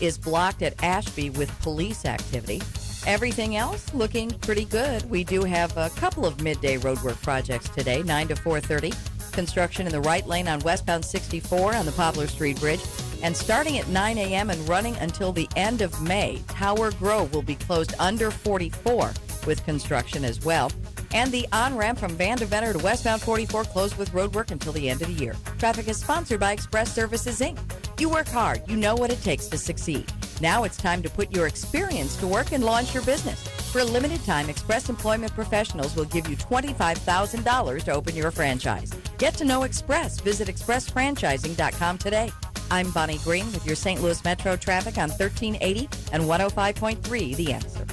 is blocked at Ashby with police activity. Everything else looking pretty good. We do have a couple of midday roadwork projects today, 9 to 4:30. Construction in the right lane on westbound 64 on the Poplar Street Bridge. And starting at 9 a.m. and running until the end of May, Tower Grove will be closed under 44 with construction as well. And the on-ramp from Van Deventer to westbound 44 closed with roadwork until the end of the year. Traffic is sponsored by Express Services, Inc. You work hard. You know what it takes to succeed. Now it's time to put your experience to work and launch your business. For a limited time, Express Employment Professionals will give you $25,000 to open your franchise. Get to know Express. Visit expressfranchising.com today. I'm Bonnie Green with your St. Louis Metro traffic on 1380 and 105.3 The Answer.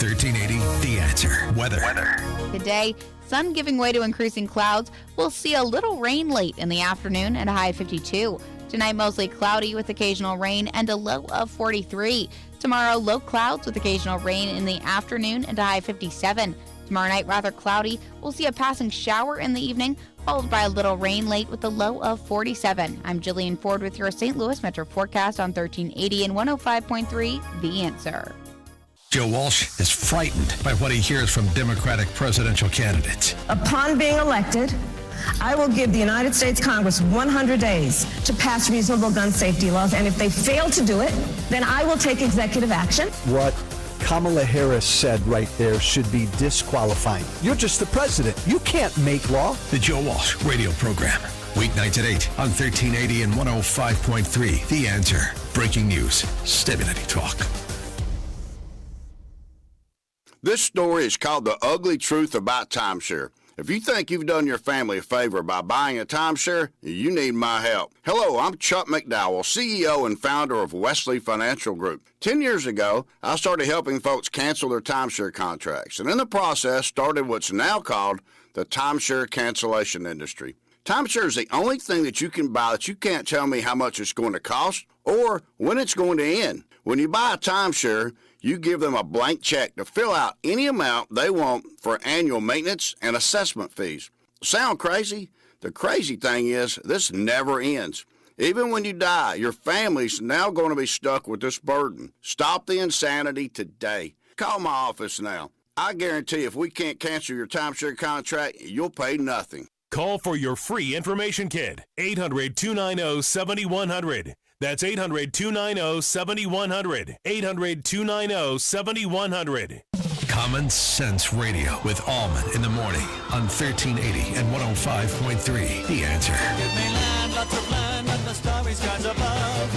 1380 The Answer. Weather. Today, sun giving way to increasing clouds. We'll see a little rain late in the afternoon and a high of 52. Tonight, mostly cloudy with occasional rain and a low of 43. Tomorrow, low clouds with occasional rain in the afternoon and a high of 57. Tomorrow night, rather cloudy. We'll see a passing shower in the evening, followed by a little rain late with a low of 47. I'm Jillian Ford with your St. Louis Metro forecast on 1380 and 105.3 The Answer. Joe Walsh is frightened by what he hears from Democratic presidential candidates. Upon being elected, I will give the United States Congress 100 days to pass reasonable gun safety laws, and if they fail to do it, then I will take executive action. What Kamala Harris said right there should be disqualifying. You're just the president. You can't make law. The Joe Walsh radio program. Weeknights at 8 on 1380 and 105.3 The Answer. Breaking news. Stimulating talk. This story is called The Ugly Truth About Timeshare. If you think you've done your family a favor by buying a timeshare, you need my help. Hello, I'm Chuck McDowell, CEO and founder of Wesley Financial Group. 10 years ago, I started helping folks cancel their timeshare contracts, and in the process started what's now called the timeshare cancellation industry. Timeshare is the only thing that you can buy that you can't tell me how much it's going to cost or when it's going to end. When you buy a timeshare, you give them a blank check to fill out any amount they want for annual maintenance and assessment fees. Sound crazy? The crazy thing is, this never ends. Even when you die, your family's now going to be stuck with this burden. Stop the insanity today. Call my office now. I guarantee if we can't cancel your timeshare contract, you'll pay nothing. Call for your free information kit. 800-290-7100. That's 800-290-7100. 800-290-7100. Common Sense Radio with Allman in the morning on 1380 and 105.3 The Answer. Give me land, lots of land, and the starry skies above.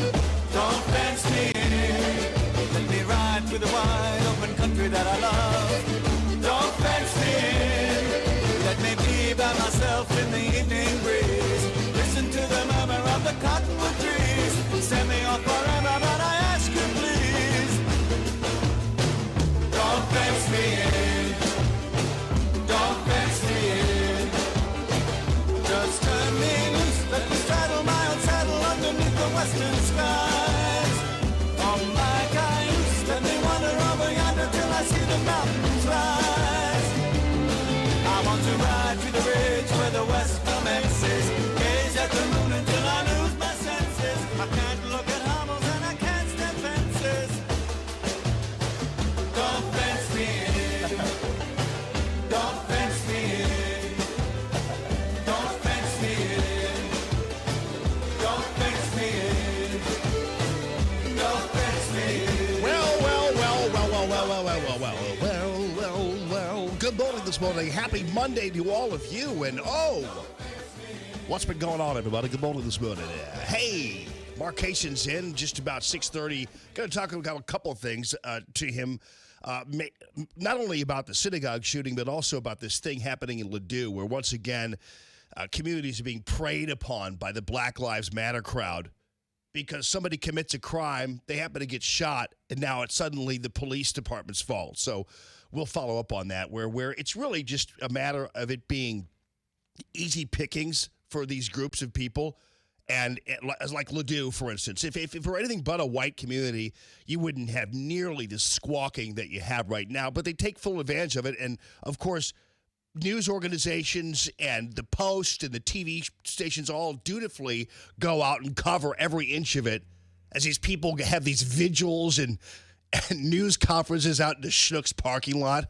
Don't fence me in. Let me ride through the wide open country that I love. Don't fence me in. Let me be by myself in the evening breeze. Listen to the murmur of the cottonwood trees. Send me off forever, but I ask you please. Don't fence me in. Don't fence me in. Just turn me loose, let me straddle my own saddle underneath the western skies. On my cayuse, let me wander over yonder till I see the mountains rise. I want to ride to the ridge where the west commences. Gaze at the moon until I lose my senses. I can't look at hovels and I can't stand fences. Don't fence me in. Don't fence me in. Don't fence me in. Don't fence me in. Don't fence me in. Well. Good morning this morning. Happy Monday to all of you. And what's been going on, everybody? Good morning this morning. Hey, Mark Cason's in just about 6:30. Going to talk about a couple of things to him. Not only about the synagogue shooting, but also about this thing happening in Ladue, where once again, communities are being preyed upon by the Black Lives Matter crowd because somebody commits a crime, they happen to get shot, and now it's suddenly the police department's fault. So we'll follow up on that, where it's really just a matter of it being easy pickings for these groups of people. And like Ladue, for instance, if it were anything but a white community, you wouldn't have nearly the squawking that you have right now. But they take full advantage of it. And, of course, news organizations and the Post and the TV stations all dutifully go out and cover every inch of it as these people have these vigils and news conferences out in the Schnucks parking lot.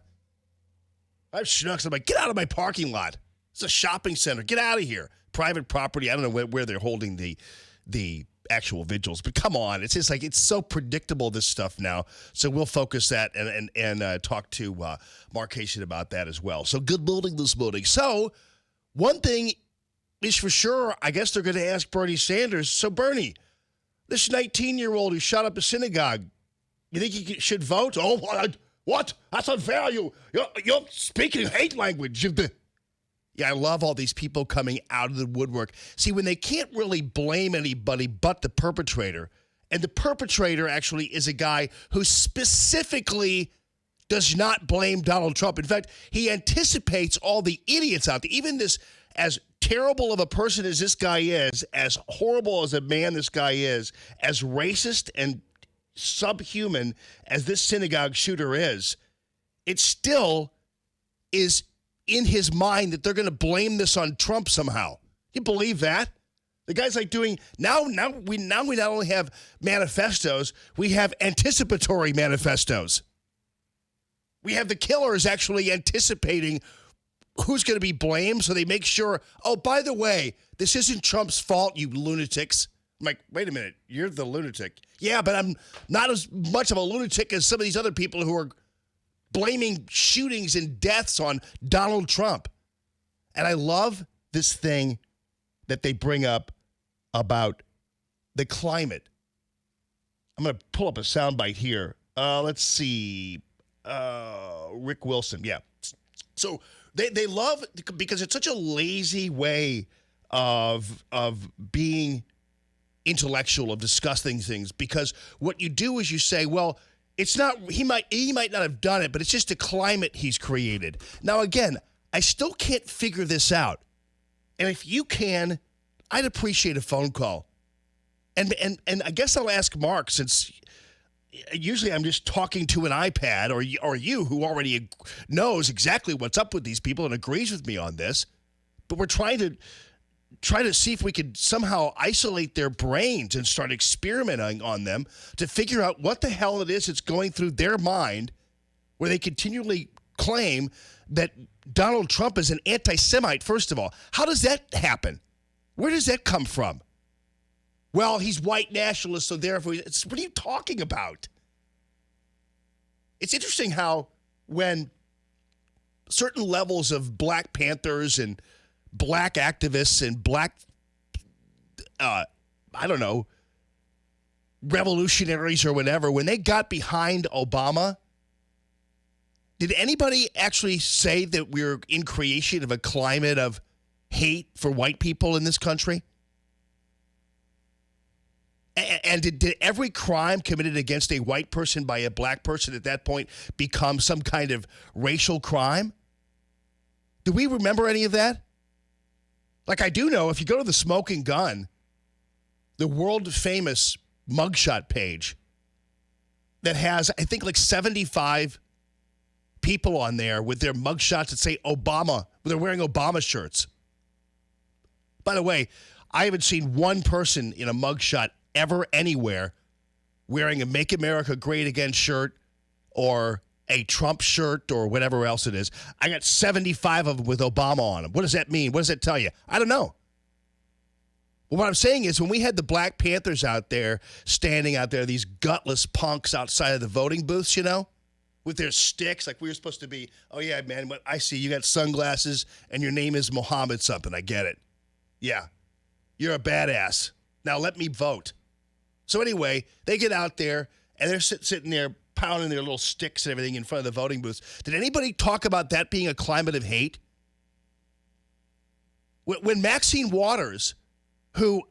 I'm Schnucks. I'm like, get out of my parking lot. It's a shopping center. Get out of here. Private property. I don't know where they're holding the actual vigils, but come on. It's just like, it's so predictable, this stuff now. So we'll focus that and talk to Mark Haitian about that as well. So good building this morning. So one thing is for sure, I guess they're going to ask Bernie Sanders. So Bernie, this 19-year-old who shot up a synagogue, you think he should vote? Oh, what? That's unfair. You're speaking hate language. Yeah, I love all these people coming out of the woodwork. See, when they can't really blame anybody but the perpetrator, and the perpetrator actually is a guy who specifically does not blame Donald Trump. In fact, he anticipates all the idiots out there. Even this, as terrible of a person as this guy is, as horrible as a man this guy is, as racist and subhuman as this synagogue shooter is, it still is in his mind that they're going to blame this on Trump somehow. You believe that? The guy's like doing now we not only have manifestos, we have anticipatory manifestos. We have the killers actually anticipating who's going to be blamed, so they make sure, oh, by the way, this isn't Trump's fault, you lunatics. I'm like, wait a minute, you're the lunatic. Yeah, but I'm not as much of a lunatic as some of these other people who are blaming shootings and deaths on Donald Trump. And I love this thing that they bring up about the climate. I'm going to pull up a soundbite here. Let's see. Rick Wilson. Yeah. So they love, because it's such a lazy way of being intellectual, of discussing things, because what you do is you say, well, it's not, he might not have done it, but it's just a climate he's created. Now, again, I still can't figure this out. And if you can, I'd appreciate a phone call. And I guess I'll ask Mark, since usually I'm just talking to an iPad, or you who already knows exactly what's up with these people and agrees with me on this. But we're trying to see if we could somehow isolate their brains and start experimenting on them to figure out what the hell it is that's going through their mind, where they continually claim that Donald Trump is an anti-Semite, first of all. How does that happen? Where does that come from? Well, he's white nationalist, so therefore, what are you talking about? It's interesting how when certain levels of Black Panthers and black activists and black, revolutionaries or whatever, when they got behind Obama, did anybody actually say that we're in creation of a climate of hate for white people in this country? And did every crime committed against a white person by a black person at that point become some kind of racial crime? Do we remember any of that? Like, I do know, if you go to the Smoking Gun, the world-famous mugshot page that has, I think, like 75 people on there with their mugshots that say Obama. They're wearing Obama shirts. By the way, I haven't seen one person in a mugshot ever anywhere wearing a Make America Great Again shirt or a Trump shirt or whatever else it is. I got 75 of them with Obama on them. What does that mean? What does that tell you? I don't know. Well, what I'm saying is, when we had the Black Panthers out there, standing out there, these gutless punks outside of the voting booths, with their sticks, like we were supposed to be, oh yeah, man, what I see, you got sunglasses and your name is Mohammed something. I get it. Yeah. You're a badass. Now let me vote. So anyway, they get out there and they're sitting there pounding their little sticks and everything in front of the voting booths. Did anybody talk about that being a climate of hate? When Maxine Waters, who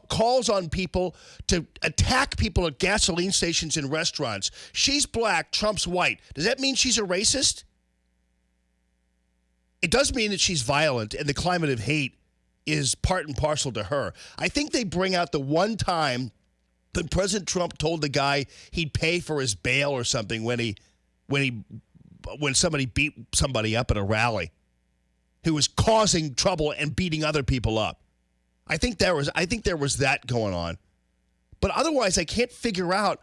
calls on people to attack people at gasoline stations and restaurants, she's black, Trump's white. Does that mean she's a racist? It does mean that she's violent, and the climate of hate is part and parcel to her. I think they bring out the one time that President Trump told the guy he'd pay for his bail or something when somebody beat somebody up at a rally who was causing trouble and beating other people up. I think there was that going on. But otherwise, I can't figure out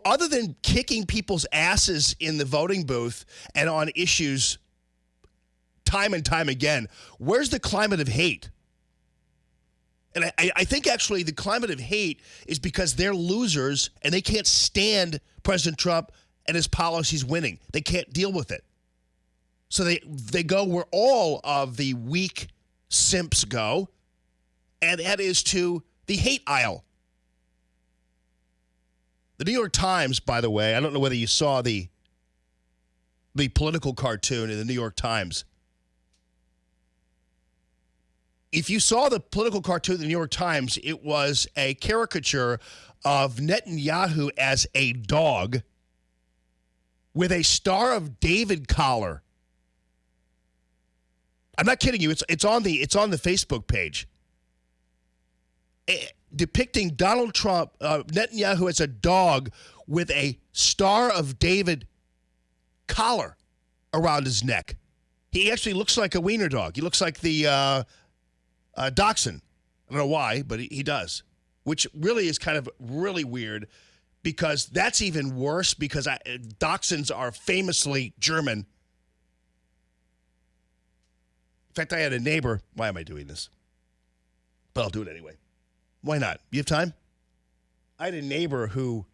other than kicking people's asses in the voting booth and on issues time and time again, where's the climate of hate? And I think actually the climate of hate is because they're losers and they can't stand President Trump and his policies winning. They can't deal with it. So they go where all of the weak simps go, and that is to the hate aisle. The New York Times, by the way, I don't know whether you saw the political cartoon in the New York Times. If you saw the political cartoon in the New York Times, it was a caricature of Netanyahu as a dog with a Star of David collar. I'm not kidding you. It's on the Facebook page. Depicting Donald Trump, Netanyahu as a dog with a Star of David collar around his neck. He actually looks like a wiener dog. He looks like the dachshund. I don't know why, but he does, which really is kind of really weird because that's even worse because dachshunds are famously German. In fact, I had a neighbor. Why am I doing this? But I'll do it anyway. Why not? You have time? I had a neighbor who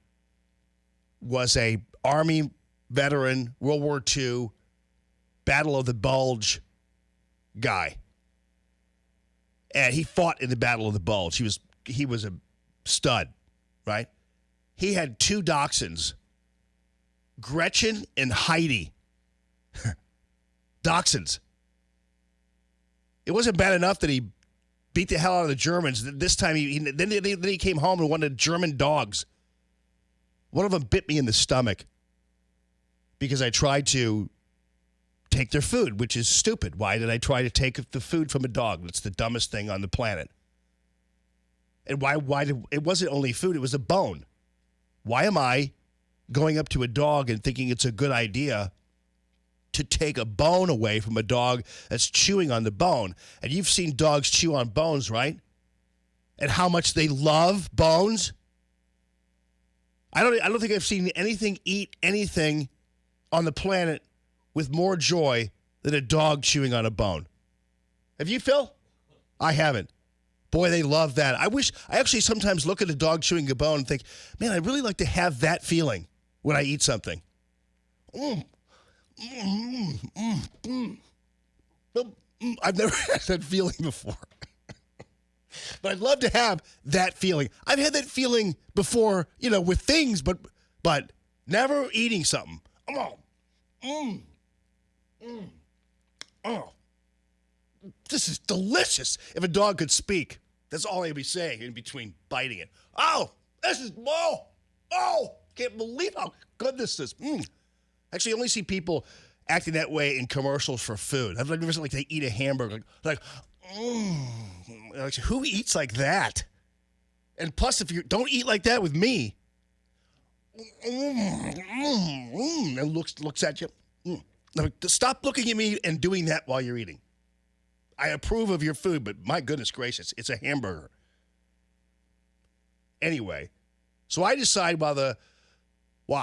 was a Army veteran, World War II, Battle of the Bulge guy. And he fought in the Battle of the Bulge. He was a stud, right? He had two dachshunds, Gretchen and Heidi. Dachshunds. It wasn't bad enough that he beat the hell out of the Germans. This time, then he came home and wanted German dogs. One of them bit me in the stomach because I tried to take their food, which is stupid. Why did I try to take the food from a dog? That's the dumbest thing on the planet. And why did it wasn't only food, it was a bone. Why am I going up to a dog and thinking it's a good idea to take a bone away from a dog that's chewing on the bone? And you've seen dogs chew on bones, right? And how much they love bones. I don't think I've seen anything eat anything on the planet with more joy than a dog chewing on a bone. Have you, Phil? I haven't. Boy, they love that. I actually sometimes look at a dog chewing a bone and think, man, I'd really like to have that feeling when I eat something. I've never had that feeling before. But I'd love to have that feeling. I've had that feeling before, with things, but never eating something. Oh, this is delicious. If a dog could speak, that's all I'd be saying in between biting it. Oh, this is, can't believe how good this is. Actually, I only see people acting that way in commercials for food. I've never seen they eat a hamburger. Like, who eats like that? And plus, if you don't eat like that with me, and looks at you. Now, stop looking at me and doing that while you're eating. I approve of your food, but my goodness gracious, it's a hamburger. Anyway, so I decide I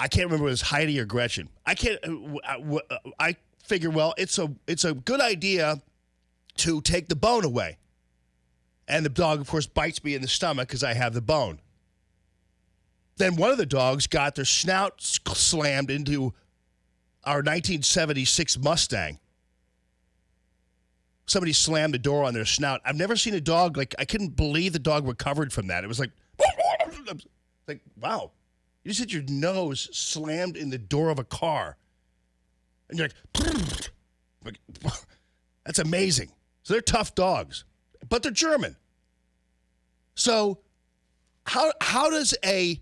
can't remember if it was Heidi or Gretchen. I figure, it's a good idea to take the bone away. And the dog, of course, bites me in the stomach because I have the bone. Then one of the dogs got their snout slammed into our 1976 Mustang. Somebody slammed the door on their snout. I've never seen a dog, I couldn't believe the dog recovered from that. It was like, wow. You just had your nose slammed in the door of a car. And you're like, that's amazing. So they're tough dogs, but they're German. So how does a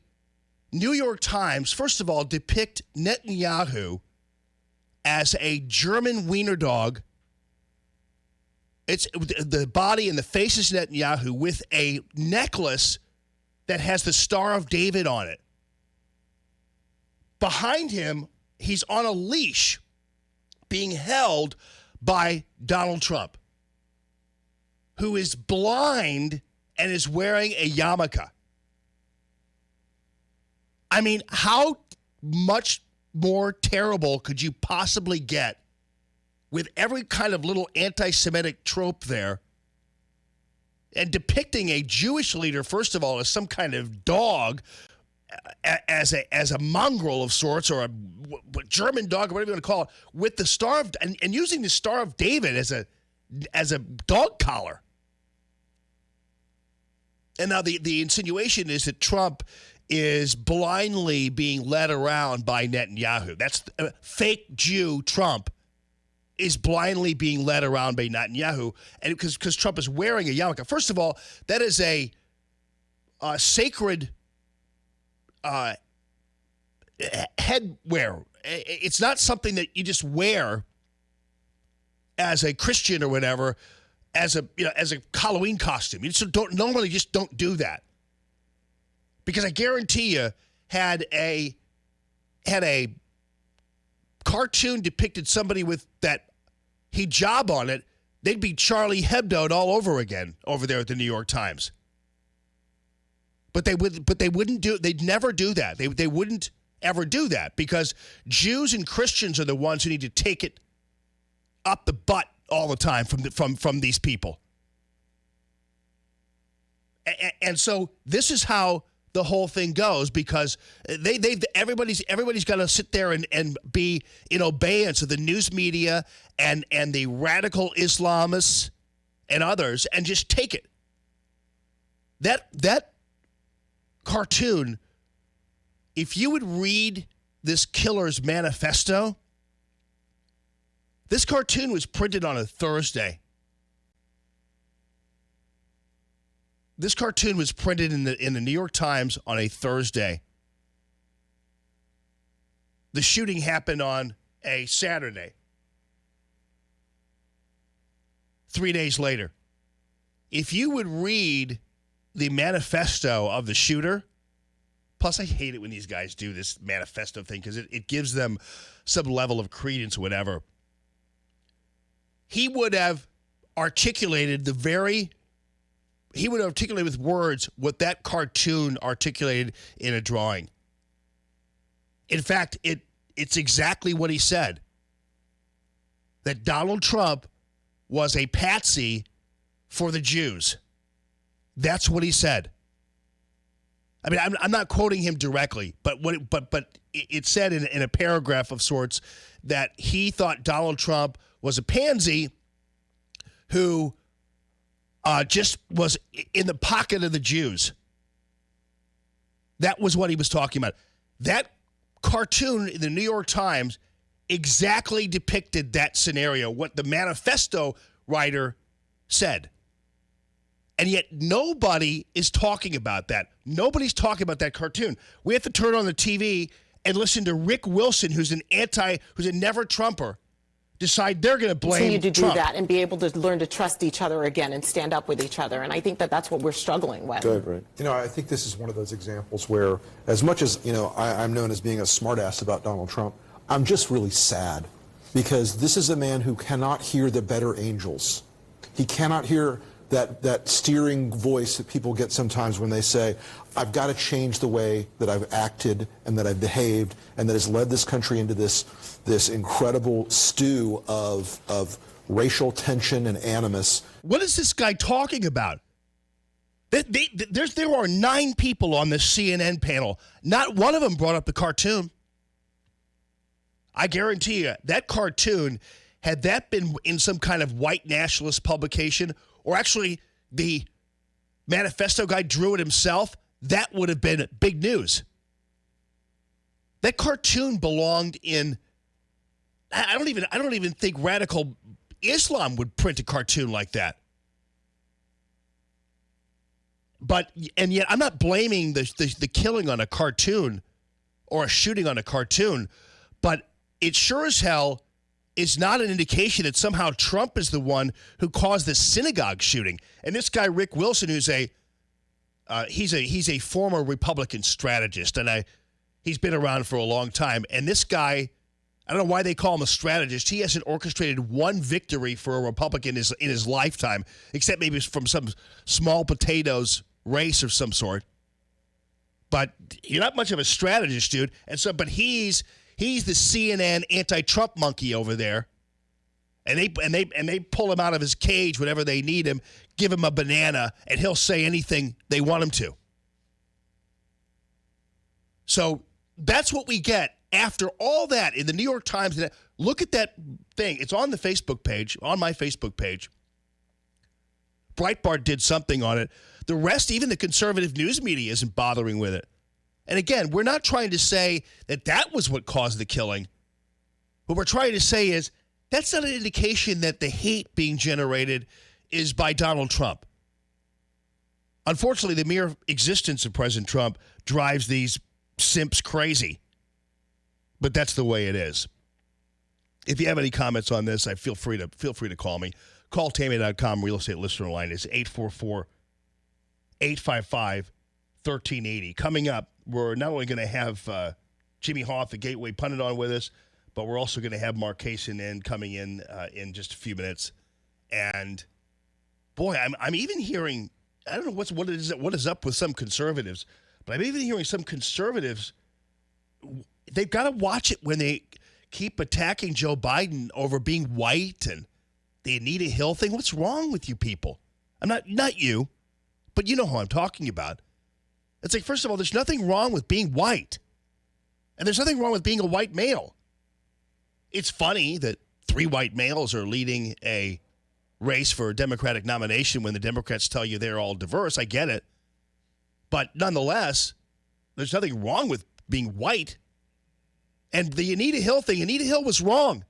New York Times, first of all, depict Netanyahu as a German wiener dog? It's the body and the face is Netanyahu with a necklace that has the Star of David on it. Behind him, he's on a leash being held by Donald Trump, who is blind and is wearing a yarmulke. I mean, how much more terrible could you possibly get with every kind of little anti-Semitic trope there and depicting a Jewish leader, first of all, as some kind of dog, as a mongrel of sorts, or a German dog, or whatever you want to call it, with the Star of, and using the Star of David as a dog collar. And now the insinuation is that Trump is blindly being led around by Netanyahu. That's fake Jew Trump is blindly being led around by Netanyahu, and because Trump is wearing a yarmulke. First of all, that is a sacred headwear. It's not something that you just wear as a Christian or whatever, as a Halloween costume. You just don't do that, because I guarantee you, had a cartoon depicted somebody with that hijab on it, they'd be Charlie Hebdo'd all over again over there at the New York Times. But they'd never do that. They wouldn't ever do that, because Jews and Christians are the ones who need to take it up the butt all the time from these people. And so this is how the whole thing goes, because everybody's got to sit there and be in obeyance of the news media and the radical Islamists and others, and just take it. That cartoon, if you would read this killer's manifesto, this cartoon was printed on a Thursday. This cartoon was printed in the New York Times on a Thursday. The shooting happened on a Saturday. 3 days later. If you would read the manifesto of the shooter, plus I hate it when these guys do this manifesto thing, because it gives them some level of credence or whatever. He would have articulated with words what that cartoon articulated in a drawing. In fact, it's exactly what he said. That Donald Trump was a patsy for the Jews. That's what he said. I mean, I'm not quoting him directly, but it said in a paragraph of sorts that he thought Donald Trump was a pansy who just was in the pocket of the Jews. That was what he was talking about. That cartoon in the New York Times exactly depicted that scenario, what the manifesto writer said. And yet nobody is talking about that. Nobody's talking about that cartoon. We have to turn on the TV and listen to Rick Wilson, who's a never Trumper, decide they're going to blame continue to Trump. do that and be able to learn to trust each other again and stand up with each other. And I think that's what we're struggling with. Good, right. I think this is one of those examples where, as much as, I'm known as being a smartass about Donald Trump, I'm just really sad, because this is a man who cannot hear the better angels. He cannot hear that steering voice that people get sometimes when they say, I've got to change the way that I've acted and that I've behaved, and that has led this country into this incredible stew of racial tension and animus. What is this guy talking about? There are 9 people on this CNN panel. Not one of them brought up the cartoon. I guarantee you, that cartoon, had that been in some kind of white nationalist publication, or actually the manifesto guy drew it himself, that would have been big news. That cartoon belonged in, I don't even think radical Islam would print a cartoon like that. And yet I'm not blaming the killing on a cartoon or a shooting on a cartoon, but it sure as hell is not an indication that somehow Trump is the one who caused the synagogue shooting. And this guy, Rick Wilson, who's he's a former Republican strategist, and he's been around for a long time. And this guy, I don't know why they call him a strategist. He hasn't orchestrated one victory for a Republican in his lifetime, except maybe from some small potatoes race of some sort. But you're not much of a strategist, dude. And so, but he's the CNN anti-Trump monkey over there. And they pull him out of his cage whenever they need him, give him a banana, and he'll say anything they want him to. So that's what we get after all that in the New York Times. Look at that thing. It's on the Facebook page, on my Facebook page. Breitbart did something on it. The rest, even the conservative news media, isn't bothering with it. And again, we're not trying to say that was what caused the killing. What we're trying to say is that's not an indication that the hate being generated is by Donald Trump. Unfortunately, the mere existence of President Trump drives these simps crazy. But that's the way it is. If you have any comments on this, feel free to call me. Call Tammy.com real estate listener line is 844-855-1380. Coming up, we're not only going to have Jimmy Hoff, the Gateway pundit, on with us, but we're also going to have Mark Kaysen coming in just a few minutes. And boy, I'm even hearing, I don't know what is up with some conservatives, but I'm even hearing some conservatives, they've got to watch it when they keep attacking Joe Biden over being white and the Anita Hill thing. What's wrong with you people? I'm not you, but you know who I'm talking about. It's like, first of all, there's nothing wrong with being white. And there's nothing wrong with being a white male. It's funny that 3 white males are leading a race for a Democratic nomination when the Democrats tell you they're all diverse. I get it. But nonetheless, there's nothing wrong with being white. And the Anita Hill thing, Anita Hill was wrong.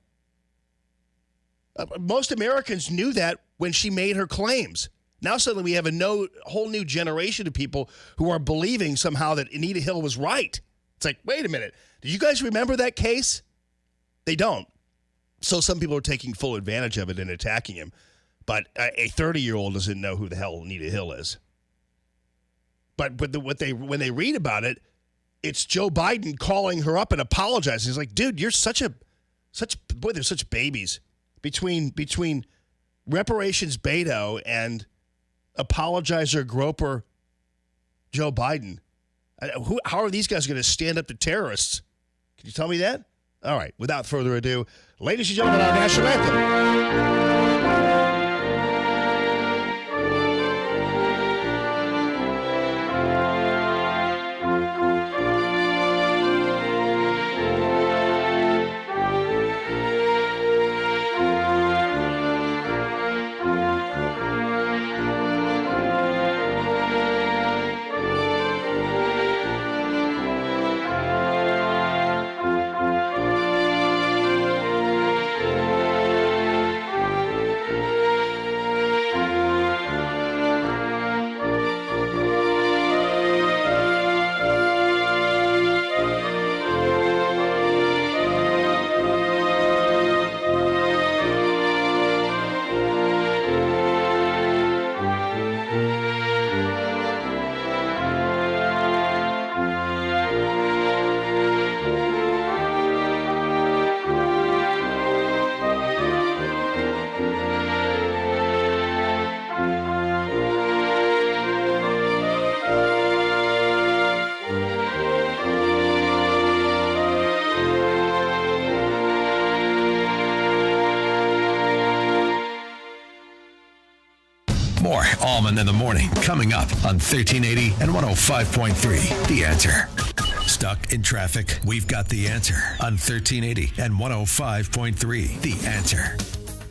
Most Americans knew that when she made her claims. Now suddenly we have a whole new generation of people who are believing somehow that Anita Hill was right. It's like, wait a minute. Do you guys remember that case? They don't. So some people are taking full advantage of it and attacking him. But a 30-year-old doesn't know who the hell Anita Hill is. But when they read about it, it's Joe Biden calling her up and apologizing. He's like, dude, you're they're such babies. Between reparations Beto and apologizer groper Joe Biden. How are these guys going to stand up to terrorists? Can you tell me that? All right, without further ado, ladies and gentlemen, our national anthem. More Allman in the Morning coming up on 1380 and 105.3. The Answer. Stuck in traffic? We've got the answer on 1380 and 105.3. The Answer.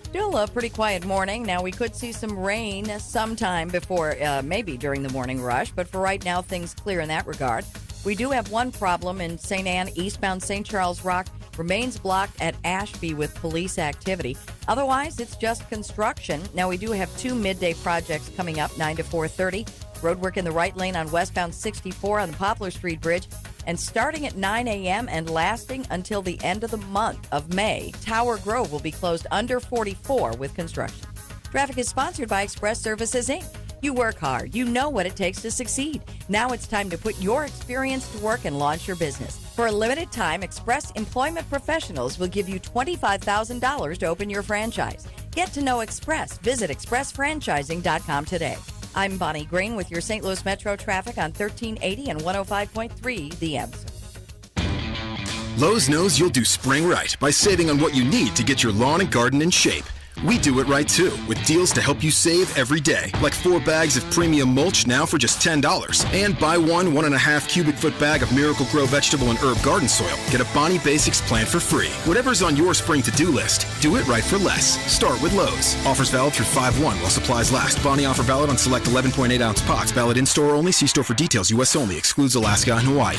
Still a pretty quiet morning. Now, we could see some rain sometime before, maybe during the morning rush, but for right now, things clear in that regard. We do have one problem in St. Anne, eastbound St. Charles Rock, remains blocked at Ashby with police activity. Otherwise, it's just construction. Now, we do have 2 midday projects coming up, 9 to 4:30. Roadwork in the right lane on westbound 64 on the Poplar Street Bridge. And starting at 9 a.m. and lasting until the end of the month of May, Tower Grove will be closed under 44 with construction. Traffic is sponsored by Express Services, Inc. You work hard. You know what it takes to succeed. Now it's time to put your experience to work and launch your business. For a limited time, Express Employment Professionals will give you $25,000 to open your franchise. Get to know Express. Visit expressfranchising.com today. I'm Bonnie Green with your St. Louis Metro traffic on 1380 and 105.3 The Answer. Lowe's knows you'll do spring right by saving on what you need to get your lawn and garden in shape. We do it right too, with deals to help you save every day, like 4 bags of premium mulch now for just $10. And buy 1.5 cubic foot bag of Miracle Grow vegetable and herb garden soil. Get a Bonnie Basics plan for free. Whatever's on your spring to-do list, do it right for less. Start with Lowe's. Offers valid through 5/1 while supplies last. Bonnie offer valid on select 11.8 ounce pots. Valid in-store only. See store for details. U.S. only. Excludes Alaska and Hawaii.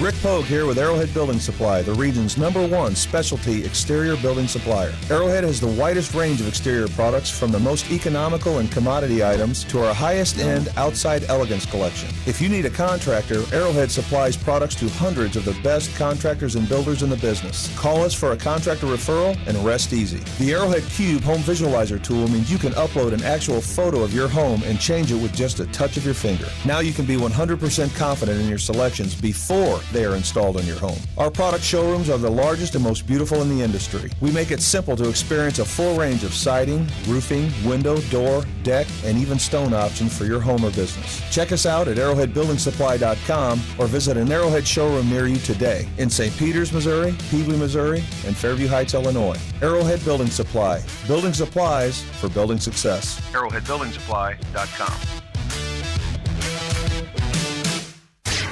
Rick Pogue here with Arrowhead Building Supply, the region's #1 specialty exterior building supplier. Arrowhead has the widest range of exterior products, from the most economical and commodity items to our highest-end outside elegance collection. If you need a contractor, Arrowhead supplies products to hundreds of the best contractors and builders in the business. Call us for a contractor referral and rest easy. The Arrowhead Cube Home Visualizer tool means you can upload an actual photo of your home and change it with just a touch of your finger. Now you can be 100% confident in your selections before they are installed in your home. Our product showrooms are the largest and most beautiful in the industry. We make it simple to experience a full range of siding, roofing, window, door, deck, and even stone options for your home or business. Check us out at arrowheadbuildingsupply.com or visit an Arrowhead showroom near you today in St. Peters, Missouri, Pee Wee, Missouri, and Fairview Heights, Illinois. Arrowhead Building Supply. Building supplies for building success. arrowheadbuildingsupply.com.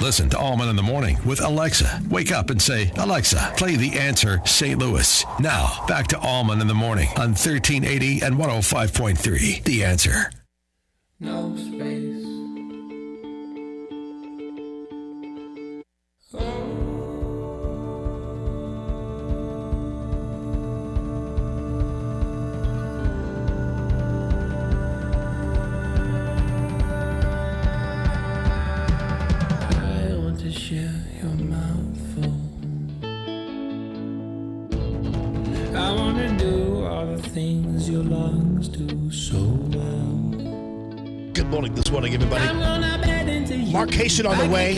Listen to Allman in the Morning with Alexa. Wake up and say, Alexa, play The Answer St. Louis. Now, back to Allman in the Morning on 1380 and 105.3 The Answer. No space. Share your mouthful. I want to do all the things your lungs do so well. Good morning this morning, everybody. Markation on the way.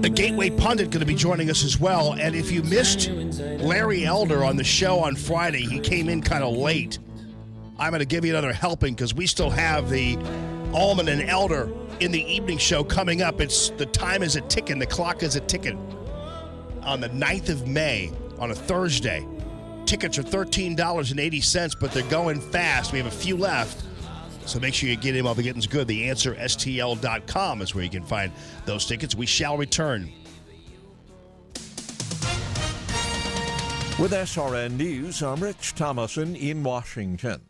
The Gateway Pundit going to be joining us as well. And if you missed Larry Elder on the show on Friday, he came in kind of late. I'm going to give you another helping because we still have the Allman and Elder in the evening show coming up. The time is a-ticking. The clock is a-ticking. On the 9th of May, on a Thursday. Tickets are $13.80, but they're going fast. We have a few left. So make sure you get in while the getting's good. TheAnswerSTL.com is where you can find those tickets. We shall return. With SRN News, I'm Rich Thomason in Washington.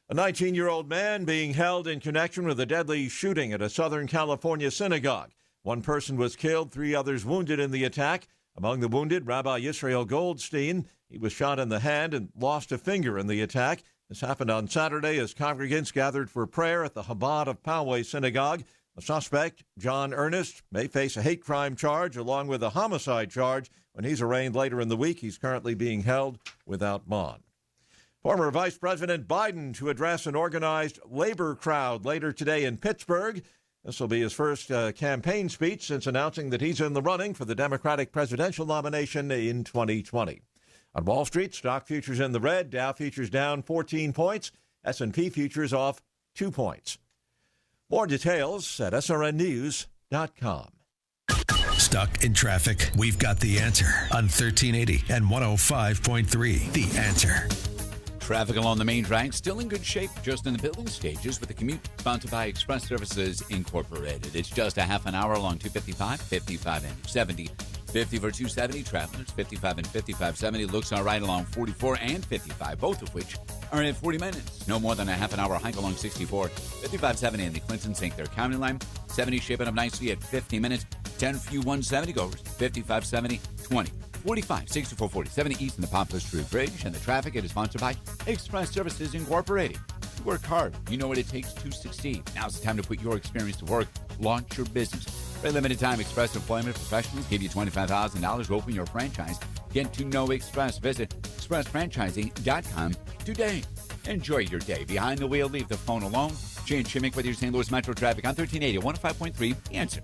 A 19-year-old man being held in connection with a deadly shooting at a Southern California synagogue. One person was killed, 3 others wounded in the attack. Among the wounded, Rabbi Yisrael Goldstein. He was shot in the hand and lost a finger in the attack. This happened on Saturday as congregants gathered for prayer at the Chabad of Poway Synagogue. The suspect, John Ernest, may face a hate crime charge along with a homicide charge. When he's arraigned later in the week, he's currently being held without bond. Former Vice President Biden to address an organized labor crowd later today in Pittsburgh. This will be his first campaign speech since announcing that he's in the running for the Democratic presidential nomination in 2020. On Wall Street, stock futures in the red. Dow futures down 14 points. S&P futures off 2 points. More details at srnnews.com. Stuck in traffic? We've got the answer on 1380 and 105.3 The Answer. Traffic along the main drag still in good shape, just in the building stages with the commute sponsored by Express Services Incorporated. It's just a half an hour along 255, 55 and 70. 50 for 270 travelers, 55 and 5570 looks all right along 44 and 55, both of which are at 40 minutes. No more than a half an hour hike along 64, 5570 in the Clinton-St. Clair County line, 70 shaping up nicely at 50 minutes, 10 for you 170 goers, 5570, 20. 45, 64, 40, 70 east in the Poplar Street Bridge, and the traffic it is sponsored by Express Services Incorporated. You work hard. You know what it takes to succeed. Now's the time to put your experience to work. Launch your business. For a limited time, Express Employment Professionals give you $25,000 to open your franchise. Get to know Express. Visit expressfranchising.com today. Enjoy your day. Behind the wheel, leave the phone alone. Jane Chimmick with your St. Louis Metro traffic on 1380, 105.3, The Answer.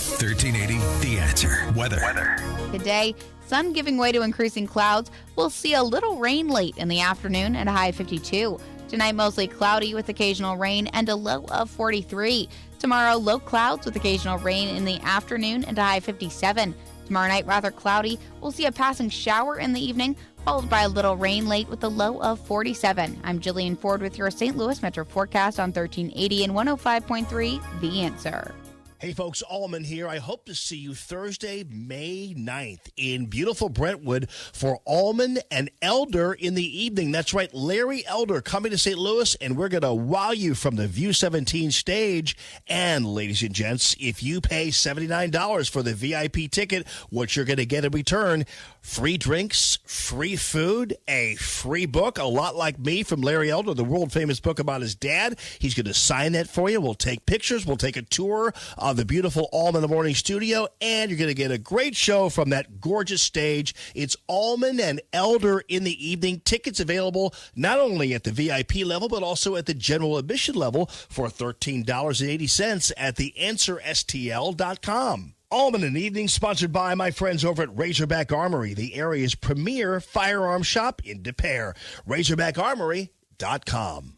1380, The Answer. Weather. Today, sun giving way to increasing clouds. We'll see a little rain late in the afternoon and a high of 52. Tonight, mostly cloudy with occasional rain and a low of 43. Tomorrow, low clouds with occasional rain in the afternoon and a high of 57. Tomorrow night, rather cloudy. We'll see a passing shower in the evening, followed by a little rain late with a low of 47. I'm Jillian Ford with your St. Louis Metro forecast on 1380 and 105.3 The Answer. Hey folks, Allman here. I hope to see you Thursday, May 9th in beautiful Brentwood for Allman and Elder in the evening. That's right, Larry Elder coming to St. Louis, and we're going to wow you from the View 17 stage. And ladies and gents, if you pay $79 for the VIP ticket, what you're going to get in return, free drinks, free food, a free book, a lot like me from Larry Elder, the world-famous book about his dad. He's going to sign that for you. We'll take pictures. We'll take a tour of the beautiful Allman in the Morning studio, and you're going to get a great show from that gorgeous stage. It's Allman and Elder in the evening. Tickets available not only at the VIP level, but also at the general admission level for $13.80 at theanswerstl.com. Allman in the Evening, sponsored by my friends over at Razorback Armory, the area's premier firearm shop in Des Peres. RazorbackArmory.com.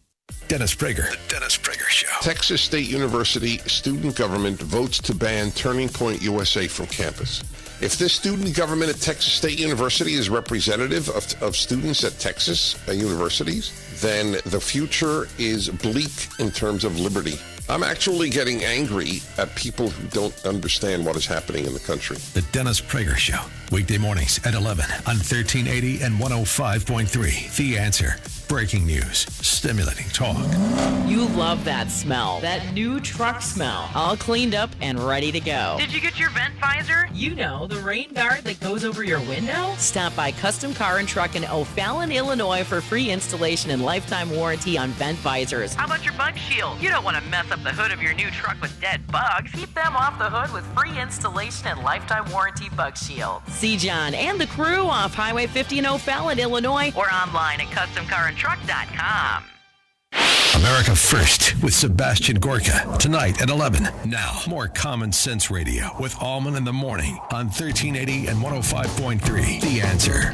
Dennis Prager. The Dennis Prager Show. Texas State University student government votes to ban Turning Point USA from campus. If this student government at Texas State University is representative of students at Texas universities, then the future is bleak in terms of liberty. I'm actually getting angry at people who don't understand what is happening in the country. The Dennis Prager Show. Weekday mornings at 11 on 1380 and 105.3. The Answer. Breaking news. Stimulating talk. You love that smell. That new truck smell. All cleaned up and ready to go. Did you get your vent visor? You know, the rain guard that goes over your window? Stop by Custom Car and Truck in O'Fallon, Illinois for free installation and lifetime warranty on vent visors. How about your bug shield? You don't want to mess up the hood of your new truck with dead bugs. Keep them off the hood with free installation and lifetime warranty bug shield. See John and the crew off Highway 50 in O'Fallon, Illinois, or online at customcarandtruck.com. America First with Sebastian Gorka. Tonight at 11. Now, more Common Sense Radio with Allman in the Morning on 1380 and 105.3. The Answer.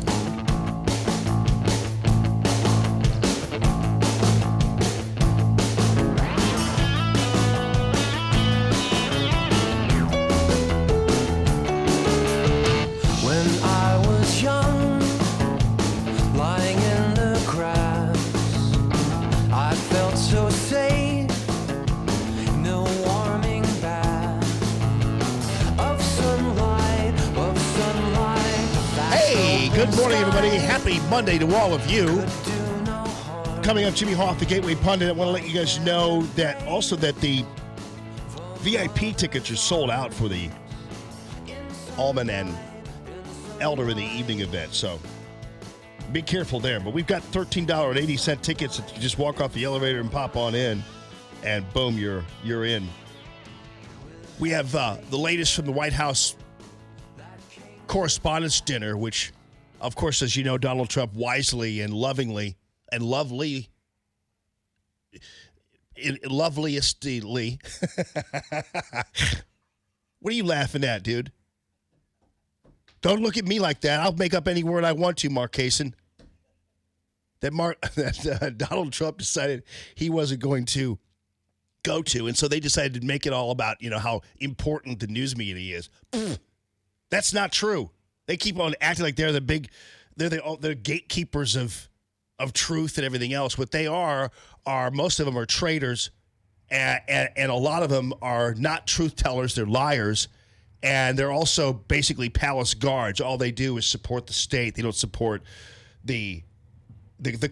Good morning, everybody. Happy Monday to all of you. Coming up, Jimmy Hoff, the Gateway Pundit. I want to let you guys know that also that the VIP tickets are sold out for the Allman and Elder in the evening event. So be careful there. But we've got $13.80 tickets that you just walk off the elevator and pop on in, and boom, you're in. We have the latest from the White House Correspondents' Dinner, which, of course, as you know, Donald Trump wisely and lovingly and loveliestly. What are you laughing at, dude? Don't look at me like that. I'll make up any word I want to, Mark Kaysen. That Donald Trump decided he wasn't going to go to, and so they decided to make it all about, how important the news media is. That's not true. They keep on acting like they're the gatekeepers of truth and everything else. What they are most of them are traitors, and a lot of them are not truth tellers. They're liars, and they're also basically palace guards. All they do is support the state. They don't support the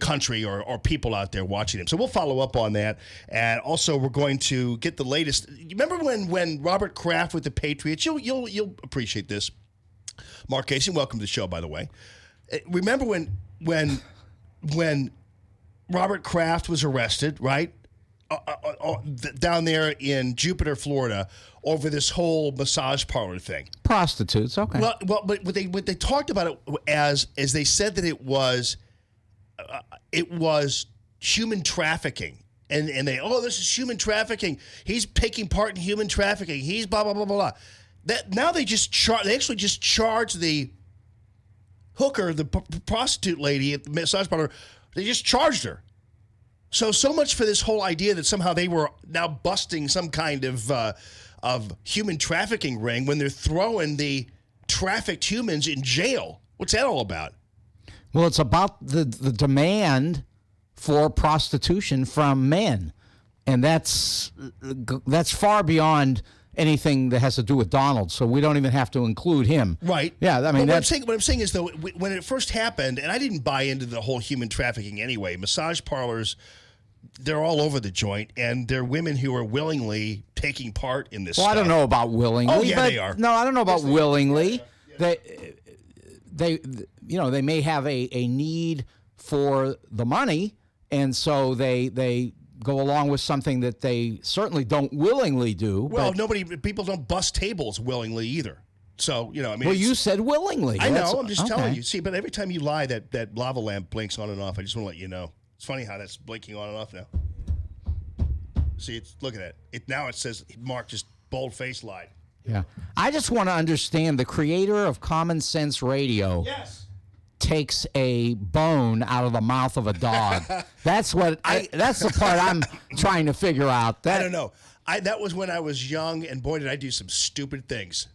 country or people out there watching them. So we'll follow up on that. And also we're going to get the latest. Remember when Robert Kraft with the Patriots, you'll appreciate this. Mark Casey, welcome to the show, by the way. Remember when Robert Kraft was arrested, right? Down there in Jupiter, Florida, over this whole massage parlor thing. Prostitutes, okay. Well, but what they talked about it as they said that it was human trafficking, and they, this is human trafficking. He's taking part in human trafficking. He's blah blah blah blah blah. That now they actually just charge the hooker, the prostitute lady at the massage parlor. They just charged her. So much for this whole idea that somehow they were now busting some kind of human trafficking ring when they're throwing the trafficked humans in jail. What's that all about? Well, it's about the demand for prostitution from men, and that's far beyond anything that has to do with Donald. So we don't even have to include him. Right. Yeah. I mean, what I'm saying is though, when it first happened, and I didn't buy into the whole human trafficking anyway. Massage parlors, they're all over the joint, and they're women who are willingly taking part in this. Well, stuff. I don't know about willingly. Oh yeah, but they are. No, I don't know about willingly. They they may have a need for the money, and so they go along with something that they certainly don't willingly do. Well, people don't bust tables willingly either. So, I mean. Well, you said willingly. I know, I'm just telling you. See, but every time you lie, that lava lamp blinks on and off. I just want to let you know. It's funny how that's blinking on and off now. See, look at that. Now it says Mark just bold-faced lied. Yeah. I just want to understand the creator of Common Sense Radio. Yes. Takes a bone out of the mouth of a dog. That's that's the part I'm trying to figure out. I don't know. That was when I was young, and boy, did I do some stupid things.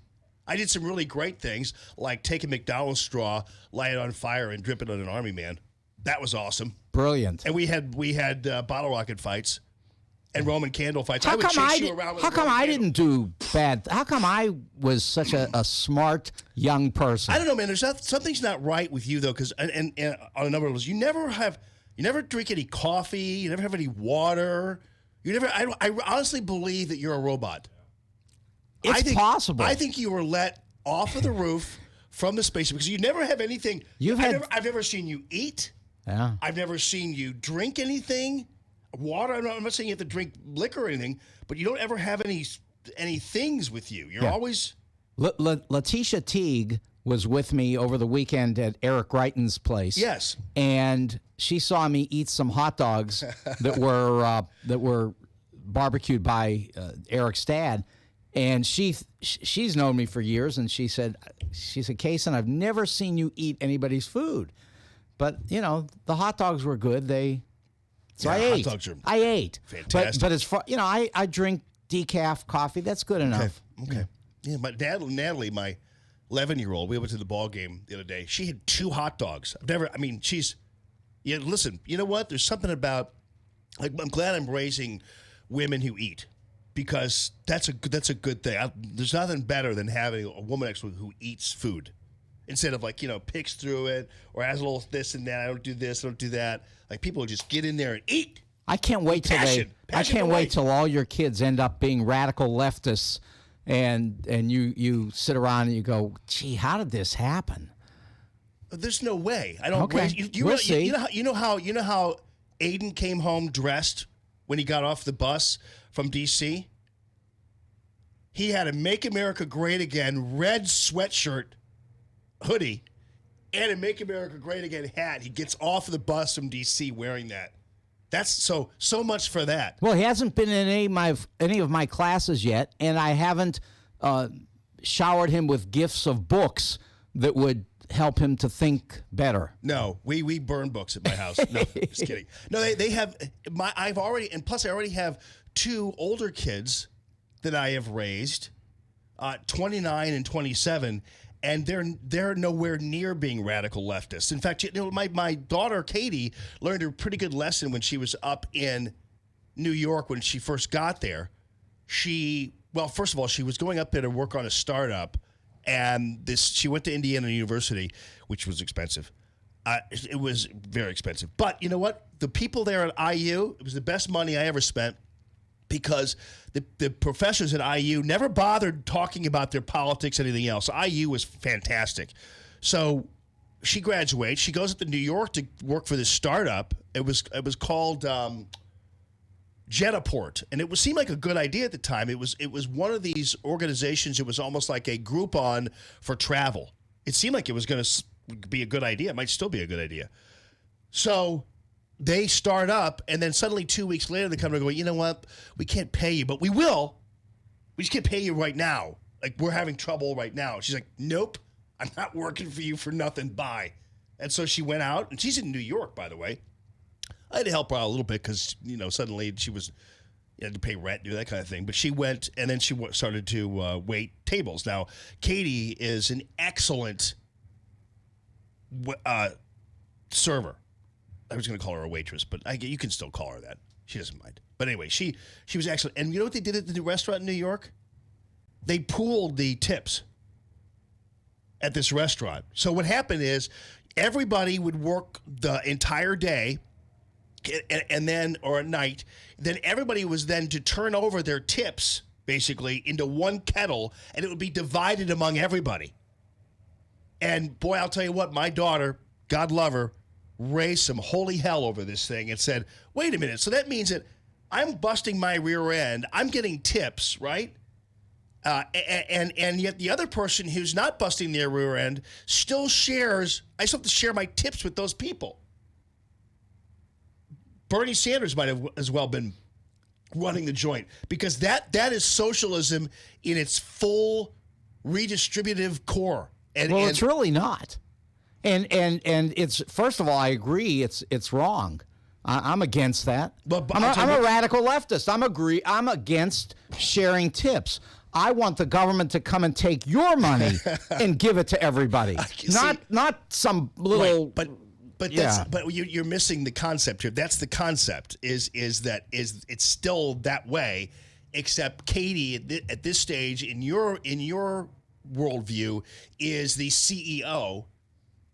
I did some really great things, like take a McDonald's straw, light it on fire, and drip it on an army man. That was awesome. Brilliant. And we had bottle rocket fights and Roman candle fights. How I would come chase you around with how a come Roman I candle. didn't do bad? How come I was such a smart young person? I don't know, man. Something's not right with you though, because and on a number of levels, you never drink any coffee, you never have any water, I honestly believe that you're a robot. It's possible. I think you were let off of the roof from the spaceship because you never have anything. I've never seen you eat. Yeah. I've never seen you drink anything. Water. I'm not saying you have to drink liquor or anything, but you don't ever have any things with you. You're always. Letitia Teague was with me over the weekend at Eric Wrighton's place. Yes. And she saw me eat some hot dogs that were barbecued by Eric's dad. And she's known me for years, and she said, Kaysen, I've never seen you eat anybody's food. But, the hot dogs were good. So I ate. Hot dogs are I ate. fantastic. But as far, I drink decaf coffee. That's good enough. Okay. Yeah, my dad, Natalie, my 11-year-old, we went to the ball game the other day. She had 2 hot dogs. Listen, you know what? There's something about, I'm glad I'm raising women who eat because that's a good thing. There's nothing better than having a woman actually who eats food instead of picks through it or has a little this and that. I don't do this, I don't do that. Like people just get in there and eat. I can't wait till wait till all your kids end up being radical leftists, and you sit around and you go, gee, how did this happen? There's no way. I don't. Okay. We'll see. You know how Aiden came home dressed when he got off the bus from D.C. He had a "Make America Great Again" red sweatshirt, hoodie, and a "Make America Great Again" hat. He gets off the bus from D.C. wearing that. That's so much for that. Well, he hasn't been in any of my classes yet, and I haven't showered him with gifts of books that would help him to think better. No, we burn books at my house. No, just kidding. No, they have I already have 2 older kids that I have raised, 29 and 27. And they're nowhere near being radical leftists. In fact, my daughter Katie learned a pretty good lesson when she was up in New York when she first got there. First of all, she was going up there to work on a startup, and she went to Indiana University, which was expensive. It was very expensive. But you know what? The people there at IU, it was the best money I ever spent. Because the professors at IU never bothered talking about their politics or anything else. IU was fantastic. So she graduates. She goes up to New York to work for this startup. It was called Jetaport, and it seemed like a good idea at the time. It was one of these organizations. It was almost like a Groupon for travel. It seemed like it was going to be a good idea. It might still be a good idea. So they start up, and then suddenly 2 weeks later, they come and go, you know what? We can't pay you, but we will. We just can't pay you right now. Like, we're having trouble right now. She's like, nope, I'm not working for you for nothing. Bye. And so she went out, and she's in New York, by the way. I had to help her out a little bit because, suddenly she was, had to pay rent, do that kind of thing. But she went, and then she started to wait tables. Now, Katie is an excellent server. I was going to call her a waitress, but you can still call her that. She doesn't mind. But anyway, she was excellent. And you know what they did at the restaurant in New York? They pooled the tips at this restaurant. So what happened is everybody would work the entire day and then, or at night, then everybody was then to turn over their tips basically into one kettle, and it would be divided among everybody. And boy, I'll tell you what, my daughter, God love her, raised some holy hell over this thing and said, wait a minute, so that means that I'm busting my rear end, I'm getting tips, right? And yet the other person who's not busting their rear end still shares, I still have to share my tips with those people. Bernie Sanders might have as well been running the joint, because that is socialism in its full redistributive core. And it's really not. And it's, first of all, I agree, it's wrong. I'm against that. I'm a radical leftist. I'm against sharing tips. I want the government to come and take your money and give it to everybody. Not some little. Right, but you're missing the concept here. That's the concept. Is it's still that way, except Katie at this stage in your worldview is the CEO.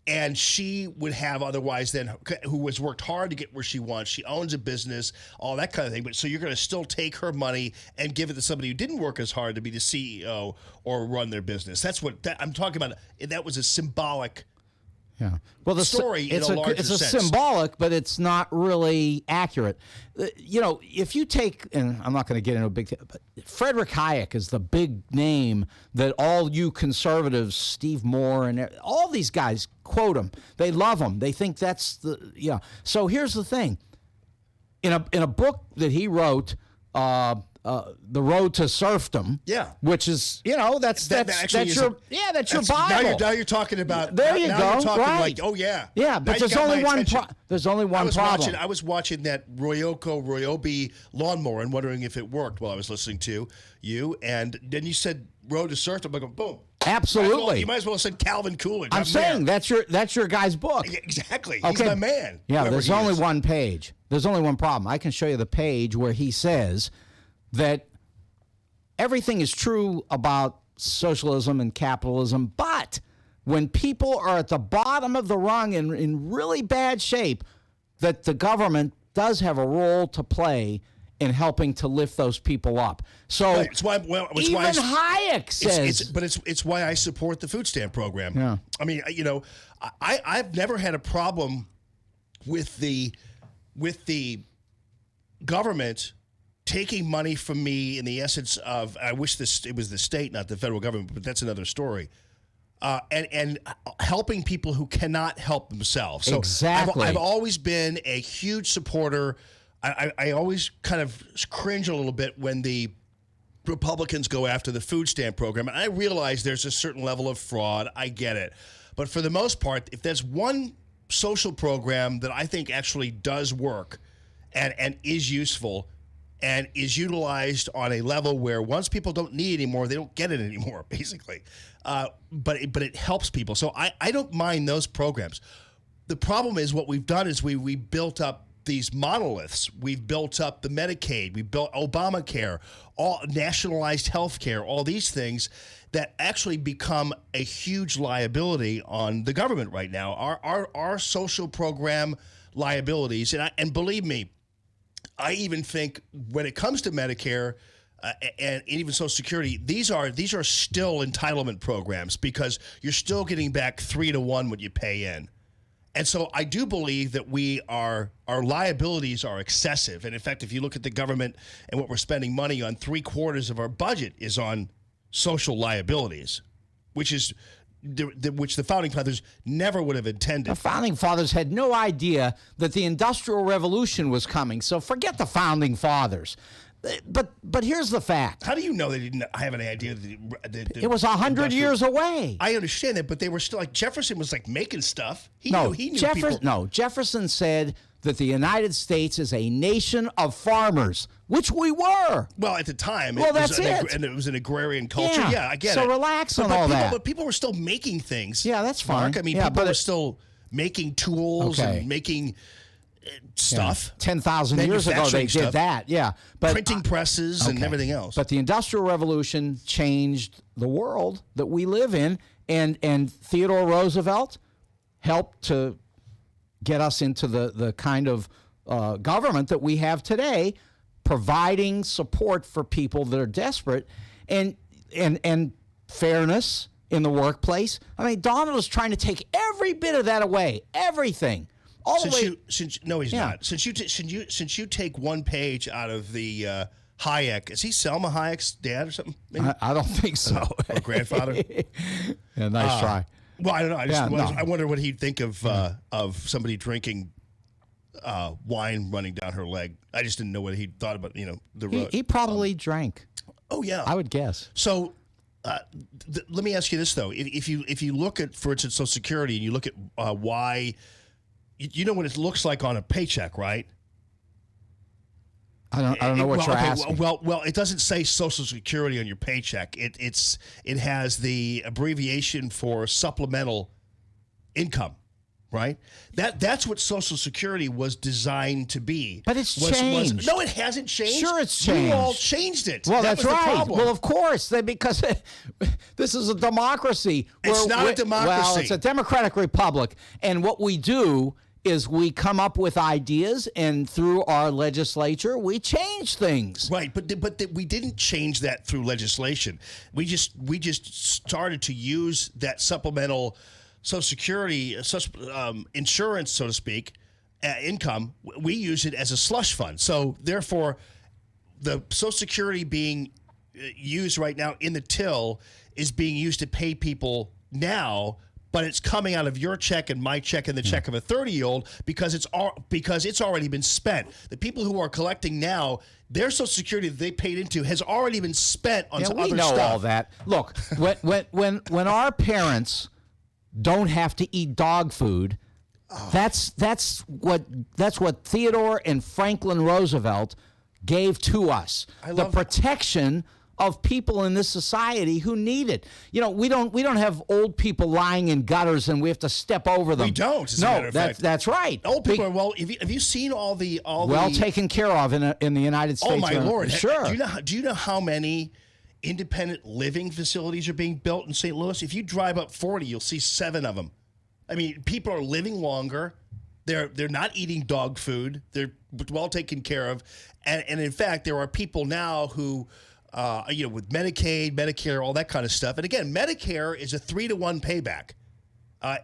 And she would have otherwise then, who has worked hard to get where she wants. She owns a business, all that kind of thing. But so you're going to still take her money and give it to somebody who didn't work as hard to be the CEO or run their business. That's what I'm talking about. That was a symbolic story in a larger sense. sense. It's symbolic, but it's not really accurate. If you take, and I'm not going to get into a big thing, but Frederick Hayek is the big name that all you conservatives, Steve Moore, and all these guys quote him. They love him. They think that's the. So here's the thing. In a book that he wrote, The Road to Serfdom. Yeah. Which is, that's your Bible. Now you're talking about. There you now go. You're talking right. like, oh yeah. Yeah, but there's only one. There's only one problem. I was watching that Ryobi lawnmower and wondering if it worked while I was listening to you, and then you said Road to Serfdom. I'm like, boom. Absolutely. You might as well have said Calvin Coolidge. I'm saying that's your guy's book. Exactly. Okay. He's my man. Yeah, there's only one page. There's only one problem. I can show you the page where he says that everything is true about socialism and capitalism, but when people are at the bottom of the rung and in really bad shape, that the government does have a role to play in helping to lift those people up. So it's why Hayek says, it's why I support the food stamp program. Yeah. I mean, I've never had a problem with the government taking money from me in the essence of, I wish it was the state, not the federal government, but that's another story. And helping people who cannot help themselves. So exactly. I've always been a huge supporter. I always kind of cringe a little bit when the Republicans go after the food stamp program. And I realize there's a certain level of fraud. I get it. But for the most part, if there's one social program that I think actually does work and is useful and is utilized on a level where once people don't need it anymore, they don't get it anymore, basically. But it helps people. So I don't mind those programs. The problem is what we've done is we built up these monoliths. We've built up the Medicaid. We built Obamacare, all nationalized health care, all these things that actually become a huge liability on the government right now. Our social program liabilities, and believe me, I even think when it comes to Medicare and even Social Security, these are still entitlement programs because you're still getting back 3-to-1 what you pay in. And so I do believe that our liabilities are excessive. And in fact, if you look at the government and what we're spending money on, 3/4 of our budget is on social liabilities, which the Founding Fathers never would have intended. The Founding Fathers had no idea that the Industrial Revolution was coming. So forget the Founding Fathers. But here's the fact. How do you know they didn't have any idea that it was 100 years away? I understand that, but they were still like Jefferson was like making stuff. He knew people. No, Jefferson said that the United States is a nation of farmers, which we were. Well, at the time, that's it. And it was an agrarian culture. Yeah, I get it. So relax on all that. But people were still making things. Yeah, that's fine. Mark. I mean, people were still making tools and making stuff. 10,000 years ago, they did that. Yeah, but printing presses and everything else. But the Industrial Revolution changed the world that we live in, and Theodore Roosevelt helped to get us into the kind of government that we have today, providing support for people that are desperate and fairness in the workplace. I mean, Donald is trying to take every bit of that away, everything. No, he's not. Since you take one page out of the Hayek, is he Selma Hayek's dad or something? Maybe? I don't think so. Or grandfather? Yeah, nice try. Well, I don't know. I wonder what he'd think of somebody drinking wine running down her leg. I just didn't know what he thought about the road. He probably drank. Oh yeah, I would guess. So let me ask you this though: if you look at, for instance, Social Security, and you look at why, you know what it looks like on a paycheck, right? I don't know what you're asking. Well, it doesn't say Social Security on your paycheck. It has the abbreviation for supplemental income, right? That's what Social Security was designed to be. But it's changed. No, it hasn't changed. Sure, it's changed. You all changed it. Well, that that's was the right. problem. Well, of course, because this is a democracy. It's not a democracy. Well, it's a democratic republic, and what we do is we come up with ideas, and through our legislature, we change things. Right, but we didn't change that through legislation. We just started to use that supplemental Social Security insurance, so to speak, income. We use it as a slush fund. So therefore, the Social Security being used right now in the till is being used to pay people now. But it's coming out of your check and my check and the check of a 30-year-old because it's already been spent. The people who are collecting now, their Social Security that they paid into has already been spent on some other stuff. We know all that. Look, when our parents don't have to eat dog food, that's what Theodore and Franklin Roosevelt gave to us. The protection of people in this society who need it. We don't have old people lying in gutters and we have to step over them. We don't. As a matter of fact. That's right. Old people are well. Have you seen all the taken care of in the United States? Oh my Lord! Sure. Do you know how many independent living facilities are being built in St. Louis? If you drive up 40, you'll see 7 of them. I mean, people are living longer. They're not eating dog food. They're well taken care of, and in fact, there are people now who. With Medicaid, Medicare, all that kind of stuff. And again, Medicare is a 3-to-1 payback.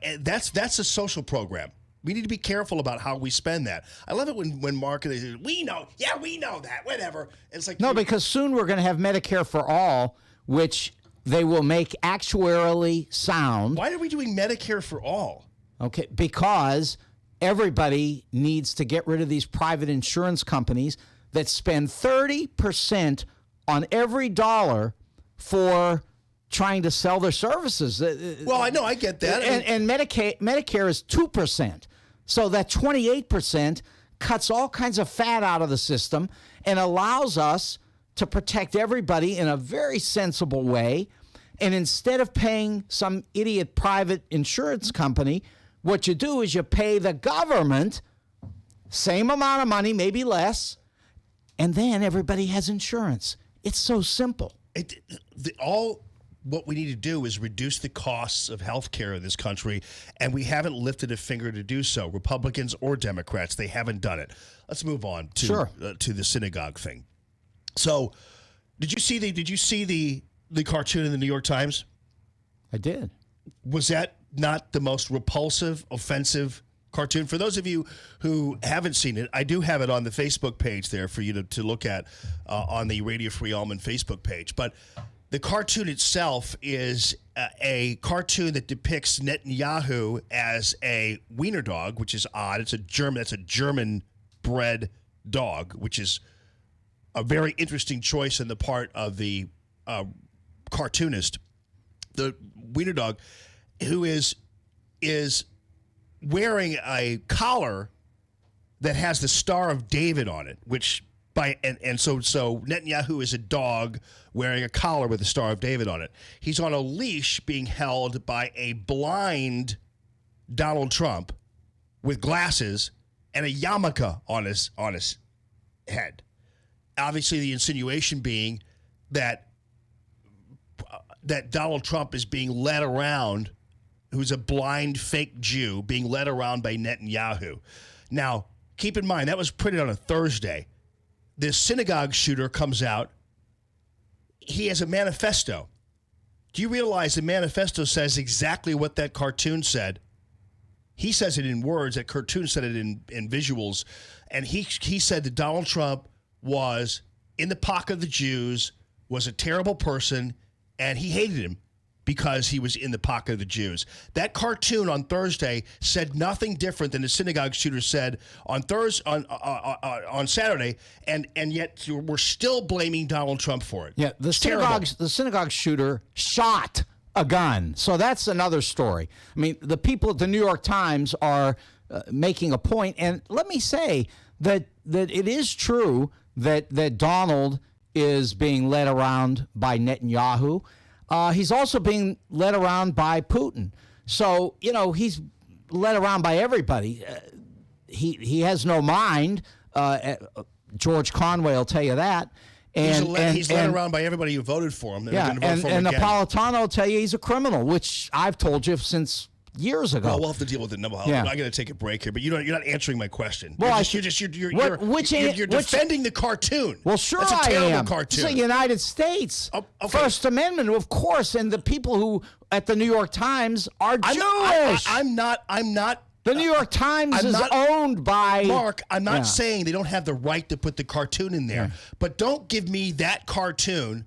And that's a social program. We need to be careful about how we spend that. I love it when Mark and they say, we know that, whatever. And it's like no, because soon we're going to have Medicare for all, which they will make actuarially sound. Why are we doing Medicare for all? Okay, because everybody needs to get rid of these private insurance companies that spend 30% on every dollar for trying to sell their services. Well, I know, I get that. And Medicare is 2%. So that 28% cuts all kinds of fat out of the system and allows us to protect everybody in a very sensible way. And instead of paying some idiot private insurance company, what you do is you pay the government same amount of money, maybe less, and then everybody has insurance. It's so simple. All what we need to do is reduce the costs of health care in this country, and we haven't lifted a finger to do so. Republicans or Democrats, they haven't done it. Let's move on to the synagogue thing. So, did you see the cartoon in the New York Times? I did. Was that not the most repulsive, offensive cartoon? For those of you who haven't seen it, I do have it on the Facebook page there for you to look at on the Radio Free Allman Facebook page. But the cartoon itself is a cartoon that depicts Netanyahu as a wiener dog, which is odd. That's a German bred dog, which is a very interesting choice on the part of the cartoonist, the Wiener Dog, who is wearing a collar that has the Star of David on it, which so Netanyahu is a dog wearing a collar with the Star of David on it. He's on a leash being held by a blind Donald Trump with glasses and a yarmulke on his head. Obviously, the insinuation being that Donald Trump is being led around, who's a blind fake Jew, being led around by Netanyahu. Now, keep in mind, that was printed on a Thursday. This synagogue shooter comes out. He has a manifesto. Do you realize the manifesto says exactly what that cartoon said? He says it in words. That cartoon said it in visuals. And he said that Donald Trump was in the pocket of the Jews, was a terrible person, and he hated him because he was in the pocket of the Jews. That cartoon on Thursday said nothing different than the synagogue shooter said on Saturday, and yet we're still blaming Donald Trump for it. Yeah, the synagogue shooter shot a gun. So that's another story. I mean, the people at the New York Times are making a point, and let me say that it is true that Donald is being led around by Netanyahu. He's also being led around by Putin. So, he's led around by everybody. He has no mind. George Conway will tell you that. And he's led around by everybody who voted for him. Yeah, and Napolitano will tell you he's a criminal, which I've told you since years ago. Well, we'll have to deal with it. Yeah. I'm going to take a break here, but you're not answering my question. Well, you're defending the cartoon. Well, sure, that's a terrible It's cartoon. the United States First Amendment, of course, and the people who at the New York Times are Jewish. I'm not. The New York Times is owned by Mark. I'm not saying they don't have the right to put the cartoon in there, but don't give me that cartoon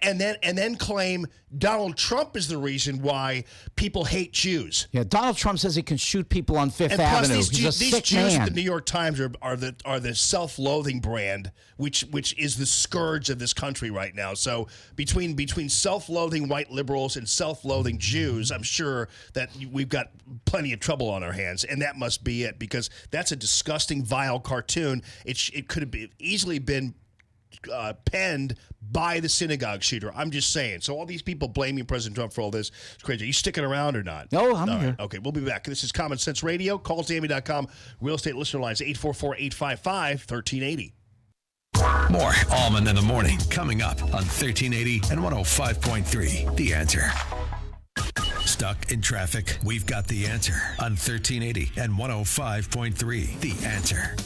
and then claim Donald Trump is the reason why people hate Jews. Yeah, Donald Trump says he can shoot people on Fifth Avenue. Plus, these Jews at the New York Times are the self-loathing brand, which is the scourge of this country right now. So between self-loathing white liberals and self-loathing Jews, I'm sure that we've got plenty of trouble on our hands, and that must be it, because that's a disgusting, vile cartoon. It could have easily been penned by the synagogue shooter. I'm just saying. So all these people blaming President Trump for all this is crazy. Are you sticking around or not? No, I'm here. Okay, we'll be back. This is Common Sense Radio. Call Sammy.com. Real estate listener lines 844-855-1380. More Allman in the Morning coming up on 1380 and 105.3. The Answer. Stuck in traffic? We've got the answer on 1380 and 105.3. The Answer.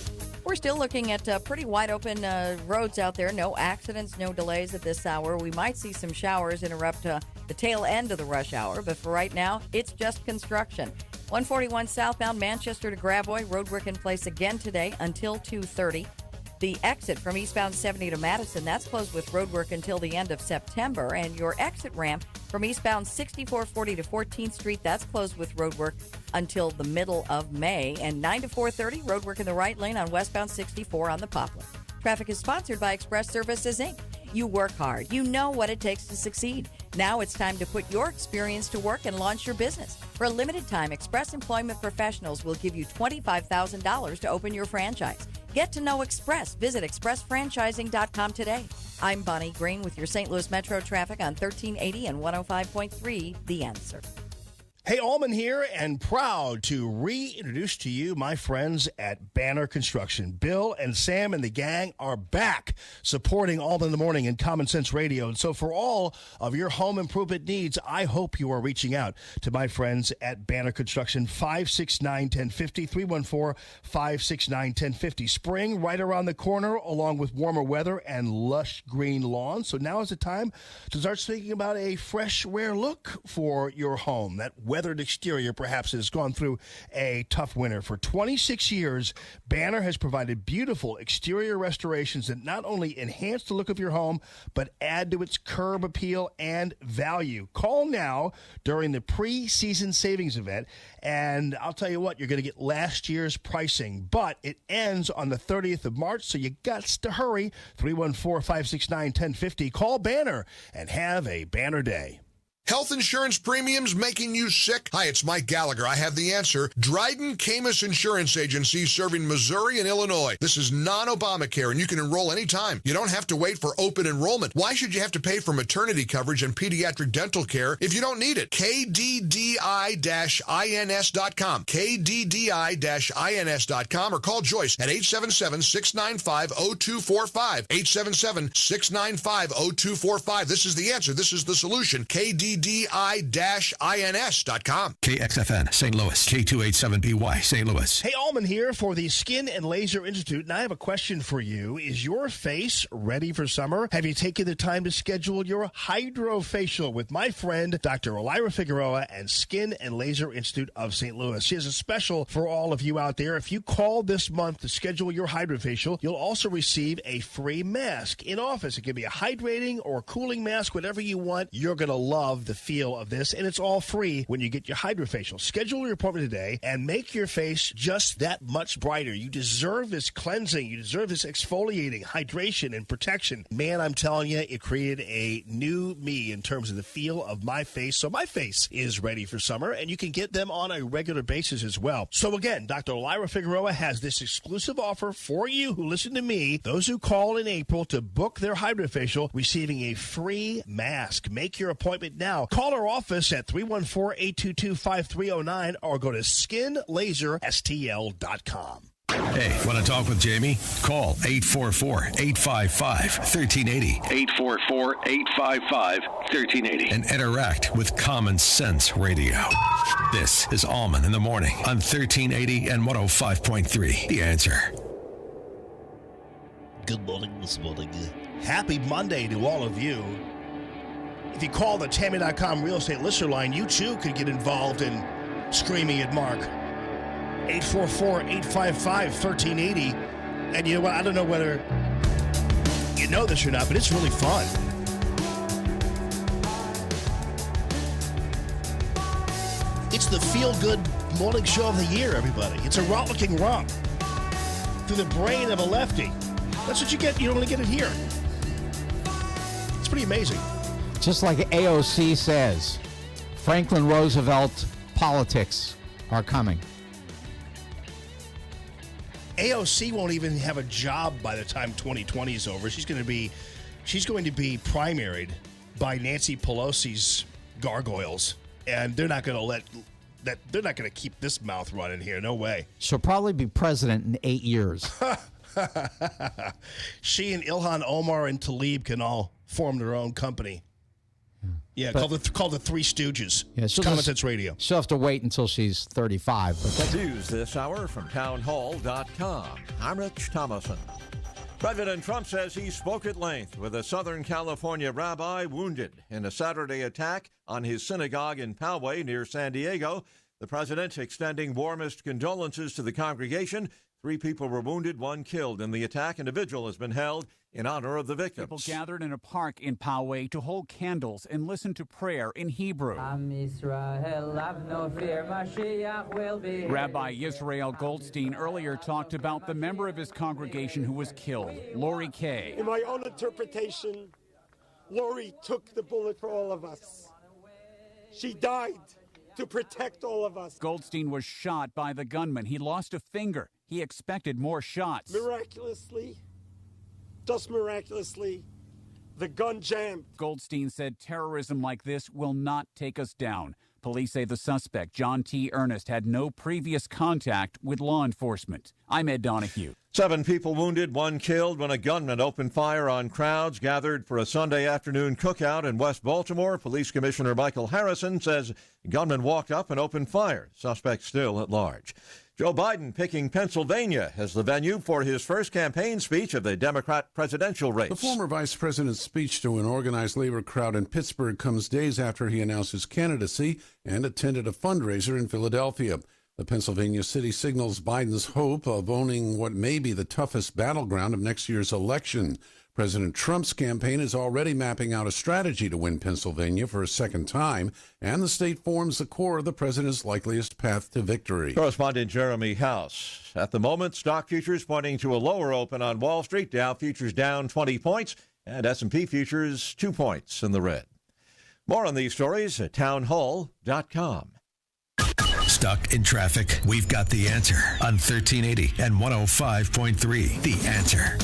We're still looking at pretty wide open roads out there. No accidents, no delays at this hour. We might see some showers interrupt the tail end of the rush hour, but for right now, it's just construction. 141 southbound Manchester to Gravois, roadwork in place again today until 2:30. The exit from eastbound 70 to Madison, that's closed with roadwork until the end of September. And your exit ramp from eastbound 6440 to 14th Street, that's closed with roadwork until the middle of May. And 9 to 4:30, roadwork in the right lane on westbound 64 on the Poplar. Traffic is sponsored by Express Services, Inc. You work hard. You know what it takes to succeed. Now it's time to put your experience to work and launch your business. For a limited time, Express Employment Professionals will give you $25,000 to open your franchise. Get to know Express. Visit expressfranchising.com today. I'm Bonnie Green with your St. Louis Metro traffic on 1380 and 105.3 The Answer. Hey, Allman here, and proud to reintroduce to you my friends at Banner Construction. Bill and Sam and the gang are back supporting Allman in the Morning and Common Sense Radio. And so for all of your home improvement needs, I hope you are reaching out to my friends at Banner Construction, 569-1050, 314-569-1050. Spring right around the corner, along with warmer weather and lush green lawns. So now is the time to start thinking about a fresh, rare look for your home. That weathered exterior perhaps has gone through a tough winter. For 26 years, Banner has provided beautiful exterior restorations that not only enhance the look of your home, but add to its curb appeal and value. Call now during the pre-season savings event, and I'll tell you what, you're going to get last year's pricing, but it ends on the 30th of March, so you got to hurry. 314-569-1050. Call Banner and have a Banner day. Health insurance premiums making you sick? Hi, it's Mike Gallagher. I have the answer. Dryden Camus Insurance Agency serving Missouri and Illinois. This is non-Obamacare, and you can enroll anytime. You don't have to wait for open enrollment. Why should you have to pay for maternity coverage and pediatric dental care if you don't need it? KDDI-INS.com. KDDI-INS.com or call Joyce at 877-695-0245. 877-695-0245. This is the answer. This is the solution. KDDI-INS.com. KXFN, St. Louis, K287BY, St. Louis. Hey, Allman here for the Skin and Laser Institute, and I have a question for you. Is your face ready for summer? Have you taken the time to schedule your hydrofacial with my friend, Dr. Elira Figueroa and Skin and Laser Institute of St. Louis? She has a special for all of you out there. If you call this month to schedule your hydrofacial, you'll also receive a free mask in office. It can be a hydrating or cooling mask, whatever you want. You're going to love the feel of this, and it's all free when you get your hydrofacial. Schedule your appointment today and make your face just that much brighter. You deserve this cleansing. You deserve this exfoliating, hydration, and protection. Man, I'm telling you, it created a new me in terms of the feel of my face. So my face is ready for summer, and you can get them on a regular basis as well. So again, Dr. Elira Figueroa has this exclusive offer for you who listen to me. Those who call in April to book their hydrofacial, receiving a free mask. Make your appointment now. Call our office at 314-822-5309 or go to skinlaserstl.com. Hey, want to talk with Jamie? Call 844-855-1380. 844-855-1380. And interact with Common Sense Radio. This is Allman in the Morning on 1380 and 105.3. The Answer. Good morning this morning. Happy Monday to all of you. If you call the Tammy.com real estate listener line, you too could get involved in screaming at Mark. 844-855-1380. And you know what? I don't know whether you know this or not, but it's really fun. It's the feel-good morning show of the year, everybody. It's a rollicking romp through the brain of a lefty. That's what you get. You don't only get it here. It's pretty amazing. Just like AOC says, Franklin Roosevelt politics are coming. AOC won't even have a job by the time 2020 is over. She's going to be primaried by Nancy Pelosi's gargoyles, and they're not going to let that. They're not going to keep this mouth running here. No way. She'll probably be president in 8 years. She and Ilhan Omar and Tlaib can all form their own company. Yeah, called the Three Stooges. Yeah, Common Sense Radio. She'll have to wait until she's 35. But that's news this hour from townhall.com. I'm Rich Thomason. President Trump says he spoke at length with a Southern California rabbi wounded in a Saturday attack on his synagogue in Poway near San Diego. The president extending warmest condolences to the congregation. 3 people were wounded, 1 killed in the attack, and a vigil has been held in honor of the victims. People gathered in a park in Poway to hold candles and listen to prayer in Hebrew. Rabbi Yisrael Goldstein earlier talked about the member of his congregation who was killed, Lori Kay. In my own interpretation, Lori took the bullet for all of us. She died to protect all of us. Goldstein was shot by the gunman. He lost a finger. He expected more shots. Miraculously, just miraculously, the gun jammed. Goldstein said terrorism like this will not take us down. Police say the suspect, John T. Ernest, had no previous contact with law enforcement. I'm Ed Donahue. 7 people wounded, 1 killed when a gunman opened fire on crowds gathered for a Sunday afternoon cookout in West Baltimore. Police Commissioner Michael Harrison says the gunman walked up and opened fire. Suspect still at large. Joe Biden picking Pennsylvania as the venue for his first campaign speech of the Democrat presidential race. The former vice president's speech to an organized labor crowd in Pittsburgh comes days after he announced his candidacy and attended a fundraiser in Philadelphia. The Pennsylvania city signals Biden's hope of owning what may be the toughest battleground of next year's election. President Trump's campaign is already mapping out a strategy to win Pennsylvania for a second time, and the state forms the core of the president's likeliest path to victory. Correspondent Jeremy House. At the moment, stock futures pointing to a lower open on Wall Street. Dow futures down 20 points, and S&P futures 2 points in the red. More on these stories at townhall.com. Stuck in traffic? We've got the answer on 1380 and 105.3. The Answer.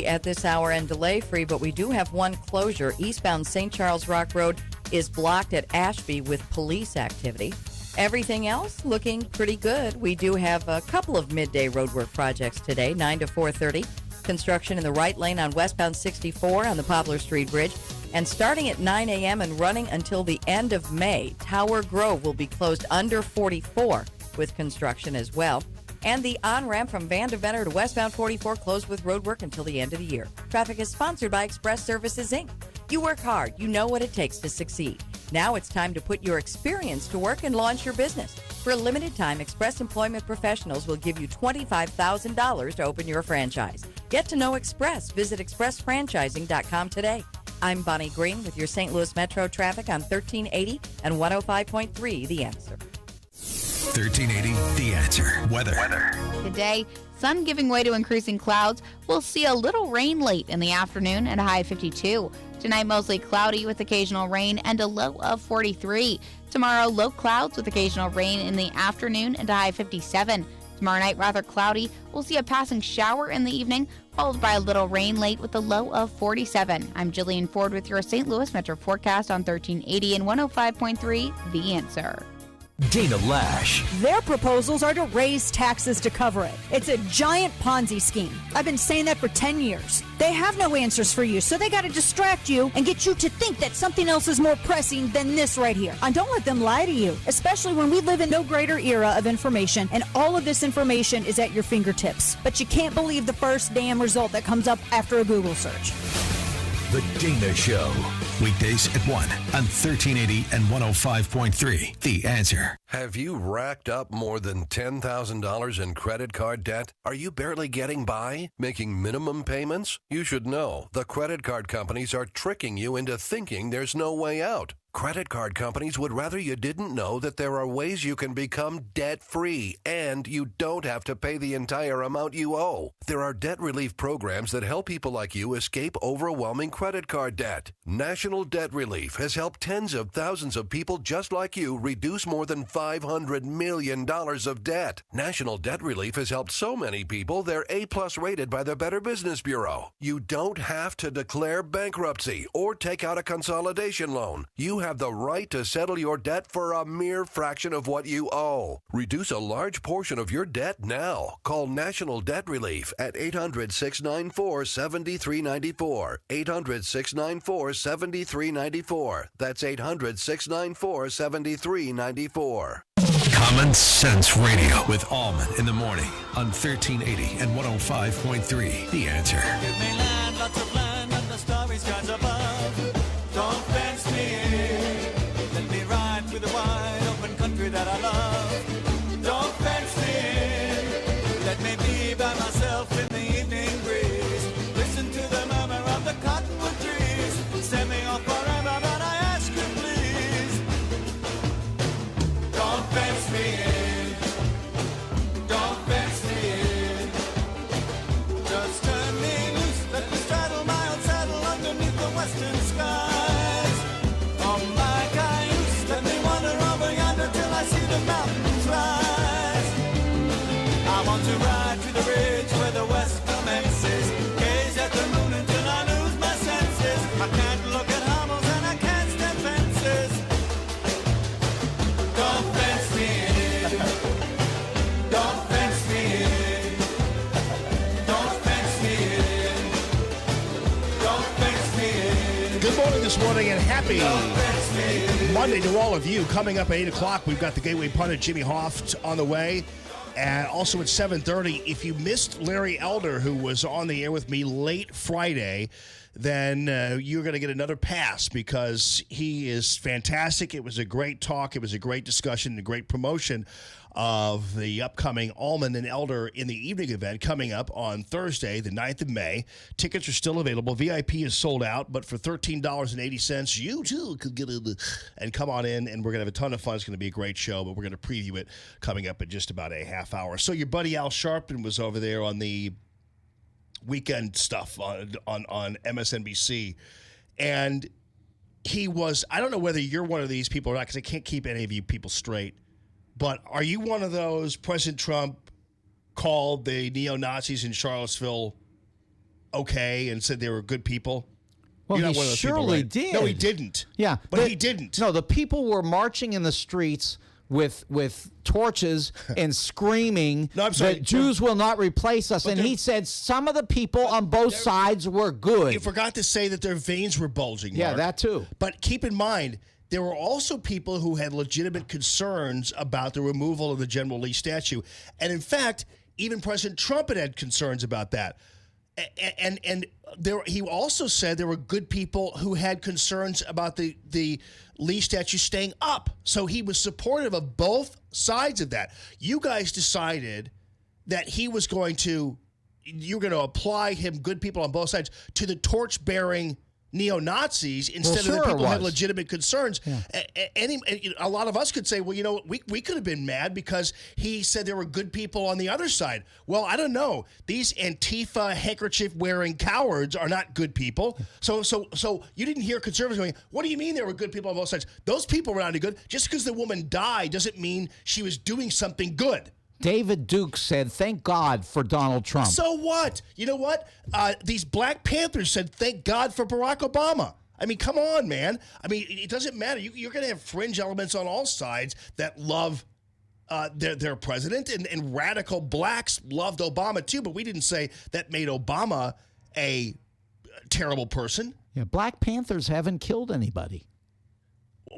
At this hour and delay free, but we do have one closure. Eastbound St. Charles Rock Road is blocked at Ashby with police activity. Everything else looking pretty good. We do have a couple of midday roadwork projects today, 9 to 4:30. Construction in the right lane on westbound 64 on the Poplar Street Bridge. And starting at 9 a.m. and running until the end of May, Tower Grove will be closed under 44 with construction as well. And the on-ramp from Van Deventer to westbound 44 closed with roadwork until the end of the year. Traffic is sponsored by Express Services, Inc. You work hard. You know what it takes to succeed. Now it's time to put your experience to work and launch your business. For a limited time, Express Employment Professionals will give you $25,000 to open your franchise. Get to know Express. Visit expressfranchising.com today. I'm Bonnie Green with your St. Louis Metro traffic on 1380 and 105.3 The Answer. 1380 The Answer. Weather. Today, sun giving way to increasing clouds. We'll see a little rain late in the afternoon and a high of 52. Tonight, mostly cloudy with occasional rain and a low of 43. Tomorrow, low clouds with occasional rain in the afternoon and a high of 57. Tomorrow night, rather cloudy. We'll see a passing shower in the evening, followed by a little rain late with a low of 47. I'm Jillian Ford with your St. Louis Metro forecast on 1380 and 105.3 The Answer. Dana Lash. Their proposals are to raise taxes to cover it. It's a giant Ponzi scheme. I've been saying that for 10 years. They have no answers for you, so they got to distract you and get you to think that something else is more pressing than this right here. And don't let them lie to you, especially when we live in no greater era of information, and all of this information is at your fingertips. But you can't believe the first damn result that comes up after a Google search. The Dana Show. Weekdays at 1 on 1380 and 105.3. The Answer. Have you racked up more than $10,000 in credit card debt? Are you barely getting by, making minimum payments? You should know the credit card companies are tricking you into thinking there's no way out. Credit card companies would rather you didn't know that there are ways you can become debt-free and you don't have to pay the entire amount you owe. There are debt relief programs that help people like you escape overwhelming credit card debt. National Debt Relief has helped tens of thousands of people just like you reduce more than $500 million of debt. National Debt Relief has helped so many people they're A-plus rated by the Better Business Bureau. You don't have to declare bankruptcy or take out a consolidation loan. You have the right to settle your debt for a mere fraction of what you owe. Reduce a large portion of your debt now. Call National Debt Relief at 800-694-7394. 800-694-7394. That's 800-694-7394. Common Sense Radio with Allman in the morning on 1380 and 105.3. The Answer. Give me land, lots of land, and the starry skies above. Don't fence me in. Let me ride through the wide open country that I love. Don't fence me in. Let me be by myself in the evening breeze. Listen to the murmur of the cottonwood trees. Send me off forever, but I ask you please. Don't fence me in. Don't fence me in. Just turn me loose, let Happy Monday to all of you. Coming up at 8 o'clock, we've got the Gateway Pundit, Jimmy Hoft, on the way. And also at 7:30, if you missed Larry Elder, who was on the air with me late Friday, then you're going to get another pass because he is fantastic. It was a great talk. It was a great discussion, a great promotion of the upcoming Allman and Elder in the Evening event coming up on Thursday, the 9th of May. Tickets are still available. VIP is sold out, but for $13.80, you too could get in and come on in, and we're going to have a ton of fun. It's going to be a great show, but we're going to preview it coming up in just about a half hour. So your buddy Al Sharpton was over there on the weekend stuff on MSNBC, and he was, I don't know whether you're one of these people or not, because I can't keep any of you people straight, but are you one of those President Trump called the neo-Nazis in Charlottesville okay and said they were good people? Well, You're he not one of those surely people, right? did. No, he didn't. Yeah. But he didn't. No, the people were marching in the streets with torches and screaming that Jews will not replace us. And he said some of the people on both sides were good. You forgot to say that their veins were bulging, Yeah, Mark. that too. But keep in mind, there were also people who had legitimate concerns about the removal of the General Lee statue. And in fact, even President Trump had concerns about that. And there, he also said there were good people who had concerns about the Lee statue staying up. So he was supportive of both sides of that. You guys decided that he was going to, you're going to apply him, good people on both sides, to the torch-bearing neo-Nazis instead of the people who had legitimate concerns. A lot of us could say, well, you know, we could have been mad because he said there were good people on the other side. Well, I don't know. These Antifa handkerchief-wearing cowards are not good people. So you didn't hear conservatives going, what do you mean there were good people on both sides? Those people were not any good. Just because the woman died doesn't mean she was doing something good. David Duke said, thank God for Donald Trump. So what? You know what? These Black Panthers said, thank God for Barack Obama. I mean, come on, man. I mean, it doesn't matter. You're going to have fringe elements on all sides that love their president, and radical blacks loved Obama too, but we didn't say that made Obama a terrible person. Yeah, Black Panthers haven't killed anybody.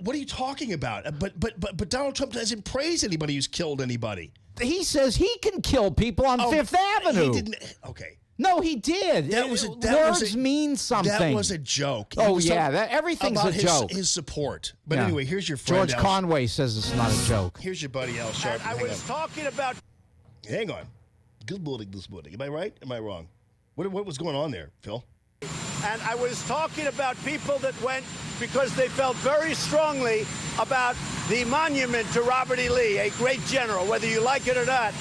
What are you talking about? But Donald Trump doesn't praise anybody who's killed anybody. He says he can kill people on Fifth Avenue. He didn't. Okay. No, he did. Words mean something. That was a joke. Oh, yeah. Everything's a joke. His support. But anyway, here's your friend. George Conway says it's not a joke. Here's your buddy, Al Sharpton. I was talking about... Hang on. Good morning this morning. Am I right? Am I wrong? What was going on there, Phil? And I was talking about people that went because they felt very strongly about the monument to Robert E. Lee, a great general, whether you like it or not.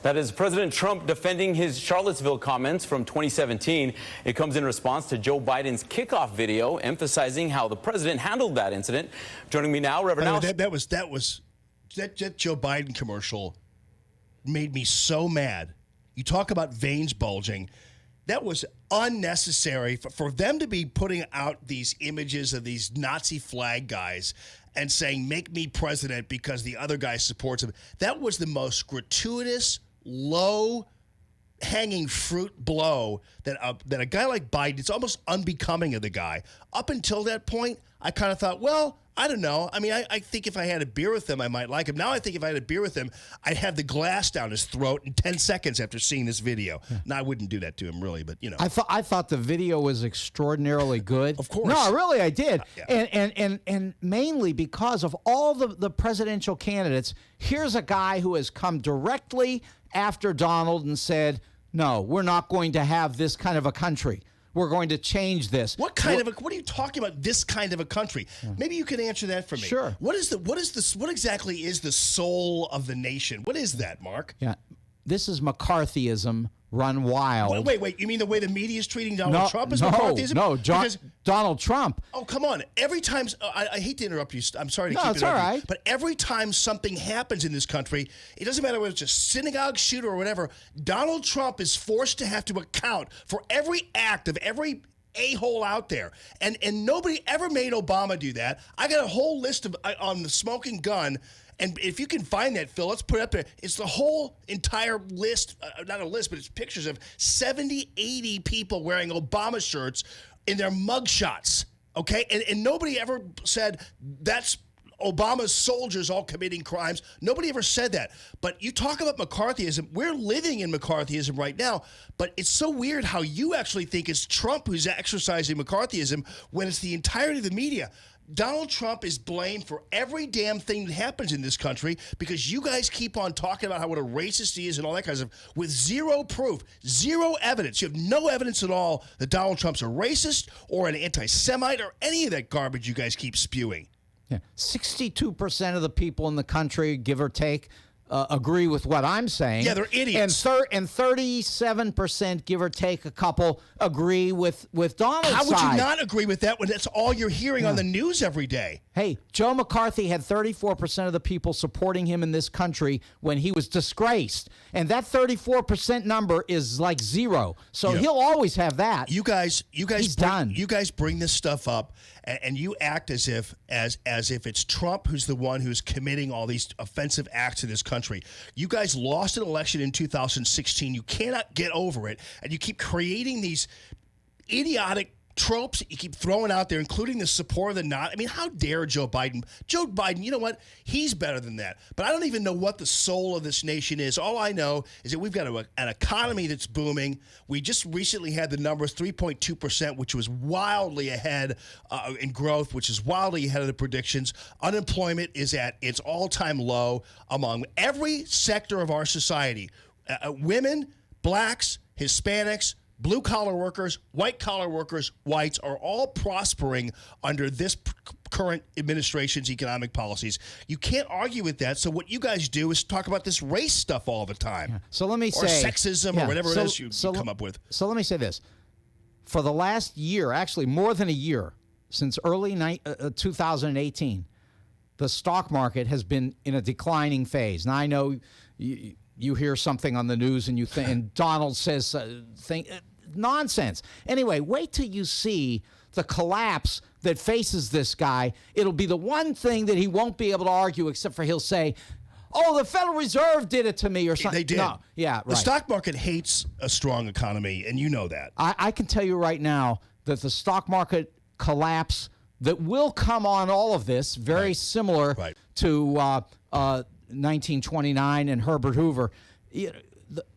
That is President Trump defending his Charlottesville comments from 2017. It comes in response to Joe Biden's kickoff video emphasizing how the president handled that incident. Joining me now, Reverend Al. That Joe Biden commercial made me so mad. You talk about veins bulging. That was unnecessary for them to be putting out these images of these Nazi flag guys and saying, make me president because the other guy supports him. That was the most gratuitous, low-hanging fruit blow that a guy like Biden, it's almost unbecoming of the guy. Up until that point, I kind of thought, well, I don't know. I mean, I think if I had a beer with him, I might like him. Now I think if I had a beer with him, I'd have the glass down his throat in 10 seconds after seeing this video. Now, I wouldn't do that to him, really, but, you know. I thought the video was extraordinarily good. Of course. No, really, I did. Yeah. And mainly because of all the presidential candidates, here's a guy who has come directly after Donald and said, no, we're not going to have this kind of a country. We're going to change this. What are you talking about? This kind of a country? Maybe you can answer that for me. Sure. What exactly is the soul of the nation? What is that, Mark? Yeah, this is McCarthyism run wild. Wait. You mean the way the media is treating Donald Trump is McCarthyism? No, Donald Trump. Oh, come on. Every time, I hate to interrupt you. I'm sorry to keep interrupting. No, it's all right. But every time something happens in this country, it doesn't matter whether it's a synagogue shooter or whatever, Donald Trump is forced to have to account for every act of every a-hole out there. And nobody ever made Obama do that. I got a whole list on the smoking gun. And if you can find that, Phil, let's put it up there. It's the whole entire list, not a list, but it's pictures of 70, 80 people wearing Obama shirts in their mugshots. Okay, and nobody ever said that's Obama's soldiers all committing crimes. Nobody ever said that. But you talk about McCarthyism. We're living in McCarthyism right now. But it's so weird how you actually think it's Trump who's exercising McCarthyism when it's the entirety of the media. Donald Trump is blamed for every damn thing that happens in this country because you guys keep on talking about what a racist he is and all that kind of stuff with zero proof, zero evidence. You have no evidence at all that Donald Trump's a racist or an anti-Semite or any of that garbage you guys keep spewing. Yeah. 62% of the people in the country, give or take, agree with what I'm saying. Yeah, they're idiots. And 37%, give or take a couple, agree with Donald's How would side. you not agree with that when that's all you're hearing on the news every day? Hey, Joe McCarthy had 34% of the people supporting him in this country when he was disgraced. And that 34% number is like zero. So he'll always have that. You guys bring this stuff up and you act as if it's Trump who's the one who's committing all these offensive acts in this country. You guys lost an election in 2016. You cannot get over it. And you keep creating these idiotic tropes that you keep throwing out there, including the support of the not. I mean, how dare Joe Biden? Joe Biden, you know what? He's better than that. But I don't even know what the soul of this nation is. All I know is that we've got an economy that's booming. We just recently had the numbers, 3.2%, which was wildly ahead in growth, which is wildly ahead of the predictions. Unemployment is at its all-time low among every sector of our society. Women, blacks, Hispanics, blue-collar workers, white-collar workers, whites are all prospering under this current administration's economic policies. You can't argue with that. So what you guys do is talk about this race stuff all the time. Yeah. So let me or say... sexism or whatever it is you come up with. So let me say this. For the last year, actually more than a year, since early 2018, the stock market has been in a declining phase. Now, I know you hear something on the news and you think, and Donald says nonsense. Anyway, wait till you see the collapse that faces this guy. It'll be the one thing that he won't be able to argue, except for he'll say, oh, the Federal Reserve did it to me or something. They did. No. Yeah, right. The stock market hates a strong economy, and you know that. I can tell you right now that the stock market collapse that will come on all of this, very similar to 1929 and Herbert Hoover.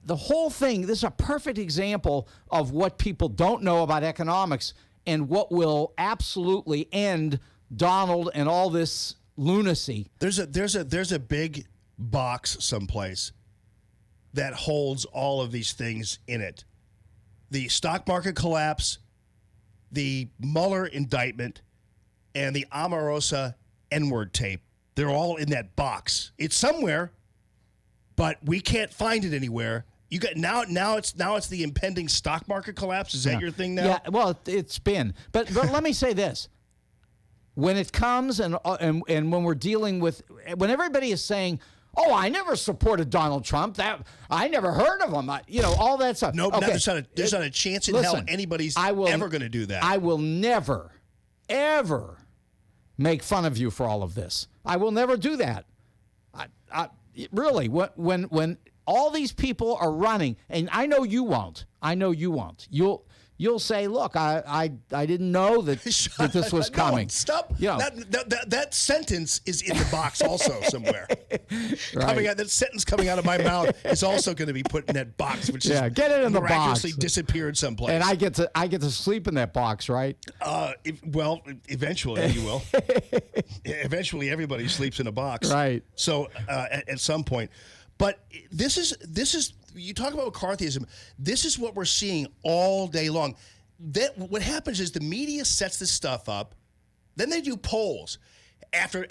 The whole thing, this is a perfect example of what people don't know about economics and what will absolutely end Donald and all this lunacy. There's a big box someplace that holds all of these things in it. The stock market collapse, the Mueller indictment, and the Omarosa N-word tape. They're all in that box. It's somewhere, but we can't find it anywhere. You got now it's the impending stock market collapse. Is that your thing now? Yeah, well, it's been. But let me say this. When it comes and when we're dealing with, when everybody is saying, oh, I never supported Donald Trump. That I never heard of him. All that stuff. No, okay. there's not a chance in hell anybody's ever going to do that. I will never, ever make fun of you for all of this. I will never do that. Really, when all these people are running, and I know you won't. You'll say, look, I didn't know that this was coming. No, stop. You know. That sentence is in the box also somewhere. Right. That sentence coming out of my mouth is also going to be put in that box, which is get it in the box. Miraculously disappeared someplace. And I get to sleep in that box, right? Eventually you will. Eventually everybody sleeps in a box. Right. So at some point. But this is you talk about McCarthyism. This is what we're seeing all day long. What happens is the media sets this stuff up, then they do polls. After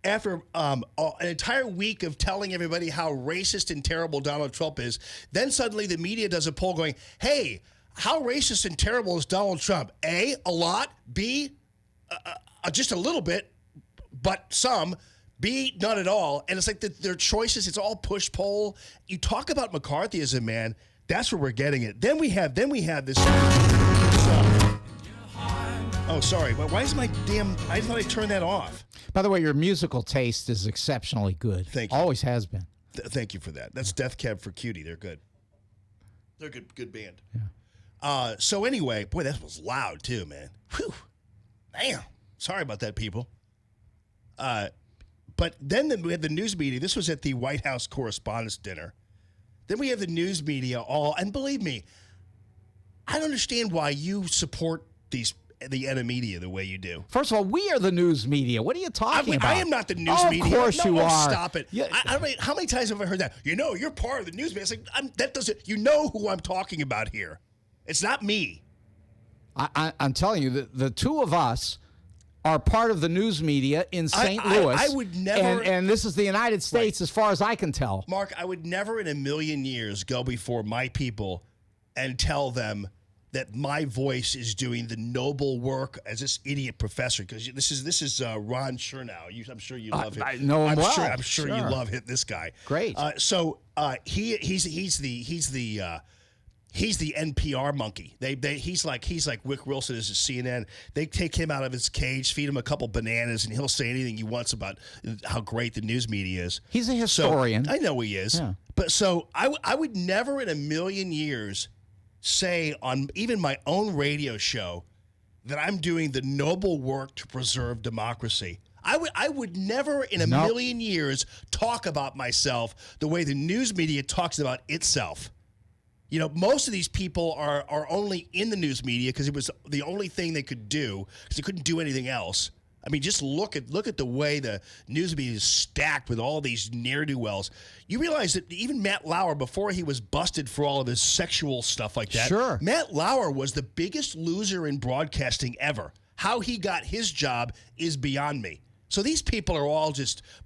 an entire week of telling everybody how racist and terrible Donald Trump is, then suddenly the media does a poll going, "Hey, how racist and terrible is Donald Trump? A lot. B, just a little bit, but some." B, none at all. And it's like their choices, it's all push poll. You talk about McCarthyism, man, that's where we're getting it. Then we have this. Oh, sorry. Why is my damn, I thought I turned that off. By the way, your musical taste is exceptionally good. Thank you. Always has been. Thank you for that. That's Death Cab for Cutie. They're good. They're good band. Yeah. So anyway, boy, that was loud too, man. Whew. Damn. Sorry about that, people. But then we had the news media. This was at the White House Correspondents' Dinner. Then we have the news media and believe me, I don't understand why you support the NM media the way you do. First of all, we are the news media. What are you talking about? I am not the news media. Of course you are. Stop it. Yeah. How many times have I heard that? You're part of the news media. It's like, that doesn't, who I'm talking about here. It's not me. I'm telling you, the two of us are part of the news media in St. Louis. I would never. And this is the United States, as far as I can tell. Mark, I would never in a million years go before my people and tell them that my voice is doing the noble work as this idiot professor. Because this is Ron Chernow. I'm sure you love him. I know him well. I'm sure you love this guy. Great. He's the NPR monkey. He's like Rick Wilson is at CNN. They take him out of his cage, feed him a couple bananas, and he'll say anything he wants about how great the news media is. He's a historian. So, I know he is. Yeah. But so I would never in a million years say on even my own radio show that I'm doing the noble work to preserve democracy. I would never in a million years talk about myself the way the news media talks about itself. Most of these people are only in the news media because it was the only thing they could do because they couldn't do anything else. I mean, just look at the way the news media is stacked with all these ne'er-do-wells. You realize that even Matt Lauer, before he was busted for all of his sexual stuff like that, sure. Matt Lauer was the biggest loser in broadcasting ever. How he got his job is beyond me. So these people are all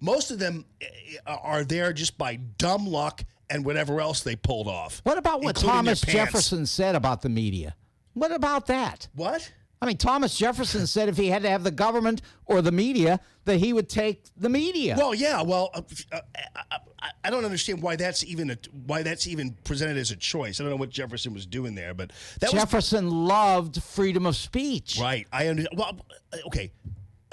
most of them are there just by dumb luck and whatever else they pulled off. What about what Thomas Jefferson said about the media? What about that? What? I mean, Thomas Jefferson said if he had to have the government or the media, that he would take the media. Well, yeah. Well, I don't understand why that's even presented as a choice. I don't know what Jefferson was doing there, but Jefferson loved freedom of speech. Right. I understand. Well, okay.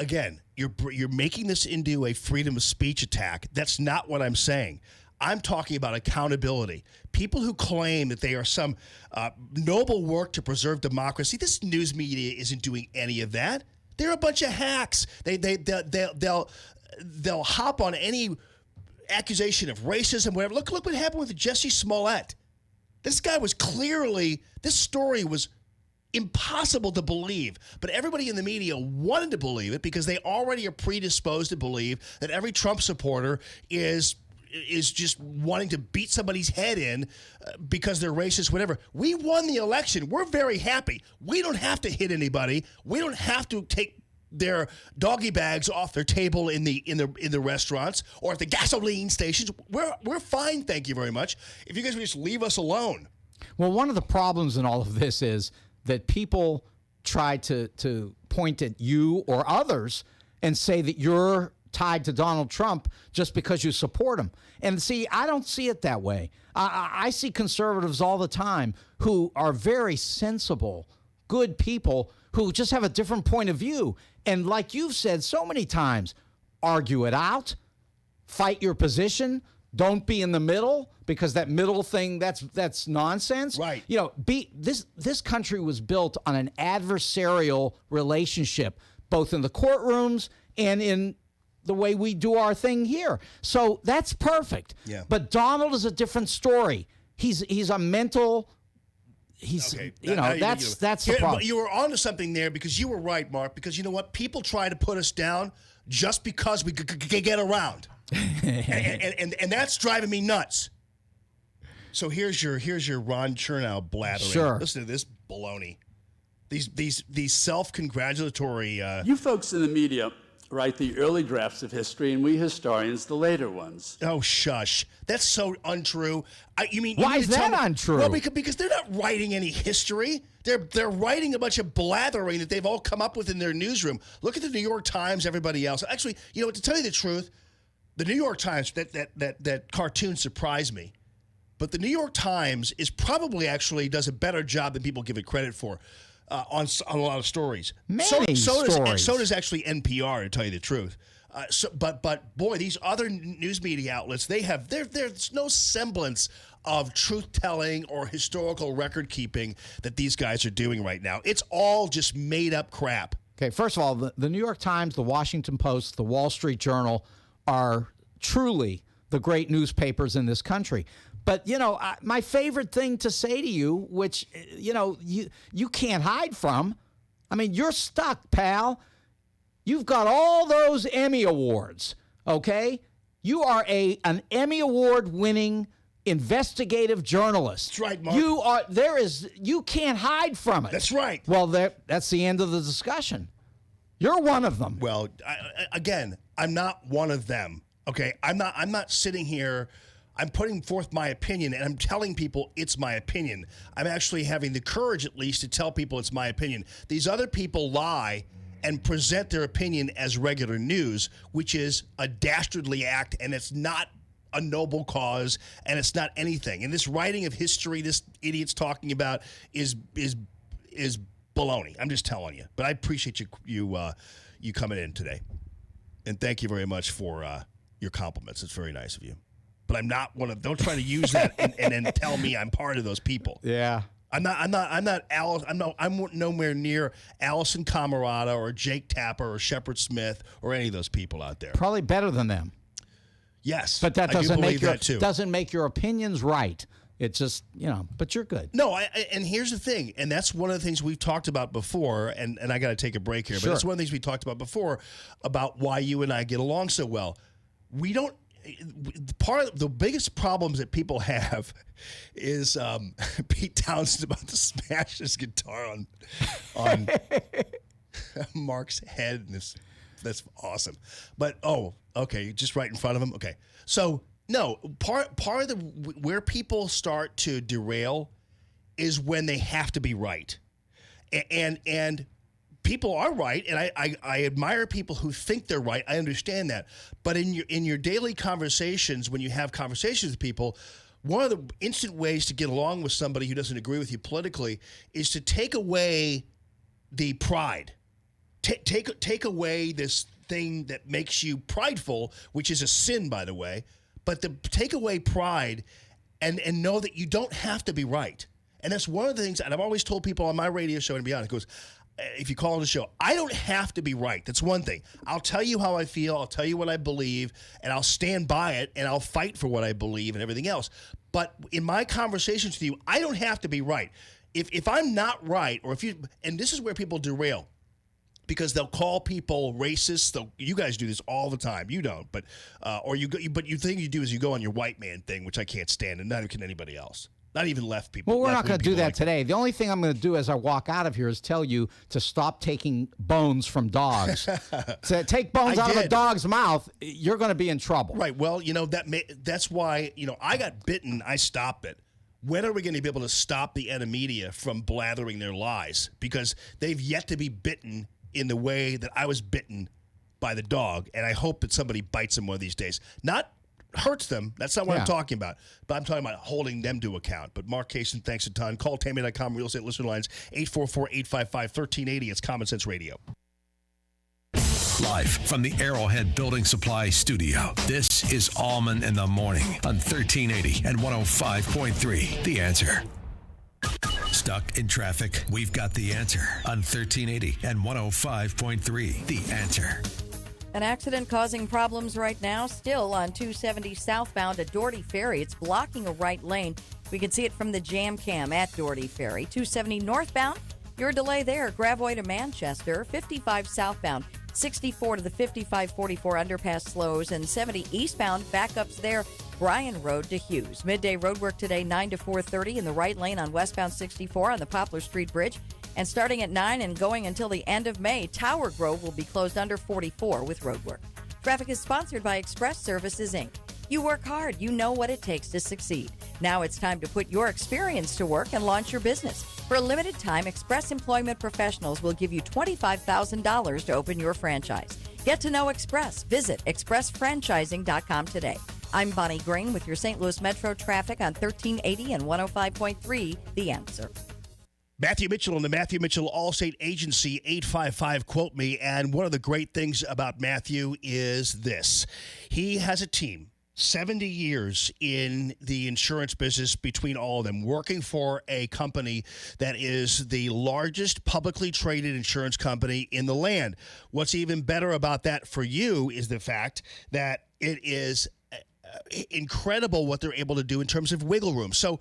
Again, you're making this into a freedom of speech attack. That's not what I'm saying. I'm talking about accountability. People who claim that they are some noble work to preserve democracy. This news media isn't doing any of that. They're a bunch of hacks. They'll hop on any accusation of racism, whatever. Look what happened with Jesse Smollett. This guy was this story was impossible to believe, but everybody in the media wanted to believe it because they already are predisposed to believe that every Trump supporter is just wanting to beat somebody's head in because they're racist, whatever. We won the election. We're very happy. We don't have to hit anybody. We don't have to take their doggy bags off their table in the restaurants or at the gasoline stations. We're fine, thank you very much. If you guys would just leave us alone. Well, one of the problems in all of this is that people try to point at you or others and say that you're tied to Donald Trump just because you support him. And see, I don't see it that way. I see conservatives all the time who are very sensible, good people who just have a different point of view. And like you've said so many times, argue it out, fight your position, don't be in the middle because that middle thing, that's nonsense. Right. This country was built on an adversarial relationship, both in the courtrooms and in the way we do our thing here. So that's perfect. Yeah. But Donald is a different story. He's a mental. That's the problem. You were onto something there because you were right, Mark. Because you know what? People try to put us down just because we get around, and that's driving me nuts. So here's your Ron Chernow blathering. Sure. Listen to this baloney. These self-congratulatory. You folks in the media write the early drafts of history, and we historians the later ones. Oh, shush. That's so untrue. Why is that untrue? Well, because they're not writing any history. They're writing a bunch of blathering that they've all come up with in their newsroom. Look at the New York Times, everybody else. Actually, to tell you the truth, the New York Times, that cartoon surprised me. But the New York Times probably does a better job than people give it credit for. On a lot of stories. So does actually NPR, to tell you the truth. But boy, these other news media outlets, there's no semblance of truth-telling or historical record-keeping that these guys are doing right now. It's all just made-up crap. Okay, first of all, the New York Times, the Washington Post, the Wall Street Journal are truly the great newspapers in this country. But, my favorite thing to say to you, which, you can't hide from, I mean, you're stuck, pal. You've got all those Emmy Awards, okay? You are an Emmy Award-winning investigative journalist. That's right, Mark. You can't hide from it. That's right. Well, that's the end of the discussion. You're one of them. Well, again, I'm not one of them. Okay, I'm not sitting here. I'm putting forth my opinion, and I'm telling people it's my opinion. I'm actually having the courage, at least, to tell people it's my opinion. These other people lie and present their opinion as regular news, which is a dastardly act, and it's not a noble cause, and it's not anything. And this writing of history this idiot's talking about is baloney. I'm just telling you. But I appreciate you coming in today, and thank you very much for your compliments. It's very nice of you. But I'm not one of. Don't try to use that and then tell me I'm part of those people. Yeah. I'm nowhere near Allison Camerata or Jake Tapper or Shepard Smith or any of those people out there. Probably better than them. Yes, but that doesn't doesn't make your opinions right. It's just, but you're good. No, and here's the thing, and that's one of the things we've talked about before, and I got to take a break here, but it's one of the things we talked about before about why you and I get along so well. We don't. Part of the biggest problems that people have is Pete Townsend about to smash his guitar on Mark's head, and that's awesome. But okay, just right in front of him. Okay, so no, part of the where people start to derail is when they have to be right, and people are right, and I admire people who think they're right. I understand that. But in your daily conversations, when you have conversations with people, one of the instant ways to get along with somebody who doesn't agree with you politically is to take away the pride. Take away this thing that makes you prideful, which is a sin, by the way. But take away pride and know that you don't have to be right. And that's one of the things, and I've always told people on my radio show, and beyond, it goes, if you call on the show, I don't have to be right. That's one thing. I'll tell you how I feel. I'll tell you what I believe, and I'll stand by it, and I'll fight for what I believe and everything else. But in my conversations with you, I don't have to be right. If I'm not right, or and this is where people derail, because they'll call people racist. You guys do this all the time. You don't, but you think you do is you go on your white man thing, which I can't stand, and neither can anybody else. Not even left people. Well, we're not going to do that today. The only thing I'm going to do as I walk out of here is tell you to stop taking bones from dogs. To take bones out of a dog's mouth, you're going to be in trouble. Right. Well, that's why, I got bitten. I stopped it. When are we going to be able to stop the media from blathering their lies? Because they've yet to be bitten in the way that I was bitten by the dog. And I hope that somebody bites them one of these days. Not hurts them. That's not what I'm talking about. But I'm talking about holding them to account. But Mark Kaysen, thanks a ton. Call Tammy.com real estate listener lines 844-855-1380. It's Common Sense Radio. Live from the Arrowhead Building Supply Studio, this is Allman in the Morning on 1380 and 105.3. The Answer. Stuck in traffic? We've got the answer on 1380 and 105.3. The Answer. An accident causing problems right now, still on 270 southbound at Doherty Ferry. It's blocking a right lane. We can see it from the jam cam at Doherty Ferry. 270 northbound, your delay there. Gravois to Manchester. 55 southbound, 64 to the 5544 underpass slows, and 70 eastbound, backups there. Bryan Road to Hughes. Midday roadwork today, 9 to 4:30 in the right lane on westbound 64 on the Poplar Street Bridge. And starting at 9 and going until the end of May, Tower Grove will be closed under 44 with roadwork. Traffic is sponsored by Express Services, Inc. You work hard. You know what it takes to succeed. Now it's time to put your experience to work and launch your business. For a limited time, Express Employment Professionals will give you $25,000 to open your franchise. Get to know Express. Visit expressfranchising.com today. I'm Bonnie Green with your St. Louis Metro traffic on 1380 and 105.3 The Answer. Matthew Mitchell and the Matthew Mitchell Allstate Agency, 855-QUOTE-ME. And one of the great things about Matthew is this. He has a team, 70 years in the insurance business between all of them, working for a company that is the largest publicly traded insurance company in the land. What's even better about that for you is the fact that it is incredible what they're able to do in terms of wiggle room. So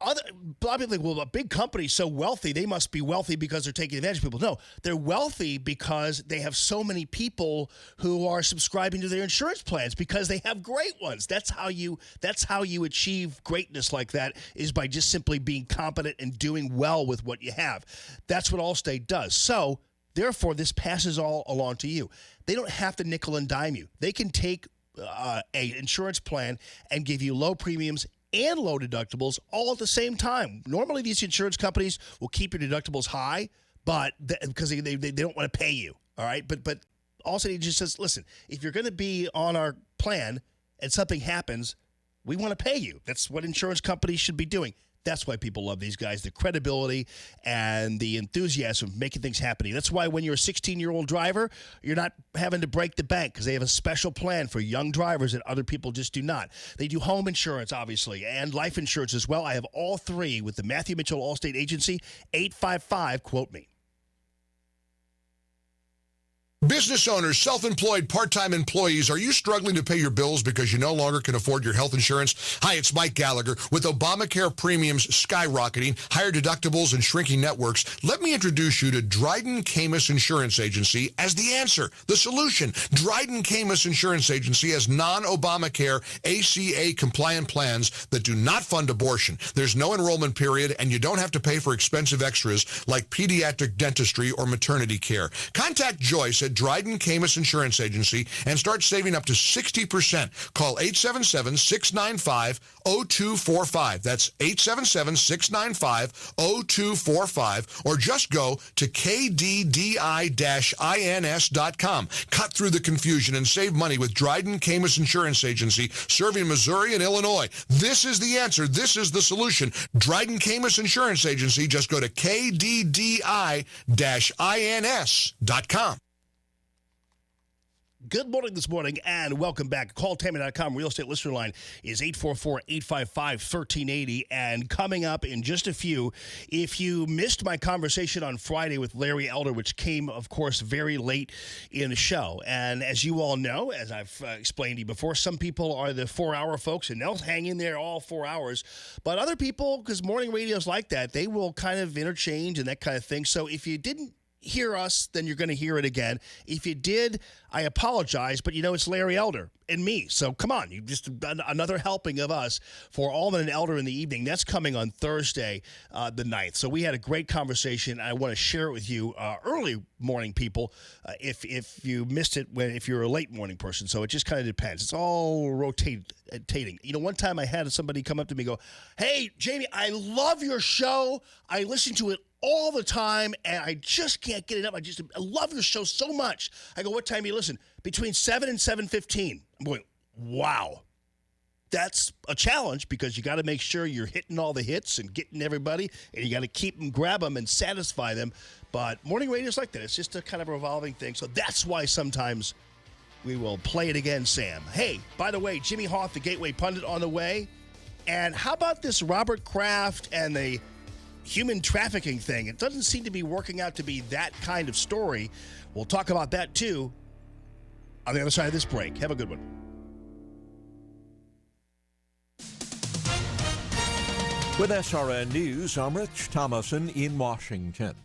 a lot of people think, well, a big company's so wealthy, they must be wealthy because they're taking advantage of people. No, they're wealthy because they have so many people who are subscribing to their insurance plans because they have great ones. That's how you achieve greatness like that, is by just simply being competent and doing well with what you have. That's what Allstate does. So, therefore, this passes all along to you. They don't have to nickel and dime you. They can take a insurance plan and give you low premiums and low deductibles all at the same time. Normally, these insurance companies will keep your deductibles high, but because they don't want to pay you, all right? But also, it just says, listen, if you're going to be on our plan and something happens, we want to pay you. That's what insurance companies should be doing. That's why people love these guys, the credibility and the enthusiasm of making things happen. That's why when you're a 16-year-old driver, you're not having to break the bank, because they have a special plan for young drivers that other people just do not. They do home insurance, obviously, and life insurance as well. I have all three with the Matthew Mitchell Allstate Agency. 855-QUOTE-ME. Business owners, self-employed, part-time employees, are you struggling to pay your bills because you no longer can afford your health insurance? Hi, it's Mike Gallagher. With Obamacare premiums skyrocketing, higher deductibles, and shrinking networks, let me introduce you to Dryden Camus Insurance Agency as the answer, the solution. Dryden Camus Insurance Agency has non-Obamacare ACA-compliant plans that do not fund abortion. There's no enrollment period, and you don't have to pay for expensive extras like pediatric dentistry or maternity care. Contact Joyce at Dryden Camus Insurance Agency and start saving up to 60%. Call 877-695-0245. That's 877-695-0245, or just go to kddi-ins.com. Cut through the confusion and save money with Dryden Camus Insurance Agency, serving Missouri and Illinois. This is the answer. This is the solution. Dryden Camus Insurance Agency. Just go to kddi-ins.com. Good morning this morning, and welcome back. CallTammy.com real estate listener line is 844-855-1380. And coming up in just a few, if you missed my conversation on Friday with Larry Elder, which came, of course, very late in the show. And as you all know, as I've explained to you before, some people are the 4-hour folks, and they'll hang in there all 4 hours. But other people, because morning radio is like that, they will kind of interchange and that kind of thing. So if you didn't hear us, then you're going to hear it again. If you did, I apologize, but it's Larry Elder and me. So come on, you just another helping of us for Allman and Elder in the evening. That's coming on Thursday, the 9th. So we had a great conversation. I want to share it with you, early morning people, if you missed it, if you're a late morning person. So it just kind of depends. It's all rotating. One time I had somebody come up to me and go, "Hey, Jamie, I love your show. I listen to it all the time, and I just can't get it up. I love your show so much." I go, "What time do you listen?" "Between 7 and 7:15. I'm going, wow. That's a challenge, because you got to make sure you're hitting all the hits and getting everybody, and you got to keep them, grab them, and satisfy them. But morning radio is like that. It's just a kind of revolving thing. So that's why sometimes we will play it again, Sam. Hey, by the way, Jimmy Hoff, the Gateway Pundit, on the way. And how about this Robert Kraft and the human trafficking thing? It doesn't seem to be working out to be that kind of story. We'll talk about that, too, on the other side of this break. Have a good one. With SRN News, I'm Rich Thomason in Washington.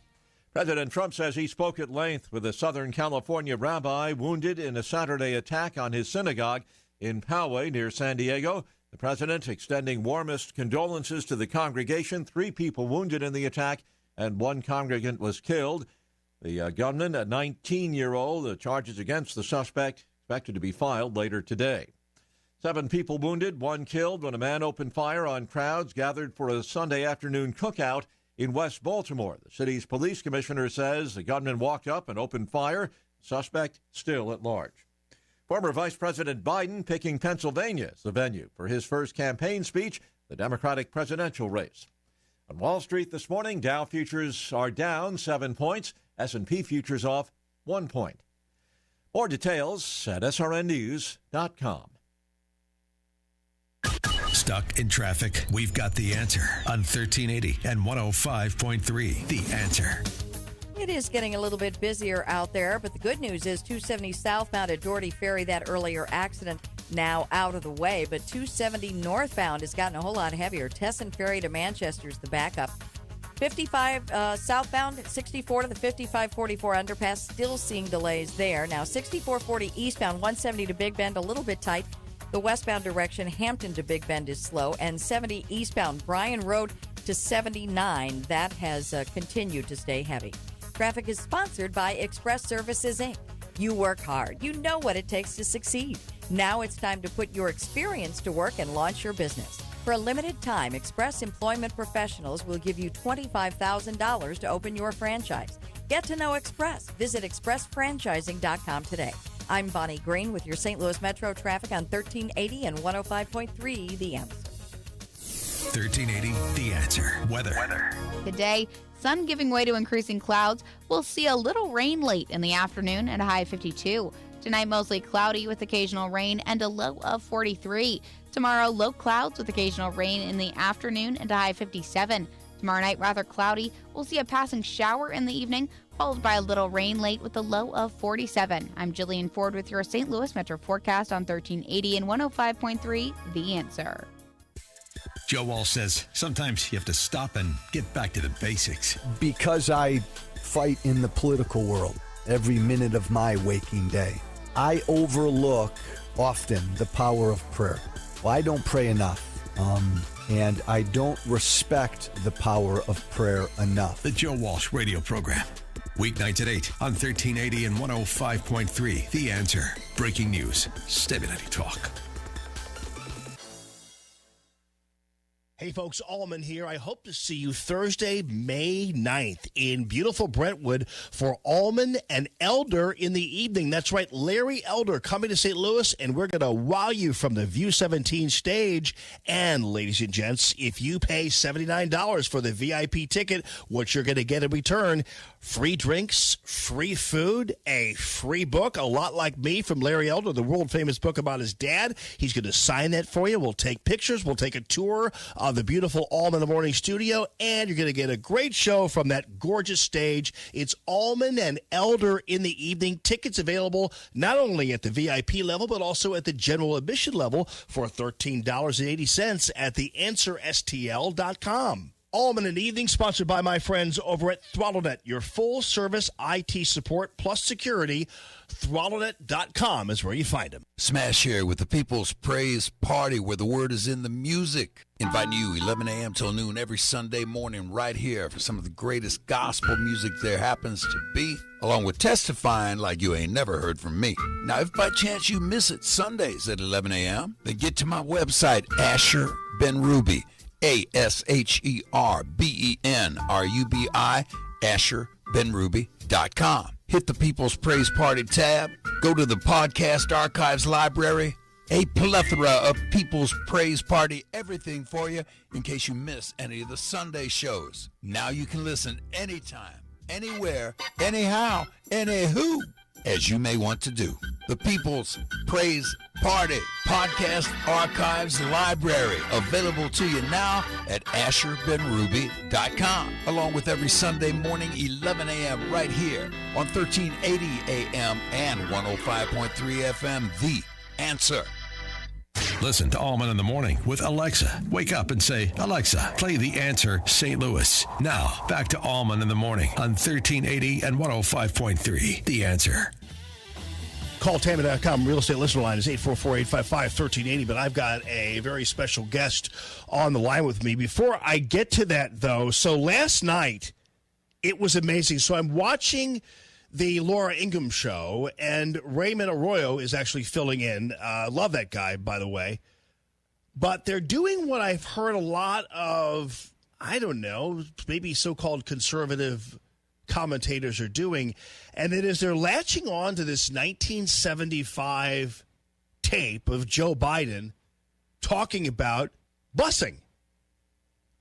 President Trump says he spoke at length with a Southern California rabbi wounded in a Saturday attack on his synagogue in Poway near San Diego. The president extending warmest condolences to the congregation. 3 people wounded in the attack, and 1 congregant was killed. The gunman, a 19-year-old, the charges against the suspect expected to be filed later today. 7 people wounded, 1 killed when a man opened fire on crowds gathered for a Sunday afternoon cookout in West Baltimore. The city's police commissioner says the gunman walked up and opened fire. Suspect still at large. Former Vice President Biden picking Pennsylvania as the venue for his first campaign speech, the Democratic presidential race. On Wall Street this morning, Dow futures are down 7 points, S&P futures off 1 point. More details at srnnews.com. Stuck in traffic? We've got the answer on 1380 and 105.3. The Answer. It is getting a little bit busier out there, but the good news is 270 southbound at Doherty Ferry, that earlier accident now out of the way, but 270 northbound has gotten a whole lot heavier. Tesson Ferry to Manchester is the backup. 55 southbound, 64 to the 5544 underpass, still seeing delays there. Now 6440 eastbound, 170 to Big Bend, a little bit tight. The westbound direction, Hampton to Big Bend, is slow, and 70 eastbound, Bryan Road to 79, that has continued to stay heavy. Traffic is sponsored by Express Services, Inc. You work hard. You know what it takes to succeed. Now it's time to put your experience to work and launch your business. For a limited time, Express Employment Professionals will give you $25,000 to open your franchise. Get to know Express. Visit expressfranchising.com today. I'm Bonnie Green with your St. Louis Metro traffic on 1380 and 105.3 The Answer. 1380 The Answer. Weather. Today, sun giving way to increasing clouds. We'll see a little rain late in the afternoon and a high of 52. Tonight, mostly cloudy with occasional rain and a low of 43. Tomorrow, low clouds with occasional rain in the afternoon and a high of 57. Tomorrow night, rather cloudy. We'll see a passing shower in the evening, followed by a little rain late with a low of 47. I'm Jillian Ford with your St. Louis Metro forecast on 1380 and 105.3 The Answer. Joe Walsh says sometimes you have to stop and get back to the basics. Because I fight in the political world every minute of my waking day, I overlook often the power of prayer. Well, I don't pray enough, and I don't respect the power of prayer enough. The Joe Walsh Radio Program. Weeknights at 8 on 1380 and 105.3. The Answer. Breaking news. Stability Talk. Hey folks, Allman here. I hope to see you Thursday, May 9th in beautiful Brentwood for Allman and Elder in the evening. That's right, Larry Elder coming to St. Louis, and we're going to wow you from the View 17 stage. And ladies and gents, if you pay $79 for the VIP ticket, what you're going to get in return, free drinks, free food, a free book, a lot like me from Larry Elder, the world-famous book about his dad. He's going to sign that for you. We'll take pictures. We'll take a tour of the beautiful Allman in the Morning studio, and you're going to get a great show from that gorgeous stage. It's Allman and Elder in the evening. Tickets available not only at the VIP level, but also at the general admission level for $13.80 at theanswerstl.com. Allman in the evening, sponsored by my friends over at ThrottleNet, your full-service IT support plus security. ThrottleNet.com is where you find them. Smash here with the People's Praise Party, where the word is in the music. Inviting you 11 a.m. till noon every Sunday morning right here for some of the greatest gospel music there happens to be, along with testifying like you ain't never heard from me. Now, if by chance you miss it Sundays at 11 a.m., then get to my website, Asher Ben Ruby, ASHERBENRUBI, AsherBenruby.com. Hit the People's Praise Party tab. Go to the Podcast Archives Library. A plethora of People's Praise Party, everything for you in case you miss any of the Sunday shows. Now you can listen anytime, anywhere, anyhow, anywho, as you may want to do. The People's Praise Party Podcast Archives Library, available to you now at AsherBenruby.com, along with every Sunday morning, 11 a.m. right here on 1380 a.m. and 105.3 FM, The Answer. Listen to Allman in the Morning with Alexa. Wake up and say, Alexa, play The Answer St. Louis. Now, back to Allman in the Morning on 1380 and 105.3. The Answer. Call Tammy.com. Real estate listener line is 844-855-1380. But I've got a very special guest on the line with me. Before I get to that, though, so last night, it was amazing. So I'm watching the Laura Ingraham show, and Raymond Arroyo is actually filling in. Love that guy, by the way. But they're doing what I've heard a lot of, I don't know, maybe so-called conservative commentators are doing, and it is they're latching on to this 1975 tape of Joe Biden talking about busing.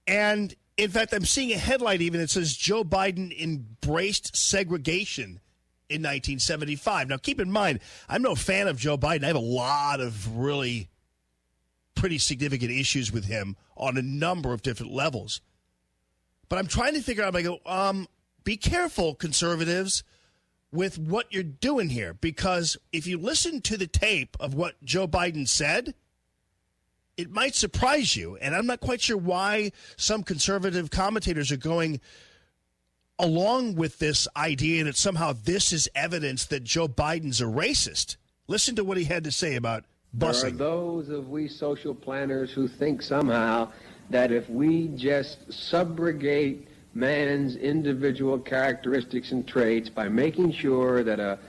And in fact, I'm seeing a headline even that says Joe Biden embraced segregation in 1975. Now, keep in mind, I'm no fan of Joe Biden. I have a lot of really pretty significant issues with him on a number of different levels. But I'm trying to figure out, I go, be careful, conservatives, with what you're doing here. Because if you listen to the tape of what Joe Biden said, it might surprise you. And I'm not quite sure why some conservative commentators are going along with this idea that somehow this is evidence that Joe Biden's a racist. Listen to what he had to say about busing. There are those of we social planners who think somehow that if we just subrogate man's individual characteristics and traits by making sure that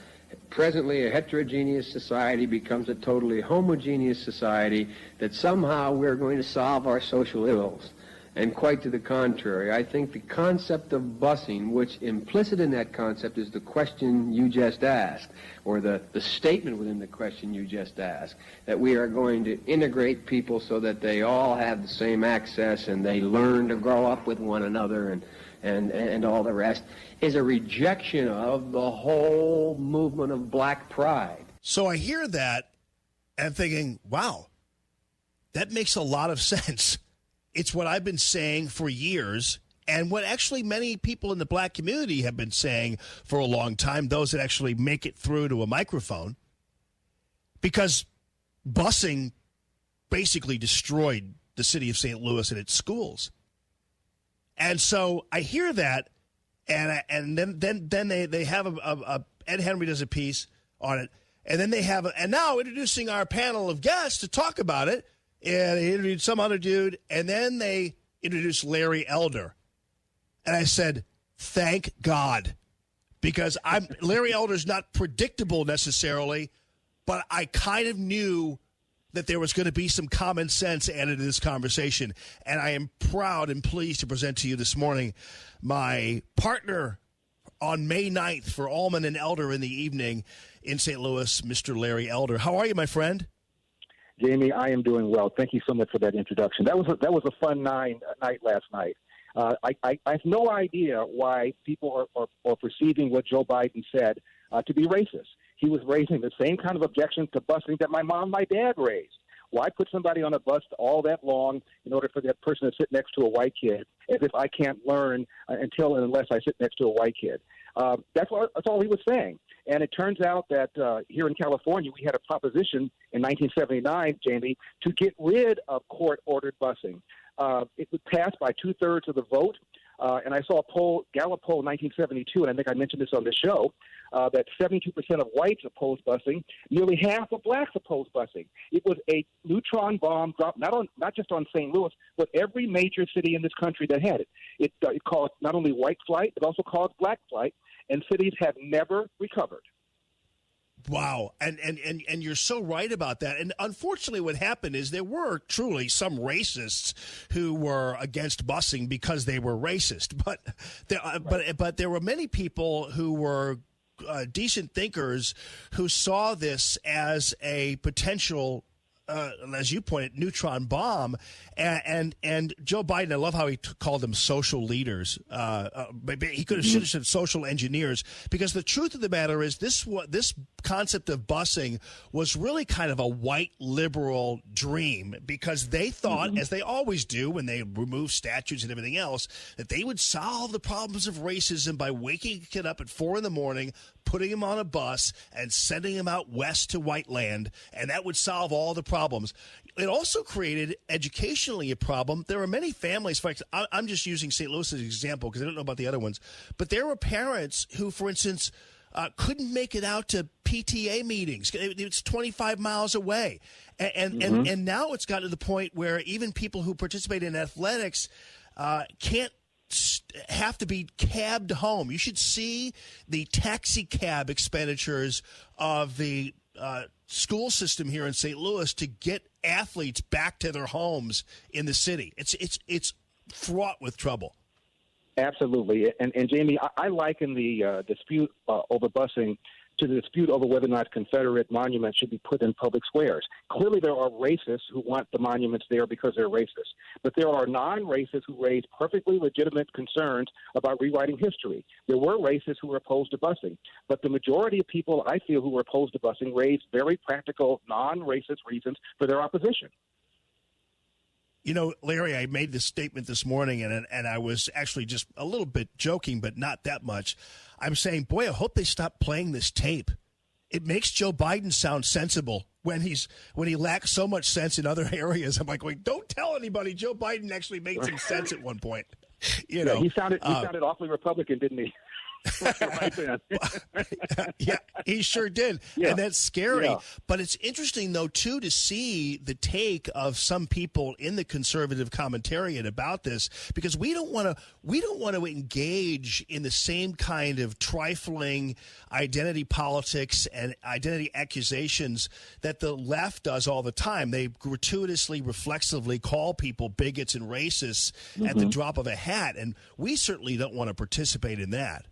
presently a heterogeneous society becomes a totally homogeneous society, that somehow we're going to solve our social ills. And quite to the contrary. I think the concept of busing, which implicit in that concept is the question you just asked, or the statement within the question you just asked, that we are going to integrate people so that they all have the same access and they learn to grow up with one another and all the rest, is a rejection of the whole movement of black pride. So I hear that and I'm thinking, wow, that makes a lot of sense. It's what I've been saying for years, and what actually many people in the black community have been saying for a long time, those that actually make it through to a microphone, because busing basically destroyed the city of St. Louis and its schools. And so I hear that, and then they have Ed Henry does a piece on it, and then they have and now introducing our panel of guests to talk about it. And they interviewed some other dude, and then they introduced Larry Elder. And I said, thank God, because Larry Elder's not predictable necessarily, but I kind of knew that there was going to be some common sense added to this conversation. And I am proud and pleased to present to you this morning my partner on May 9th for Allman and Elder in the evening in St. Louis, Mr. Larry Elder. How are you, my friend? Jamie, I am doing well. Thank you so much for that introduction. That was a fun night last night. I have no idea why people are perceiving what Joe Biden said to be racist. He was raising the same kind of objections to busing that my mom and my dad raised. Why put somebody on a bus all that long in order for that person to sit next to a white kid, as if I can't learn until and unless I sit next to a white kid? That's all he was saying. And it turns out that here in California, we had a proposition in 1979, Jamie, to get rid of court-ordered busing. It was passed by 2/3 of the vote. And I saw a Gallup poll in 1972, and I think I mentioned this on the show, that 72% of whites opposed busing. Nearly half of blacks opposed busing. It was a neutron bomb dropped not just on St. Louis, but every major city in this country that had it. It caused not only white flight, it also caused black flight. And cities have never recovered. Wow. And you're so right about that. And unfortunately what happened is there were truly some racists who were against busing because they were racist. But there were many people who were decent thinkers who saw this as a potential as you pointed, neutron bomb, and Joe Biden. I love how he called them social leaders. He should have said social engineers, because the truth of the matter is this concept of busing was really kind of a white liberal dream, because they thought, as they always do when they remove statutes and everything else, that they would solve the problems of racism by waking a kid up at 4 a.m, putting him on a bus and sending him out west to white land, and that would solve all the problems. It also created educationally a problem. There are many families, for example, I'm just using St. Louis as an example because I don't know about the other ones, but there were parents who, for instance, couldn't make it out to PTA meetings. It's 25 miles away. And now it's gotten to the point where even people who participate in athletics can't have to be cabbed home. You should see the taxi cab expenditures of the school system here in St. Louis to get athletes back to their homes in the city. It's fraught with trouble. Absolutely. And Jamie, I liken the dispute over busing to the dispute over whether or not Confederate monuments should be put in public squares. Clearly, there are racists who want the monuments there because they're racist. But there are non-racists who raise perfectly legitimate concerns about rewriting history. There were racists who were opposed to busing. But the majority of people, I feel, who were opposed to busing raised very practical, non-racist reasons for their opposition. You know, Larry, I made this statement this morning, and I was actually just a little bit joking, but not that much. I'm saying, boy, I hope they stop playing this tape. It makes Joe Biden sound sensible when he lacks so much sense in other areas. I'm like, wait, don't tell anybody. Joe Biden actually made some sense at one point. You know, he sounded awfully Republican, didn't he? Right then. Yeah, he sure did. Yeah. And that's scary. Yeah. But it's interesting, though, too, to see the take of some people in the conservative commentariat about this, because we don't want to engage in the same kind of trifling identity politics and identity accusations that the left does all the time. They gratuitously, reflexively call people bigots and racists at the drop of a hat, and we certainly don't want to participate in that.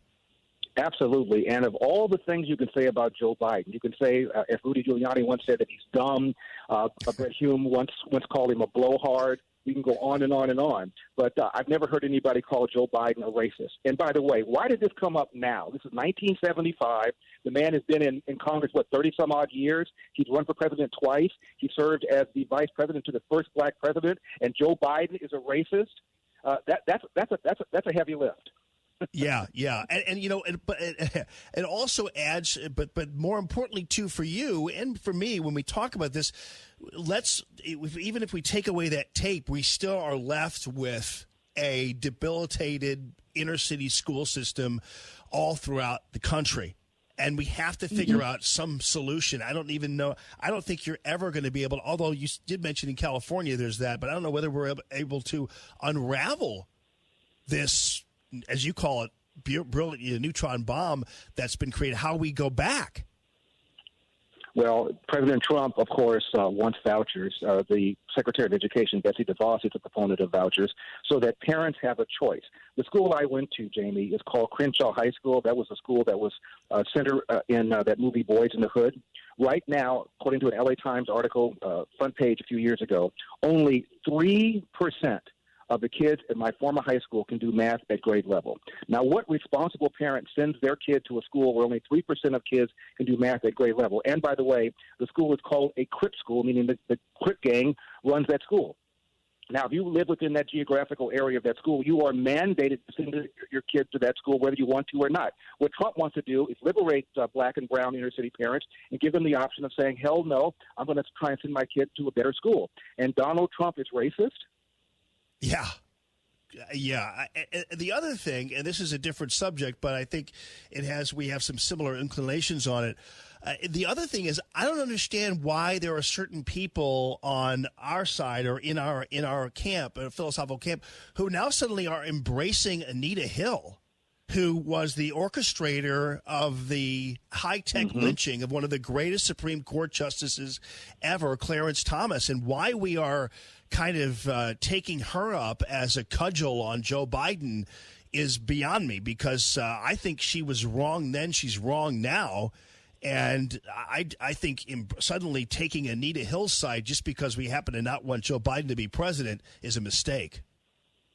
Absolutely. And of all the things you can say about Joe Biden, you can say, as Rudy Giuliani once said, that he's dumb. Brett Hume once called him a blowhard. We can go on and on and on. But I've never heard anybody call Joe Biden a racist. And by the way, why did this come up now? This is 1975. The man has been in Congress, 30-some-odd years. He's run for president twice. He served as the vice president to the first black president. And Joe Biden is a racist. That's a heavy lift. Yeah, and you know, but it also adds, but more importantly too, for you and for me, when we talk about this, even if we take away that tape, we still are left with a debilitated inner city school system all throughout the country. And we have to figure out some solution. I don't even know. I don't think you're ever going to be able to, although you did mention in California there's that, but I don't know whether we're able to unravel this, as you call it, brilliant neutron bomb that's been created. How we go back? Well, President Trump, of course, wants vouchers. The Secretary of Education, Betsy DeVos, is a proponent of vouchers so that parents have a choice. The school I went to, Jamie, is called Crenshaw High School. That was a school that was centered in that movie Boys in the Hood. Right now, according to an LA Times article, front page a few years ago, only 3% of the kids at my former high school can do math at grade level. Now, what responsible parent sends their kid to a school where only 3% of kids can do math at grade level? And by the way, the school is called a Crip school, meaning the Crip gang runs that school. Now, if you live within that geographical area of that school, you are mandated to send your kid to that school whether you want to or not. What Trump wants to do is liberate black and brown inner city parents and give them the option of saying, hell no, I'm going to try and send my kid to a better school. And Donald Trump is racist? Yeah. The other thing, and this is a different subject, but I think we have some similar inclinations on it. The other thing is, I don't understand why there are certain people on our side or in our camp, philosophical camp, who now suddenly are embracing Anita Hill, who was the orchestrator of the high-tech lynching of one of the greatest Supreme Court justices ever, Clarence Thomas, and why we are kind of taking her up as a cudgel on Joe Biden is beyond me, because I think she was wrong then, she's wrong now. And I think suddenly taking Anita Hill's side just because we happen to not want Joe Biden to be president is a mistake.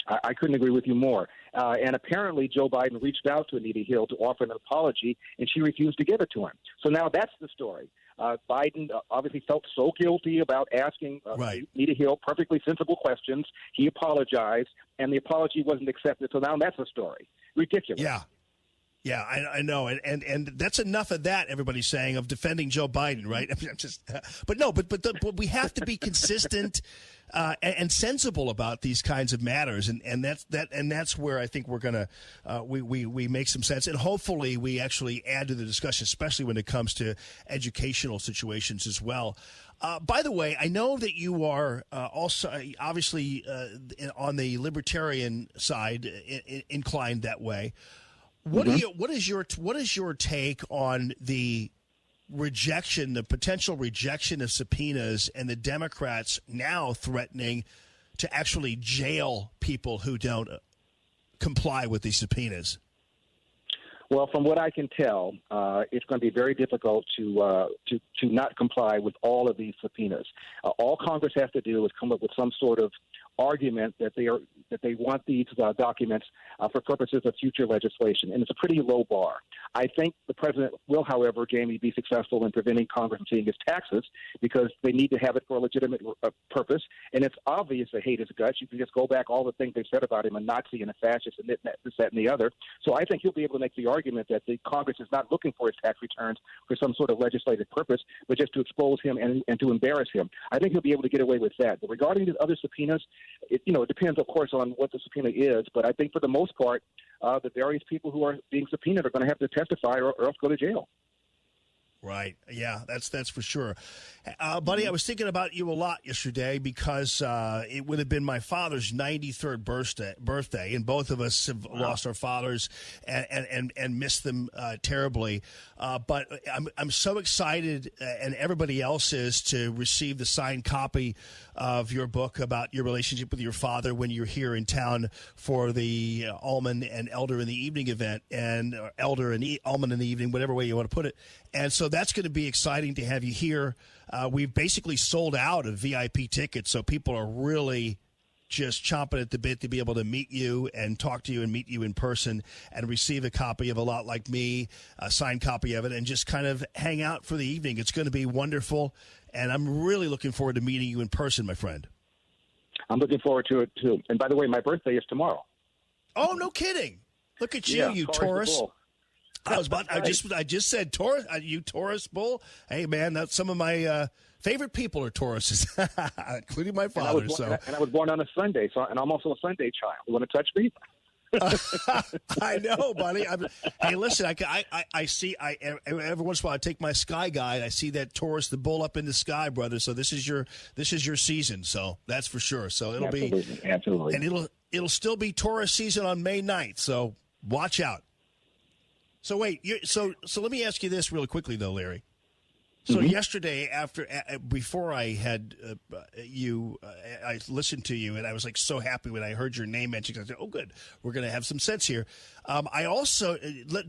I couldn't agree with you more. And apparently Joe Biden reached out to Anita Hill to offer an apology, and she refused to give it to him. So now that's the story. Biden obviously felt so guilty about asking Anita Hill perfectly sensible questions. He apologized, and the apology wasn't accepted. So now that's the story. Ridiculous. Yeah, I know, and that's enough of that. Everybody's saying of defending Joe Biden, right? I mean, but we have to be consistent and sensible about these kinds of matters, and that's where I think we're gonna we make some sense, and hopefully we actually add to the discussion, especially when it comes to educational situations as well. By the way, I know that you are also obviously on the libertarian side inclined that way. What is your take on the potential rejection of subpoenas, and the Democrats now threatening to actually jail people who don't comply with these subpoenas? Well, from what I can tell, it's going to be very difficult to not comply with all of these subpoenas. All Congress has to do is come up with some sort of argument that they want these documents for purposes of future legislation, and it's a pretty low bar. I think the president will, however, Jamie, be successful in preventing Congress from seeing his taxes because they need to have it for a legitimate purpose. And it's obvious they hate his guts. You can just go back all the things they've said about him, a Nazi and a fascist and this, that, and the other. So I think he'll be able to make the argument that the Congress is not looking for his tax returns for some sort of legislative purpose, but just to expose him and to embarrass him. I think he'll be able to get away with that. But regarding the other subpoenas, it depends, of course, on what the subpoena is. But I think for the most part, the various people who are being subpoenaed are going to have to testify or else go to jail. Right. Yeah, that's for sure. Buddy, I was thinking about you a lot yesterday because it would have been my father's 93rd birthday, and both of us have lost our fathers and missed them terribly. But I'm so excited, and everybody else is, to receive the signed copy of your book about your relationship with your father when you're here in town for the Allman and Elder in the Evening event, and Elder and Allman in the Evening, whatever way you want to put it. And so that's going to be exciting to have you here. We've basically sold out of VIP tickets, so people are really just chomping at the bit to be able to meet you and talk to you and meet you in person and receive a copy of A Lot Like Me, a signed copy of it, and just kind of hang out for the evening. It's going to be wonderful, and I'm really looking forward to meeting you in person, my friend. I'm looking forward to it, too. And by the way, my birthday is tomorrow. Oh, no kidding. Look at you, you Taurus. I just said Taurus. You Taurus bull. Hey man, that's some of my favorite people are Tauruses, including my father. And I was born on a Sunday, and I'm also a Sunday child. You want to touch me? I know, buddy. Hey, listen. I see. Every once in a while, I take my sky guide. I see that Taurus, the bull up in the sky, brother. So this is your season. So that's for sure. So it'll be absolutely, and it'll still be Taurus season on May 9th. So watch out. So wait, so let me ask you this really quickly though, Larry. So yesterday, before I had I listened to you, and I was like so happy when I heard your name mentioned. I said, "Oh, good, we're going to have some sense here." I also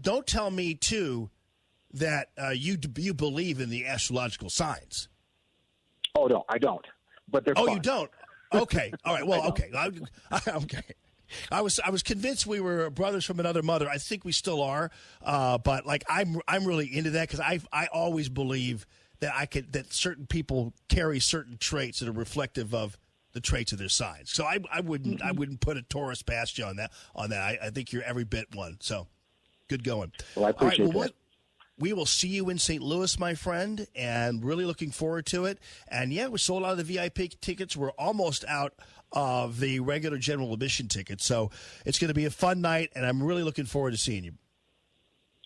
don't tell me too that you believe in the astrological signs. Oh no, I don't. But they're fun. You don't? Okay, all right. Well, okay, okay. I was convinced we were brothers from another mother. I think we still are, but like I'm really into that because I always believe that that certain people carry certain traits that are reflective of the traits of their signs. So I wouldn't put a Taurus past you on that. I think you're every bit one. So good going. Well, I appreciate that. We will see you in St. Louis, my friend, and really looking forward to it. And yeah, we sold out of the VIP tickets. We're almost out of the regular general admission tickets. So it's going to be a fun night, and I'm really looking forward to seeing you.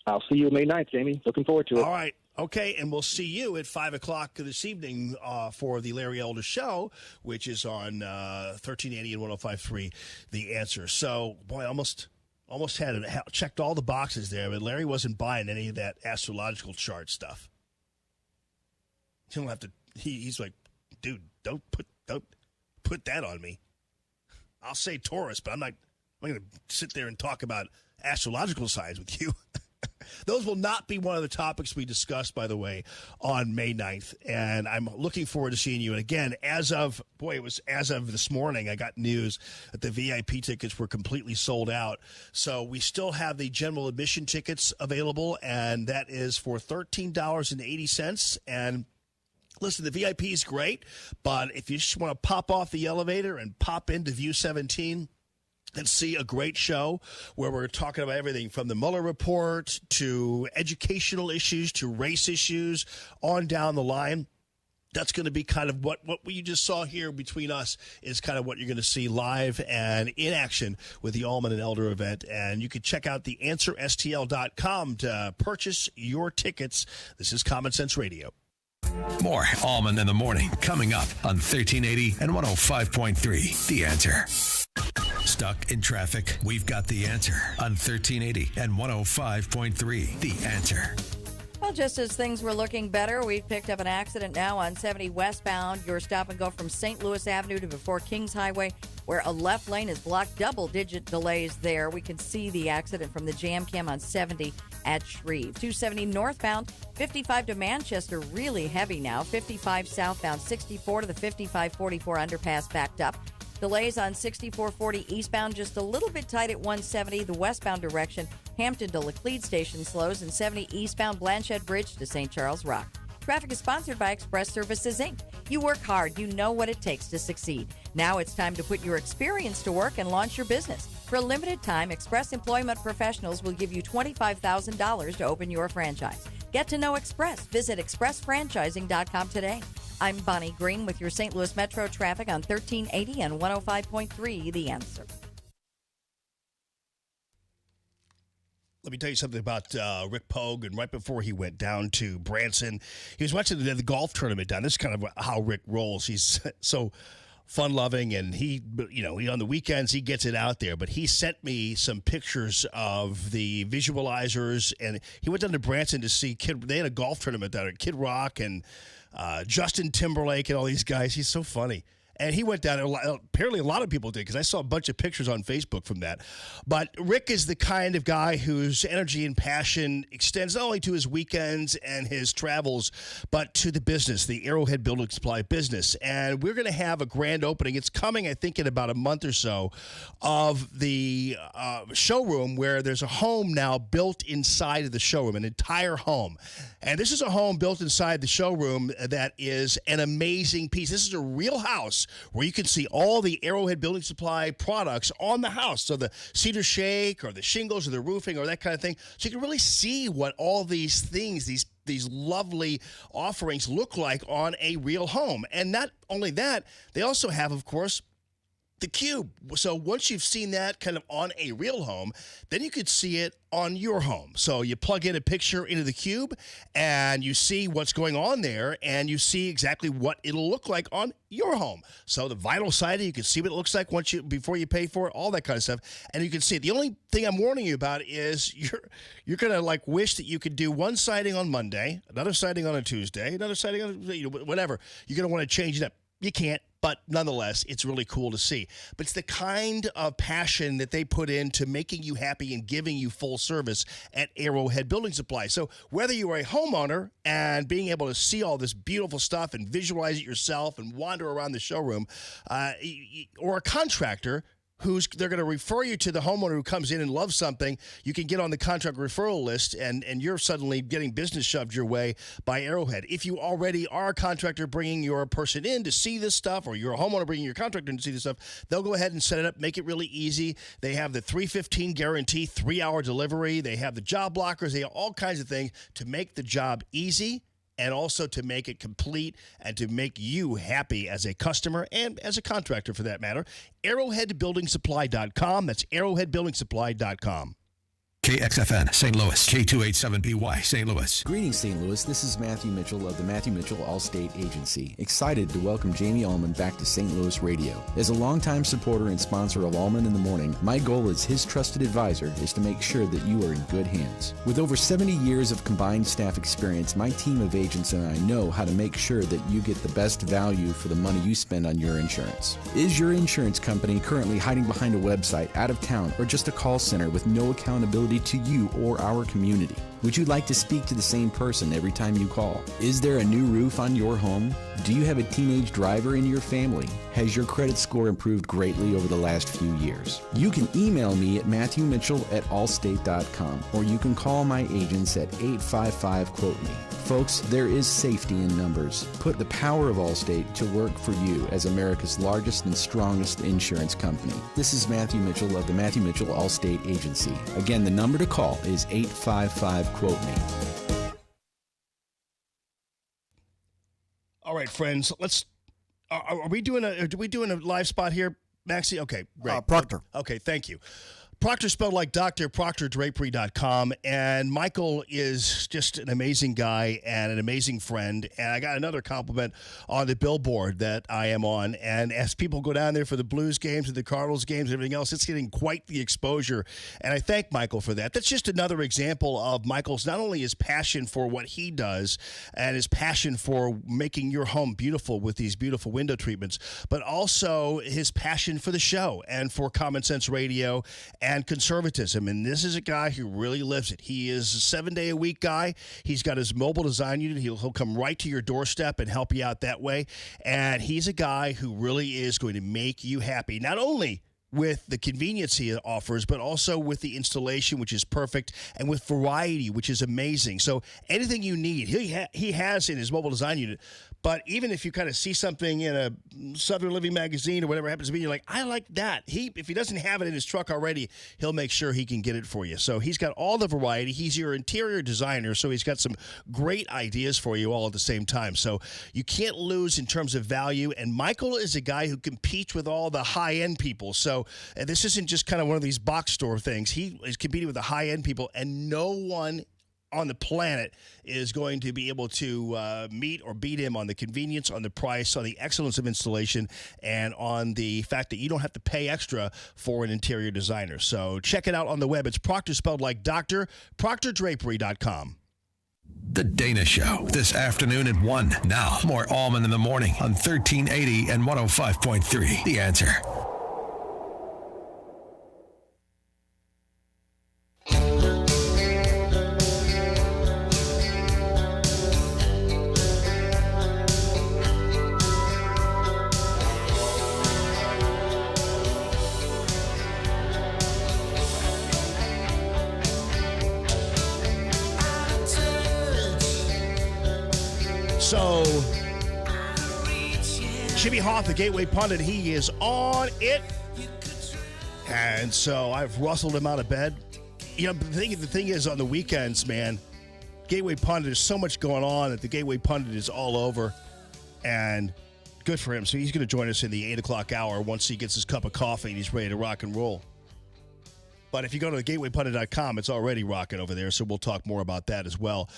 I'll see you May 9th, Jamie. Looking forward to it. All right. Okay, and we'll see you at 5 o'clock this evening for the Larry Elder Show, which is on 1380 and 105.3 The Answer. So, boy, almost had it, checked all the boxes there, but Larry wasn't buying any of that astrological chart stuff. He don't have to. He's like, dude, don't put that on me. I'll say Taurus, but I'm not going to sit there and talk about astrological signs with you. Those will not be one of the topics we discuss, by the way, on May 9th. And I'm looking forward to seeing you. And again, as of this morning, I got news that the VIP tickets were completely sold out. So we still have the general admission tickets available, and that is for $13.80. And listen, the VIP is great, but if you just want to pop off the elevator and pop into View 17 and see a great show where we're talking about everything from the Mueller report to educational issues to race issues on down the line. That's going to be kind of what you just saw here between us is kind of what you're going to see live and in action with the Allman and Elder event. And you can check out theanswerstl.com to purchase your tickets. This is Common Sense Radio. More Allman in the Morning coming up on 1380 and 105.3 The Answer. Stuck in traffic? We've got the answer on 1380 and 105.3 The Answer. Well, just as things were looking better, we've picked up an accident now on 70 westbound. Your stop and go from St. Louis Avenue to before Kings Highway, where a left lane is blocked. Double-digit delays there. We can see the accident from the jam cam on 70 at Shreve. 270 northbound, 55 to Manchester, really heavy now. 55 southbound, 64 to the 55-44 underpass backed up. Delays on 6440 eastbound, just a little bit tight at 170. The westbound direction, Hampton to Laclede Station slows, and 70 eastbound Blanchette Bridge to St. Charles Rock. Traffic is sponsored by Express Services, Inc. You work hard. You know what it takes to succeed. Now it's time to put your experience to work and launch your business. For a limited time, Express Employment Professionals will give you $25,000 to open your franchise. Get to know Express. Visit expressfranchising.com today. I'm Bonnie Green with your St. Louis Metro traffic on 1380 and 105.3 The Answer. Let me tell you something about Rick Pogue. And right before he went down to Branson, he was watching the golf tournament down. This is kind of how Rick rolls. He's so fun-loving, and he on the weekends, he gets it out there. But he sent me some pictures of the visualizers, and he went down to Branson to see they had a golf tournament down at Kid Rock and Justin Timberlake and all these guys. He's so funny. And he went down, apparently a lot of people did, because I saw a bunch of pictures on Facebook from that. But Rick is the kind of guy whose energy and passion extends not only to his weekends and his travels, but to the business, the Arrowhead Building Supply business. And we're going to have a grand opening. It's coming, I think, in about a month or so, of the showroom, where there's a home now built inside of the showroom, an entire home. And this is a home built inside the showroom that is an amazing piece. This is a real house where you can see all the Arrowhead Building Supply products on the house. So the cedar shake or the shingles or the roofing or that kind of thing. So you can really see what all these things, these lovely offerings look like on a real home. And not only that, they also have, of course, the cube. So once you've seen that kind of on a real home, then you could see it on your home. So you plug in a picture into the cube and you see what's going on there, and you see exactly what it'll look like on your home. So the vinyl siding, you can see what it looks like before you pay for it, all that kind of stuff. And you can see it. The only thing I'm warning you about is you're going to wish that you could do one siding on Monday, another siding on a Tuesday, another siding on whatever. You're going to want to change it up. You can't. But nonetheless, it's really cool to see. But it's the kind of passion that they put into making you happy and giving you full service at Arrowhead Building Supply. So whether you are a homeowner and being able to see all this beautiful stuff and visualize it yourself and wander around the showroom, or a contractor, they're going to refer you to the homeowner who comes in and loves something, you can get on the contract referral list, and you're suddenly getting business shoved your way by Arrowhead. If you already are a contractor bringing your person in to see this stuff, or you're a homeowner bringing your contractor in to see this stuff, they'll go ahead and set it up, make it really easy. They have the 315 guarantee, 3-hour delivery. They have the job blockers. They have all kinds of things to make the job easy, and also to make it complete and to make you happy as a customer and as a contractor for that matter. ArrowheadBuildingSupply.com. That's ArrowheadBuildingSupply.com. KXFN, St. Louis, K287BY, St. Louis. Greetings, St. Louis. This is Matthew Mitchell of the Matthew Mitchell Allstate Agency. Excited to welcome Jamie Allman back to St. Louis Radio. As a longtime supporter and sponsor of Allman in the Morning, my goal as his trusted advisor is to make sure that you are in good hands. With over 70 years of combined staff experience, my team of agents and I know how to make sure that you get the best value for the money you spend on your insurance. Is your insurance company currently hiding behind a website, out of town, or just a call center with no accountability to you or our community? Would you like to speak to the same person every time you call? Is there a new roof on your home? Do you have a teenage driver in your family? Has your credit score improved greatly over the last few years? You can email me at matthewmitchell@allstate.com, or you can call my agents at 855-QUOTE-ME. Folks, there is safety in numbers. Put the power of Allstate to work for you as America's largest and strongest insurance company. This is Matthew Mitchell of the Matthew Mitchell Allstate Agency. Again, the number to call is 855-QUOTE-ME. All right, friends, let's. Are we doing a live spot here, Maxie? Okay, great. Proctor. Okay, thank you. Proctor spelled like Dr. ProctorDrapery.com, and Michael is just an amazing guy and an amazing friend, and I got another compliment on the billboard that I am on, and as people go down there for the Blues games and the Cardinals games and everything else, it's getting quite the exposure, and I thank Michael for that. That's just another example of Michael's, not only his passion for what he does and his passion for making your home beautiful with these beautiful window treatments, but also his passion for the show and for Common Sense Radio and conservatism. And this is a guy who really lives it. He is a 7-day-a-week guy. He's got his mobile design unit. He'll come right to your doorstep and help you out that way. And he's a guy who really is going to make you happy, not only with the convenience he offers, but also with the installation, which is perfect, and with variety, which is amazing. So anything you need, he has in his mobile design unit. But even if you kind of see something in a Southern Living magazine or whatever it happens to be, you're like, I like that. If he doesn't have it in his truck already, he'll make sure he can get it for you. So he's got all the variety. He's your interior designer, so he's got some great ideas for you all at the same time. So you can't lose in terms of value. And Michael is a guy who competes with all the high-end people. So this isn't just kind of one of these box store things. He is competing with the high-end people, and no one on the planet is going to be able to meet or beat him on the convenience, on the price, on the excellence of installation, and on the fact that you don't have to pay extra for an interior designer. So check it out on the web. It's Proctor, spelled like doctor, proctordrapery.com. The Dana Show, this afternoon at 1. Now, more Allman in the Morning on 1380 and 105.3. The Answer. So, Jimmy Hoff, the Gateway Pundit, he is on it. And so I've rustled him out of bed. You know, the thing is, on the weekends, man, Gateway Pundit, there's so much going on that the Gateway Pundit is all over. And good for him. So he's going to join us in the 8 o'clock hour once he gets his cup of coffee and he's ready to rock and roll. But if you go to thegatewaypundit.com, it's already rocking over there. So we'll talk more about that as well.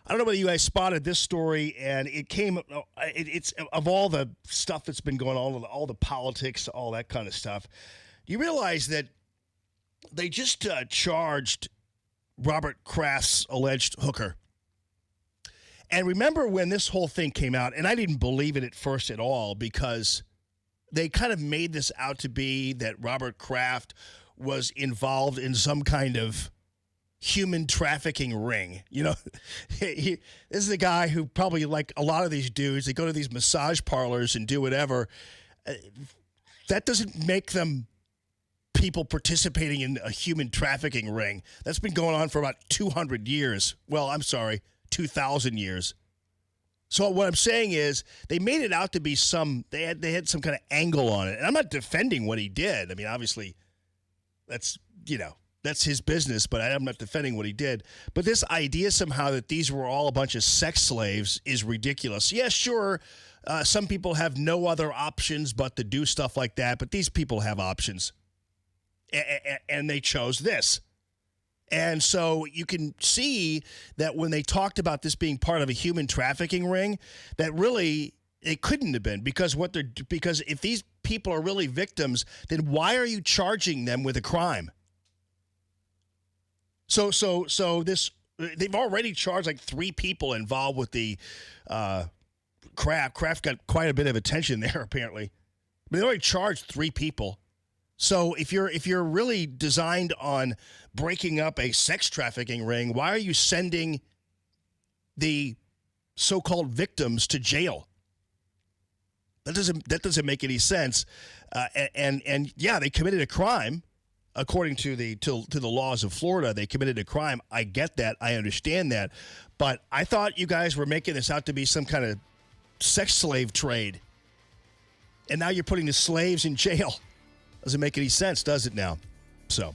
I don't know whether you guys spotted this story, and it's of all the stuff that's been going on, all the politics, all that kind of stuff. Do you realize that they just charged Robert Kraft's alleged hooker? And remember when this whole thing came out, and I didn't believe it at first at all, because they kind of made this out to be that Robert Kraft was involved in some kind of human trafficking ring. You know, this is a guy who probably, like a lot of these dudes, they go to these massage parlors and do whatever. That doesn't make them people participating in a human trafficking ring. That's been going on for about 200 years. Well, I'm sorry, 2,000 years. So what I'm saying is they made it out to be they had some kind of angle on it. And I'm not defending what he did. I mean, obviously, that's his business, but I'm not defending what he did. But this idea somehow that these were all a bunch of sex slaves is ridiculous. Yeah, sure, some people have no other options but to do stuff like that, but these people have options. And they chose this. And so you can see that when they talked about this being part of a human trafficking ring, that really it couldn't have been, because if these people are really victims, then why are you charging them with a crime? So this, they've already charged like 3 people involved with the Kraft. Kraft got quite a bit of attention there, apparently. But they already charged 3 people. So if you're really designed on breaking up a sex trafficking ring, why are you sending the so-called victims to jail? That doesn't make any sense. And yeah, they committed a crime. According to the laws of Florida, they committed a crime. I get that. I understand that. But I thought you guys were making this out to be some kind of sex slave trade. And now you're putting the slaves in jail. Doesn't make any sense, does it now? So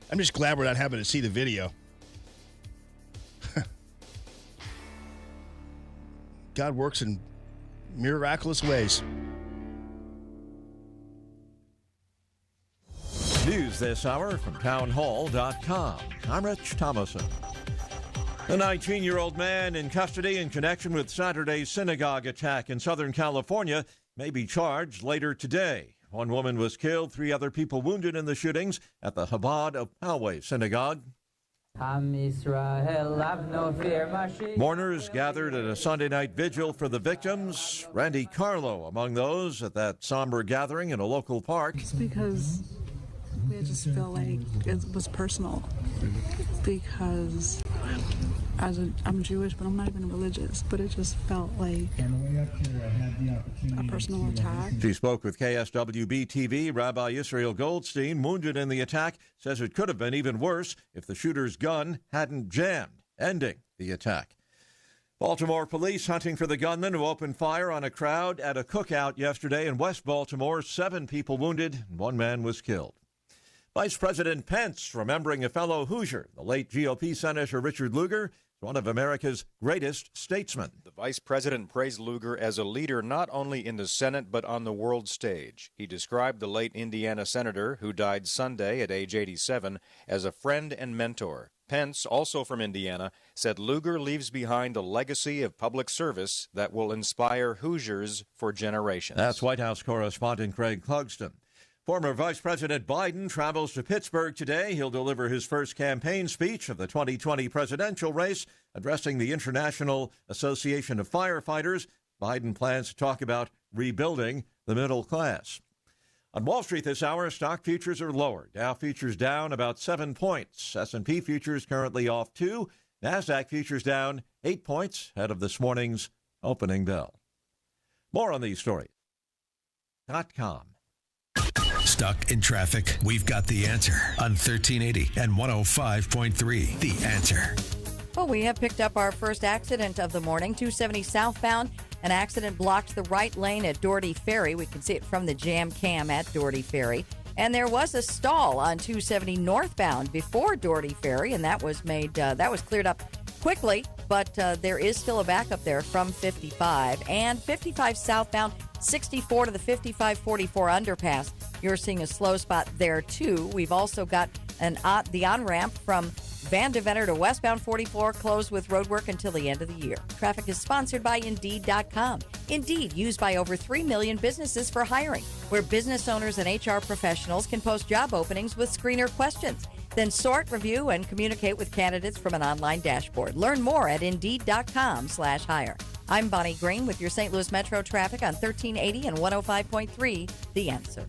I'm just glad we're not having to see the video. God works in miraculous ways. News this hour from townhall.com. I'm Rich Thomason. A 19-year-old man in custody in connection with Saturday's synagogue attack in Southern California may be charged later today. 1 woman was killed, 3 other people wounded in the shootings at the Chabad of Poway Synagogue. Mourners gathered at a Sunday night vigil for the victims. Randy Carlo among those at that somber gathering in a local park. It's because I just feel like it was personal because I'm Jewish, but I'm not even religious, but it just felt like a personal attack. She spoke with KSWB-TV. Rabbi Israel Goldstein, wounded in the attack, says it could have been even worse if the shooter's gun hadn't jammed, ending the attack. Baltimore police hunting for the gunman who opened fire on a crowd at a cookout yesterday in West Baltimore. 7 people wounded and 1 man was killed. Vice President Pence remembering a fellow Hoosier, the late GOP Senator Richard Lugar, one of America's greatest statesmen. The vice president praised Lugar as a leader not only in the Senate but on the world stage. He described the late Indiana senator, who died Sunday at age 87, as a friend and mentor. Pence, also from Indiana, said Lugar leaves behind a legacy of public service that will inspire Hoosiers for generations. That's White House correspondent Craig Clugston. Former Vice President Biden travels to Pittsburgh today. He'll deliver his first campaign speech of the 2020 presidential race, addressing the International Association of Firefighters. Biden plans to talk about rebuilding the middle class. On Wall Street this hour, stock futures are lower. Dow futures down about 7 points. S&P futures currently off 2. NASDAQ futures down 8 points ahead of this morning's opening bell. More on these stories. .com. Stuck in traffic? We've got the answer on 1380 and 105.3. The Answer. Well, we have picked up our first accident of the morning. 270 southbound. An accident blocked the right lane at Doherty Ferry. We can see it from the jam cam at Doherty Ferry. And there was a stall on 270 northbound before Doherty Ferry, and that was cleared up quickly, but there is still a backup there from 55. And 55 southbound, 64 to the 55-44 underpass. You're seeing a slow spot there, too. We've also got the on-ramp from Van Deventer to westbound 44 closed with roadwork until the end of the year. Traffic is sponsored by Indeed.com. Indeed, used by over 3 million businesses for hiring, where business owners and HR professionals can post job openings with screener questions. Then sort, review, and communicate with candidates from an online dashboard. Learn more at Indeed.com/hire. I'm Bonnie Green with your St. Louis Metro traffic on 1380 and 105.3 The Answer.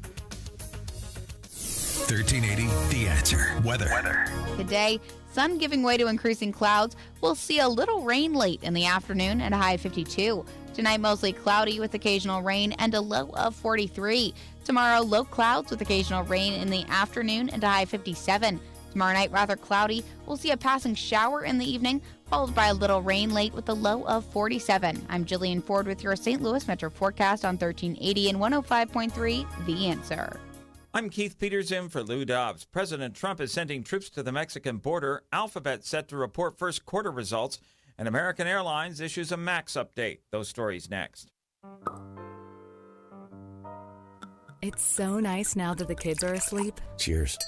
1380 The Answer. Weather. Today, sun giving way to increasing clouds. We'll see a little rain late in the afternoon and a high of 52. Tonight, mostly cloudy with occasional rain and a low of 43. Tomorrow, low clouds with occasional rain in the afternoon and a high of 57. Tomorrow night, rather cloudy. We'll see a passing shower in the evening, followed by a little rain late with a low of 47. I'm Jillian Ford with your St. Louis Metro forecast on 1380 and 105.3 The Answer. I'm Keith Peters in for Lou Dobbs. President Trump is sending troops to the Mexican border. Alphabet set to report first quarter results, and American Airlines issues a MAX update. Those stories next. It's so nice now that the kids are asleep. Cheers.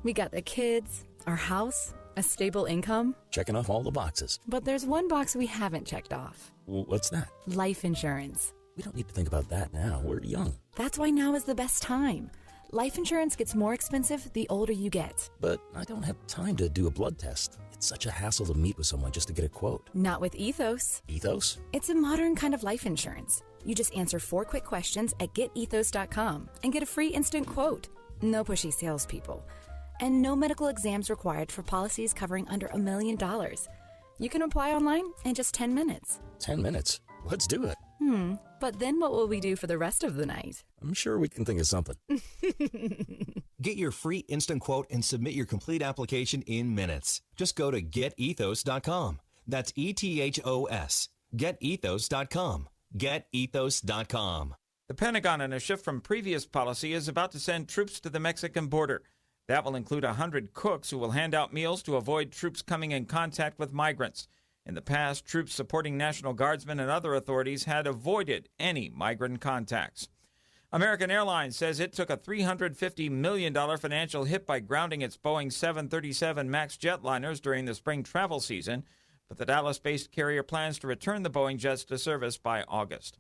We got the kids, our house, a stable income. Checking off all the boxes. But there's one box we haven't checked off. What's that? Life insurance. We don't need to think about that now. We're young. That's why now is the best time. Life insurance gets more expensive the older you get. But I don't have time to do a blood test. It's such a hassle to meet with someone just to get a quote. Not with Ethos. Ethos? It's a modern kind of life insurance. You just answer 4 quick questions at getethos.com and get a free instant quote. No pushy salespeople. And no medical exams required for policies covering under $1 million. You can apply online in just 10 minutes. 10 minutes? Let's do it. But then what will we do for the rest of the night? I'm sure we can think of something. Get your free instant quote and submit your complete application in minutes. Just go to getethos.com. That's ETHOS. Getethos.com. Getethos.com. The Pentagon, in a shift from previous policy, is about to send troops to the Mexican border. That will include 100 cooks who will hand out meals to avoid troops coming in contact with migrants. In the past, troops supporting National Guardsmen and other authorities had avoided any migrant contacts. American Airlines says it took a $350 million financial hit by grounding its Boeing 737 MAX jetliners during the spring travel season, but the Dallas-based carrier plans to return the Boeing jets to service by August.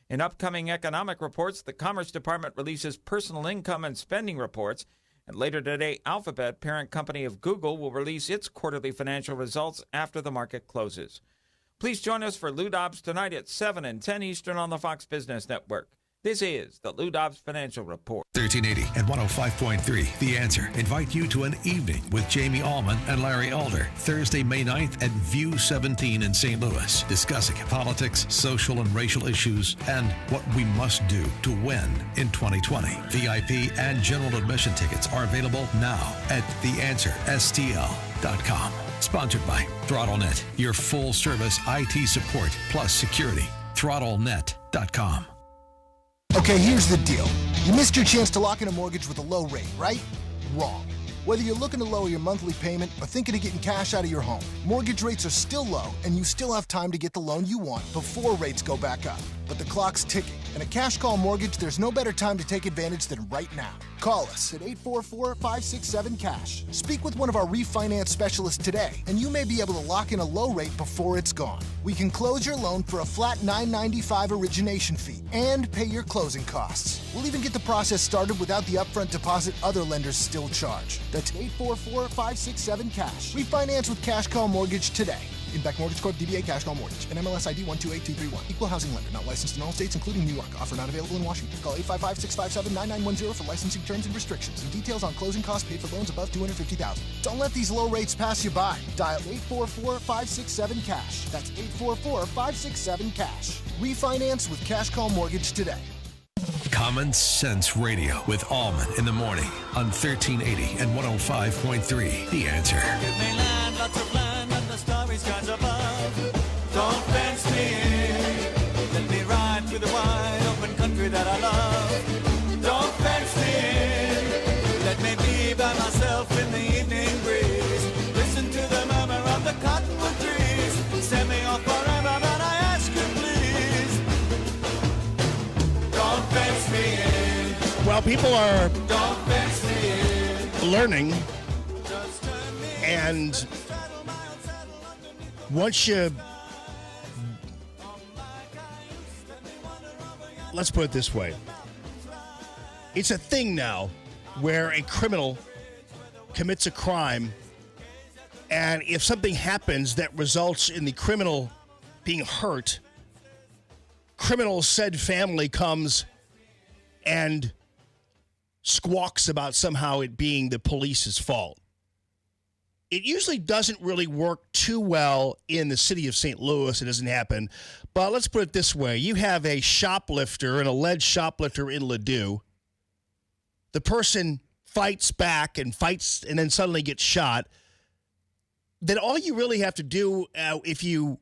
In upcoming economic reports, the Commerce Department releases personal income and spending reports, and later today, Alphabet, parent company of Google, will release its quarterly financial results after the market closes. Please join us for Lou Dobbs tonight at 7 and 10 Eastern on the Fox Business Network. This is the Lou Dobbs Financial Report. 1380 and 105.3 The Answer invite you to an evening with Jamie Allman and Larry Alder, Thursday, May 9th at View 17 in St. Louis, discussing politics, social and racial issues, and what we must do to win in 2020. VIP and general admission tickets are available now at theanswerstl.com. Sponsored by ThrottleNet, your full-service IT support plus security. ThrottleNet.com. Okay, here's the deal. You missed your chance to lock in a mortgage with a low rate, right? Wrong. Whether you're looking to lower your monthly payment or thinking of getting cash out of your home, mortgage rates are still low and you still have time to get the loan you want before rates go back up. But the clock's ticking, and at Cash Call Mortgage, there's no better time to take advantage than right now. Call us at 844-567-CASH. Speak with one of our refinance specialists today, and you may be able to lock in a low rate before it's gone. We can close your loan for a flat $9.95 origination fee and pay your closing costs. We'll even get the process started without the upfront deposit other lenders still charge. That's 844-567-CASH. Refinance with Cash Call Mortgage today. Impact Mortgage Corp. DBA Cash Call Mortgage. And MLS ID 128231. Equal housing lender. Not licensed in all states, including New York. Offer not available in Washington. Call 855-657-9910 for licensing terms and restrictions. And details on closing costs paid for loans above $250,000. Don't let these low rates pass you by. Dial 844-567-CASH. That's 844-567-CASH. Refinance with Cash Call Mortgage today. Common Sense Radio with Allman in the morning on 1380 and 105.3 The Answer. Give me land, lots of land, and the starry skies above. Don't fence me in. Let me ride through the wide open country that I love. Don't fence me in. Let me be by myself in the evening breeze. Listen to the murmur of the cottonwood trees. Send me off forever, but I ask you please. Don't fence me in. Well, people are Don't fence me in. learning, and once you, let's put it this way, it's a thing now where a criminal commits a crime, and if something happens that results in the criminal being hurt, criminal said family comes and squawks about somehow it being the police's fault. It usually doesn't really work too well in the city of St. Louis. It doesn't happen. But let's put it this way. You have a shoplifter, an alleged shoplifter in Ladue. The person fights back and fights and then suddenly gets shot. Then all you really have to do if you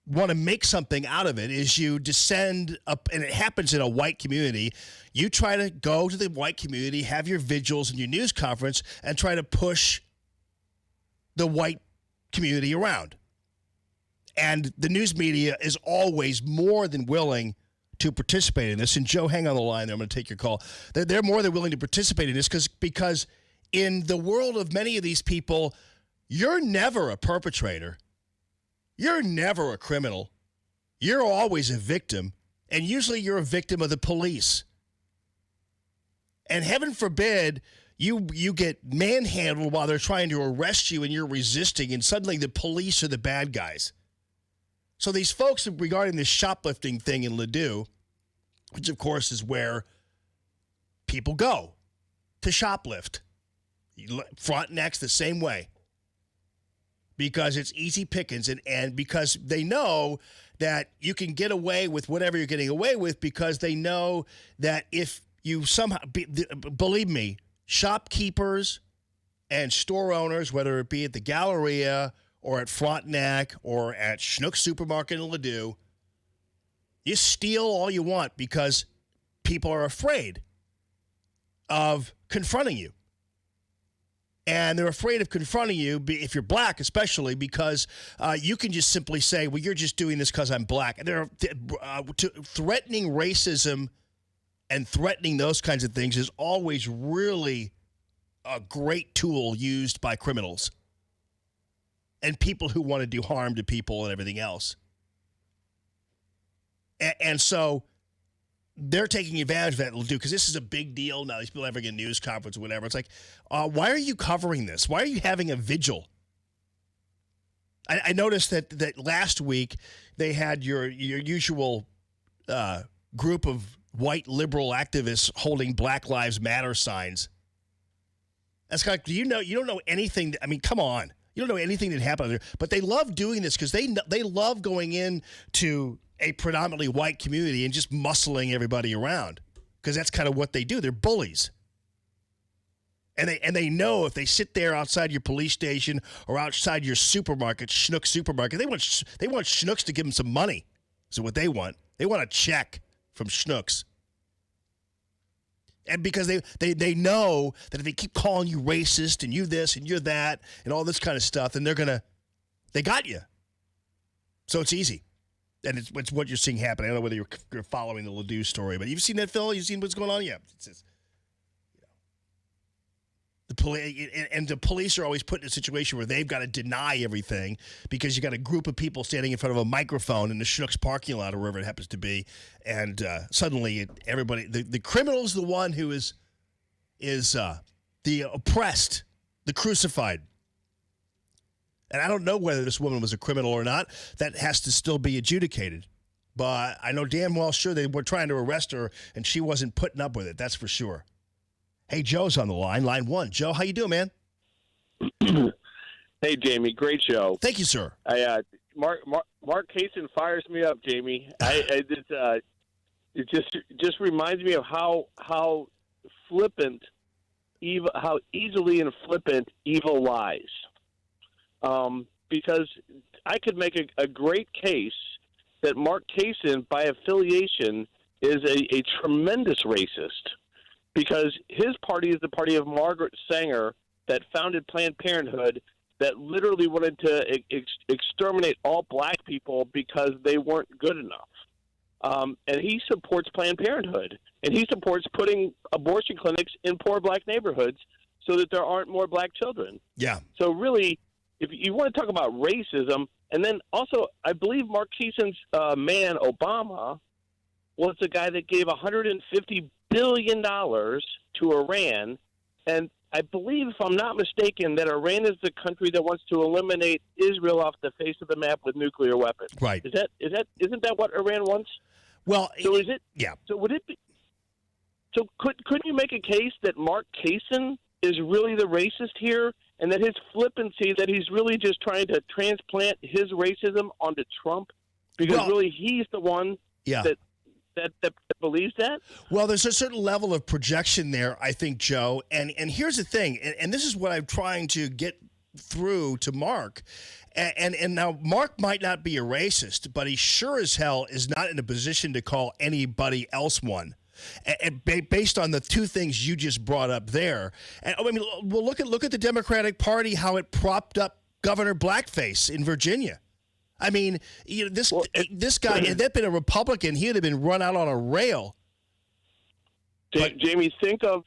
want to make something out of it is you descend up, and it happens in a white community. You try to go to the white community, have your vigils and your news conference, and try to push the white community around. And the news media is always more than willing to participate in this. And Joe, hang on the line there. I'm going to take your call. They're more than willing to participate in this because in the world of many of these people, you're never a perpetrator. You're never a criminal. You're always a victim. And usually you're a victim of the police. And heaven forbid you get manhandled while they're trying to arrest you and you're resisting, and suddenly the police are the bad guys. So these folks regarding this shoplifting thing in Ladue, which of course is where people go to shoplift. Frontenac's the same way. Because it's easy pickings and because they know that you can get away with whatever you're getting away with, because they know that if you somehow, believe me, shopkeepers and store owners, whether it be at the Galleria or at Frontenac or at Schnuck Supermarket in Ladue, you steal all you want because people are afraid of confronting you. And they're afraid of confronting you, if you're black especially, because you can just simply say, well, you're just doing this because I'm black. And threatening racism and threatening those kinds of things is always really a great tool used by criminals and people who want to do harm to people and everything else. And so they're taking advantage of that, because this is a big deal now. These people are having a news conference or whatever. It's like, why are you covering this? Why are you having a vigil? I noticed that last week they had your usual group of white liberal activists holding Black Lives Matter signs. That's like, you don't know anything. I mean, come on. You don't know anything that happened there. But they love doing this because they love going into a predominantly white community and just muscling everybody around, because that's kind of what they do. They're bullies. And they know if they sit there outside your police station or outside your supermarket, Schnucks supermarket, they want Schnucks to give them some money. So what they want. They want a check from Schnucks. And because they know that if they keep calling you racist and you this and you're that and all this kind of stuff, then they got you. So it's easy. And it's what you're seeing happen. I don't know whether you're following the Ledoux story, but you've seen that, Phil? You've seen what's going on? Yeah. The police are always put in a situation where they've got to deny everything because you got a group of people standing in front of a microphone in the Schnucks parking lot or wherever it happens to be, and suddenly everybody, the criminal is the one who is the oppressed, the crucified. And I don't know whether this woman was a criminal or not. That has to still be adjudicated. But I know damn well sure they were trying to arrest her, and she wasn't putting up with it. That's for sure. Hey, Joe's on the line 1. Joe, how you doing, man? Hey, Jamie, great show. Thank you, sir. Mark Kaysen fires me up, Jamie. It just reminds me of how flippant, how easily and flippant evil lies. Because I could make a great case that Mark Kaysen, by affiliation, is a tremendous racist. Because his party is the party of Margaret Sanger that founded Planned Parenthood, that literally wanted to exterminate all black people because they weren't good enough. And he supports Planned Parenthood. And he supports putting abortion clinics in poor black neighborhoods so that there aren't more black children. Yeah. So really, if you want to talk about racism, and then also I believe Mark Kaysen's man, Obama, was the guy that gave $150 billion to Iran, and I believe, if I'm not mistaken, that Iran is the country that wants to eliminate Israel off the face of the map with nuclear weapons. Right. Isn't that what Iran wants? Well, so is it? Yeah. So would it be? So couldn't you make a case that Mark Kaysen is really the racist here, and that his flippancy, that he's really just trying to transplant his racism onto Trump, because really he's the one that believes that? Well, there's a certain level of projection there, I think, Joe. And here's the thing, and this is what I'm trying to get through to Mark. And now Mark might not be a racist, but he sure as hell is not in a position to call anybody else one. And based on the two things you just brought up there, and I mean, well, look at the Democratic Party, how it propped up Governor Blackface in Virginia. I mean, this guy, had that been a Republican, he'd have been run out on a rail. Jamie, think of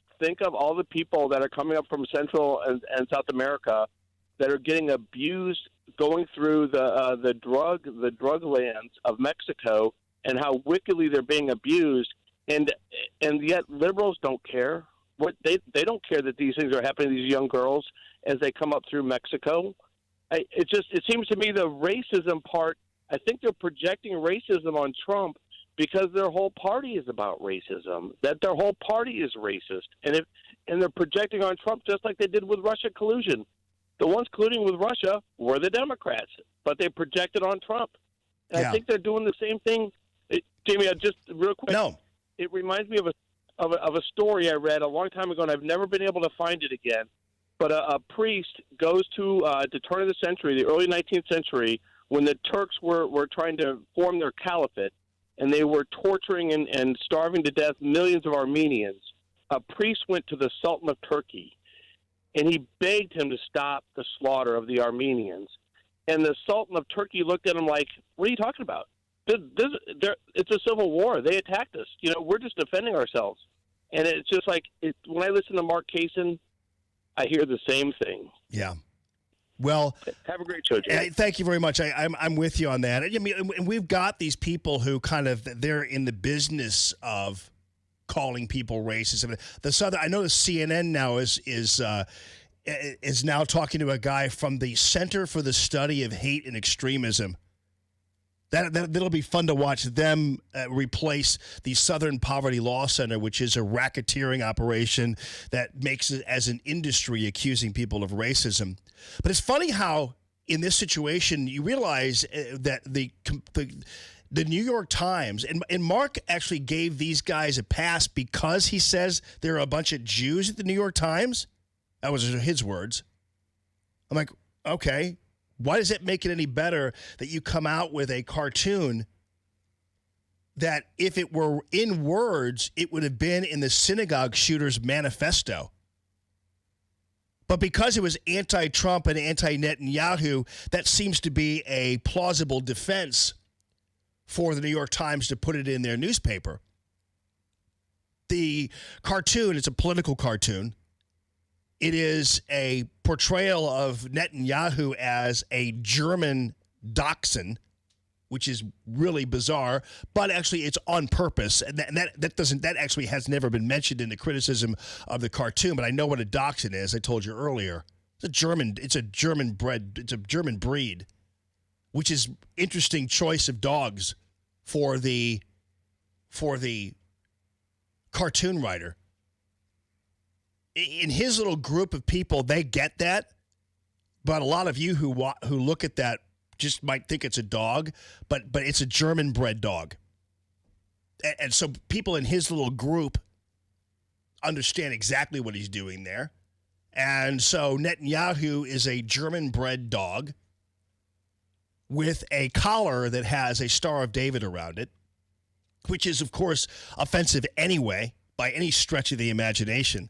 all the people that are coming up from Central and South America that are getting abused going through the drug lands of Mexico, and how wickedly they're being abused, and yet liberals don't care. They don't care that these things are happening to these young girls as they come up through Mexico. It seems to me the racism part, I think they're projecting racism on Trump because their whole party is about racism, that their whole party is racist. And they're projecting on Trump just like they did with Russia collusion. The ones colluding with Russia were the Democrats, but they projected on Trump. And I think they're doing the same thing. Jamie, just real quick. No. It reminds me of a story I read a long time ago, and I've never been able to find it again. But a priest goes to the turn of the century, the early 19th century, when the Turks were trying to form their caliphate, and they were torturing and starving to death millions of Armenians. A priest went to the Sultan of Turkey, and he begged him to stop the slaughter of the Armenians. And the Sultan of Turkey looked at him like, what are you talking about? It's a civil war. They attacked us. We're just defending ourselves. And it's just like, when I listen to Mark Kaysen, I hear the same thing. Yeah. Well, have a great show, Jay. Thank you very much. I'm with you on that. I mean, we've got these people who they're in the business of calling people racist. I know the CNN now is now talking to a guy from the Center for the Study of Hate and Extremism. That'll be fun to watch them replace the Southern Poverty Law Center, which is a racketeering operation that makes it as an industry accusing people of racism. But it's funny how in this situation you realize that the New York Times, and Mark actually gave these guys a pass because he says there are a bunch of Jews at the New York Times. That was his words. I'm like, okay. Why does it make it any better that you come out with a cartoon that if it were in words, it would have been in the synagogue shooter's manifesto? But because it was anti-Trump and anti-Netanyahu, that seems to be a plausible defense for the New York Times to put it in their newspaper. The cartoon is a political cartoon. It is a portrayal of Netanyahu as a German dachshund, which is really bizarre, but actually it's on purpose. And that actually has never been mentioned in the criticism of the cartoon, but I know what a dachshund is. I told you earlier. It's a German breed, which is interesting choice of dogs for the cartoon writer. In his little group of people, they get that, but a lot of you who look at that just might think it's a dog, but it's a German-bred dog. And so people in his little group understand exactly what he's doing there. And so Netanyahu is a German-bred dog with a collar that has a Star of David around it, which is, of course, offensive anyway, by any stretch of the imagination.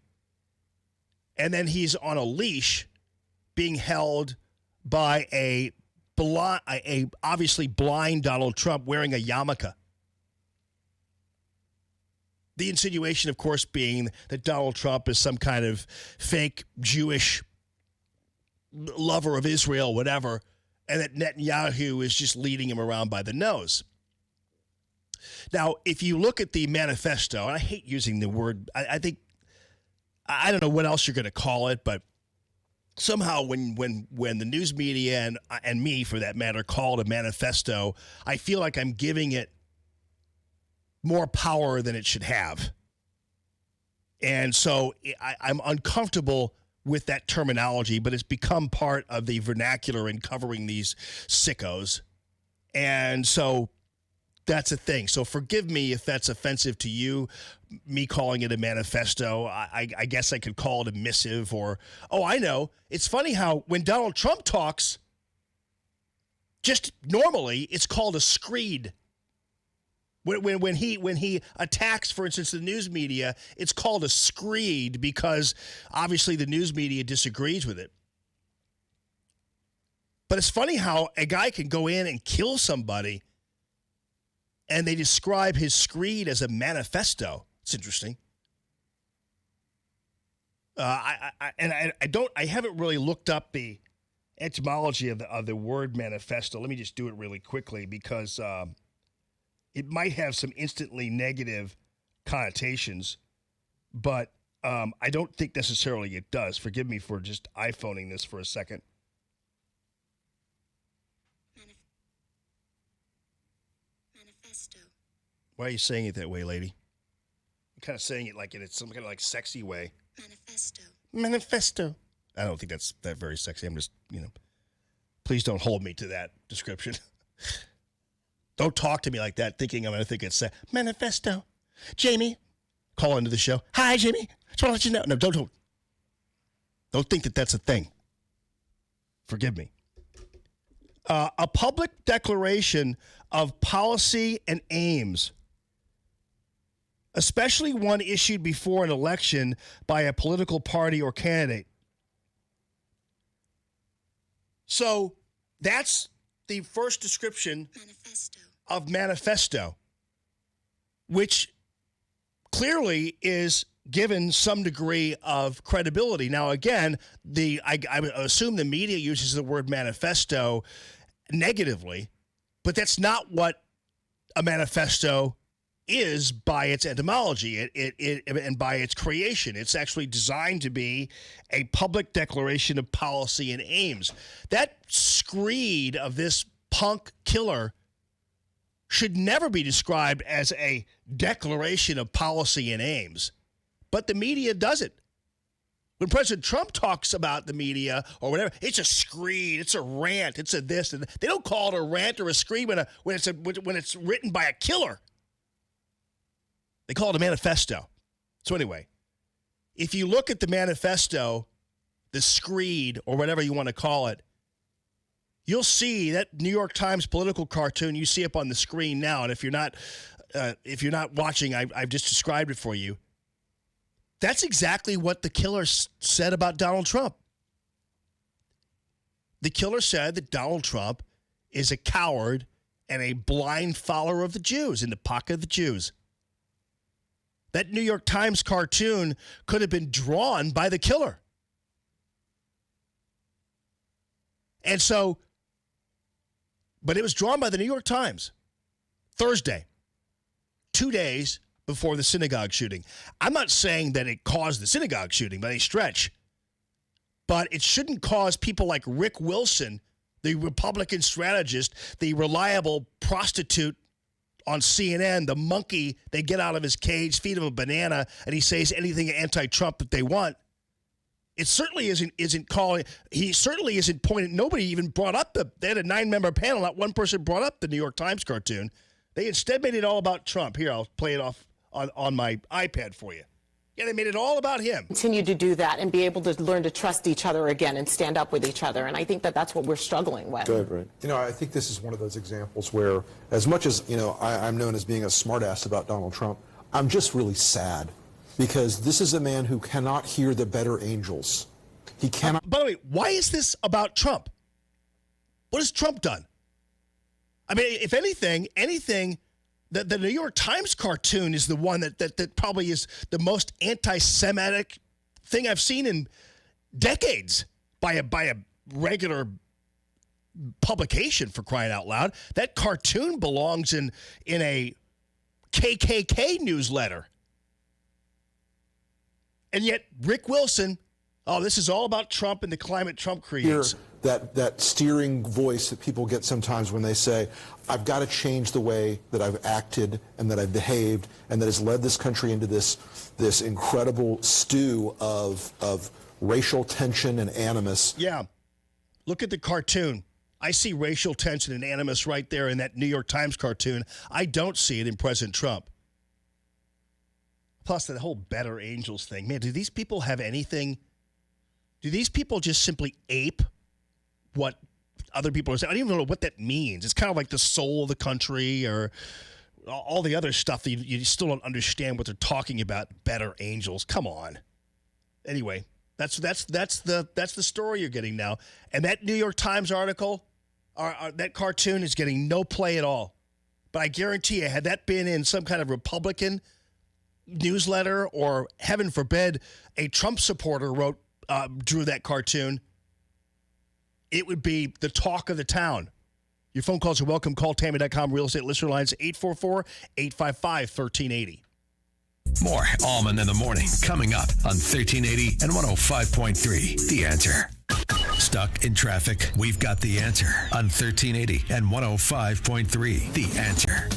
And then he's on a leash being held by a obviously blind Donald Trump wearing a yarmulke. The insinuation, of course, being that Donald Trump is some kind of fake Jewish lover of Israel, whatever, and that Netanyahu is just leading him around by the nose. Now, if you look at the manifesto, and I hate using the word, I think, I don't know what else you're going to call it, but somehow when the news media and me, for that matter, call it a manifesto, I feel like I'm giving it more power than it should have. And so I'm uncomfortable with that terminology, but it's become part of the vernacular in covering these sickos. And so that's a thing. So forgive me if that's offensive to you, me calling it a manifesto. I guess I could call it a missive or, I know. It's funny how when Donald Trump talks, just normally it's called a screed. When he attacks, for instance, the news media, it's called a screed because obviously the news media disagrees with it. But it's funny how a guy can go in and kill somebody and they describe his screed as a manifesto. It's interesting. I haven't really looked up the etymology of the word manifesto. Let me just do it really quickly because it might have some instantly negative connotations, but I don't think necessarily it does. Forgive me for just iPhoning this for a second. Why are you saying it that way, lady? You're kind of saying it like it's some kind of like sexy way. Manifesto. I don't think that's that very sexy. I'm just, please don't hold me to that description. Don't talk to me like that thinking I'm going to think it's manifesto. Jamie, call into the show. Hi, Jamie. Just want to let you know. No, don't think that that's a thing. Forgive me. A public declaration of policy and aims, especially one issued before an election by a political party or candidate. So that's the first description of manifesto, which clearly is given some degree of credibility. Now, again, I assume the media uses the word manifesto negatively, but that's not what a manifesto is by its etymology and by its creation. It's actually designed to be a public declaration of policy and aims. That screed of this punk killer should never be described as a declaration of policy and aims, but the media does it. When President Trump talks about the media or whatever, it's a screed, it's a rant, it's a this. And they don't call it a rant or a screed when it's written by a killer. They call it a manifesto. So anyway, if you look at the manifesto, the screed or whatever you want to call it, you'll see that New York Times political cartoon you see up on the screen now. And if you're not watching, I've just described it for you. That's exactly what the killer said about Donald Trump. The killer said that Donald Trump is a coward and a blind follower of the Jews, in the pocket of the Jews. That New York Times cartoon could have been drawn by the killer. And so, but it was drawn by the New York Times Thursday, 2 days before the synagogue shooting. I'm not saying that it caused the synagogue shooting by any stretch, but it shouldn't cause people like Rick Wilson, the Republican strategist, the reliable prostitute on CNN, the monkey they get out of his cage, feed him a banana, and he says anything anti-Trump that they want. It certainly isn't calling. He certainly isn't pointing. Nobody even brought up they had a 9-member panel. Not one person brought up the New York Times cartoon. They instead made it all about Trump. Here, I'll play it off on my iPad for you. Yeah, they made it all about him. Continue to do that and be able to learn to trust each other again and stand up with each other. And I think that that's what we're struggling with. Good, right. I think this is one of those examples where, as much as, I'm known as being a smartass about Donald Trump, I'm just really sad because this is a man who cannot hear the better angels. He cannot. By the way, why is this about Trump? What has Trump done? I mean, if anything, the New York Times cartoon is the one that probably is the most anti-Semitic thing I've seen in decades by a regular publication, for crying out loud. That cartoon belongs in a KKK newsletter. And yet Rick Wilson, this is all about Trump and the climate Trump creates. That steering voice that people get sometimes when they say, I've got to change the way that I've acted and that I've behaved, and that has led this country into this incredible stew of racial tension and animus. Yeah. Look at the cartoon. I see racial tension and animus right there in that New York Times cartoon. I don't see it in President Trump. Plus, the whole better angels thing. Man, do these people have anything? Do these people just simply ape what other people are saying? I don't even know what that means. It's kind of like the soul of the country or all the other stuff that you still don't understand what they're talking about. Better angels. Come on. Anyway, that's the story you're getting now. And that New York Times article, that cartoon is getting no play at all. But I guarantee you, had that been in some kind of Republican newsletter, or heaven forbid, a Trump supporter drew that cartoon, it would be the talk of the town. Your phone calls are welcome. Call Tammy.com real estate listener lines 844-855-1380. More Allman in the Morning coming up on 1380 and 105.3. The Answer. Stuck in traffic? We've got the answer on 1380 and 105.3. The Answer.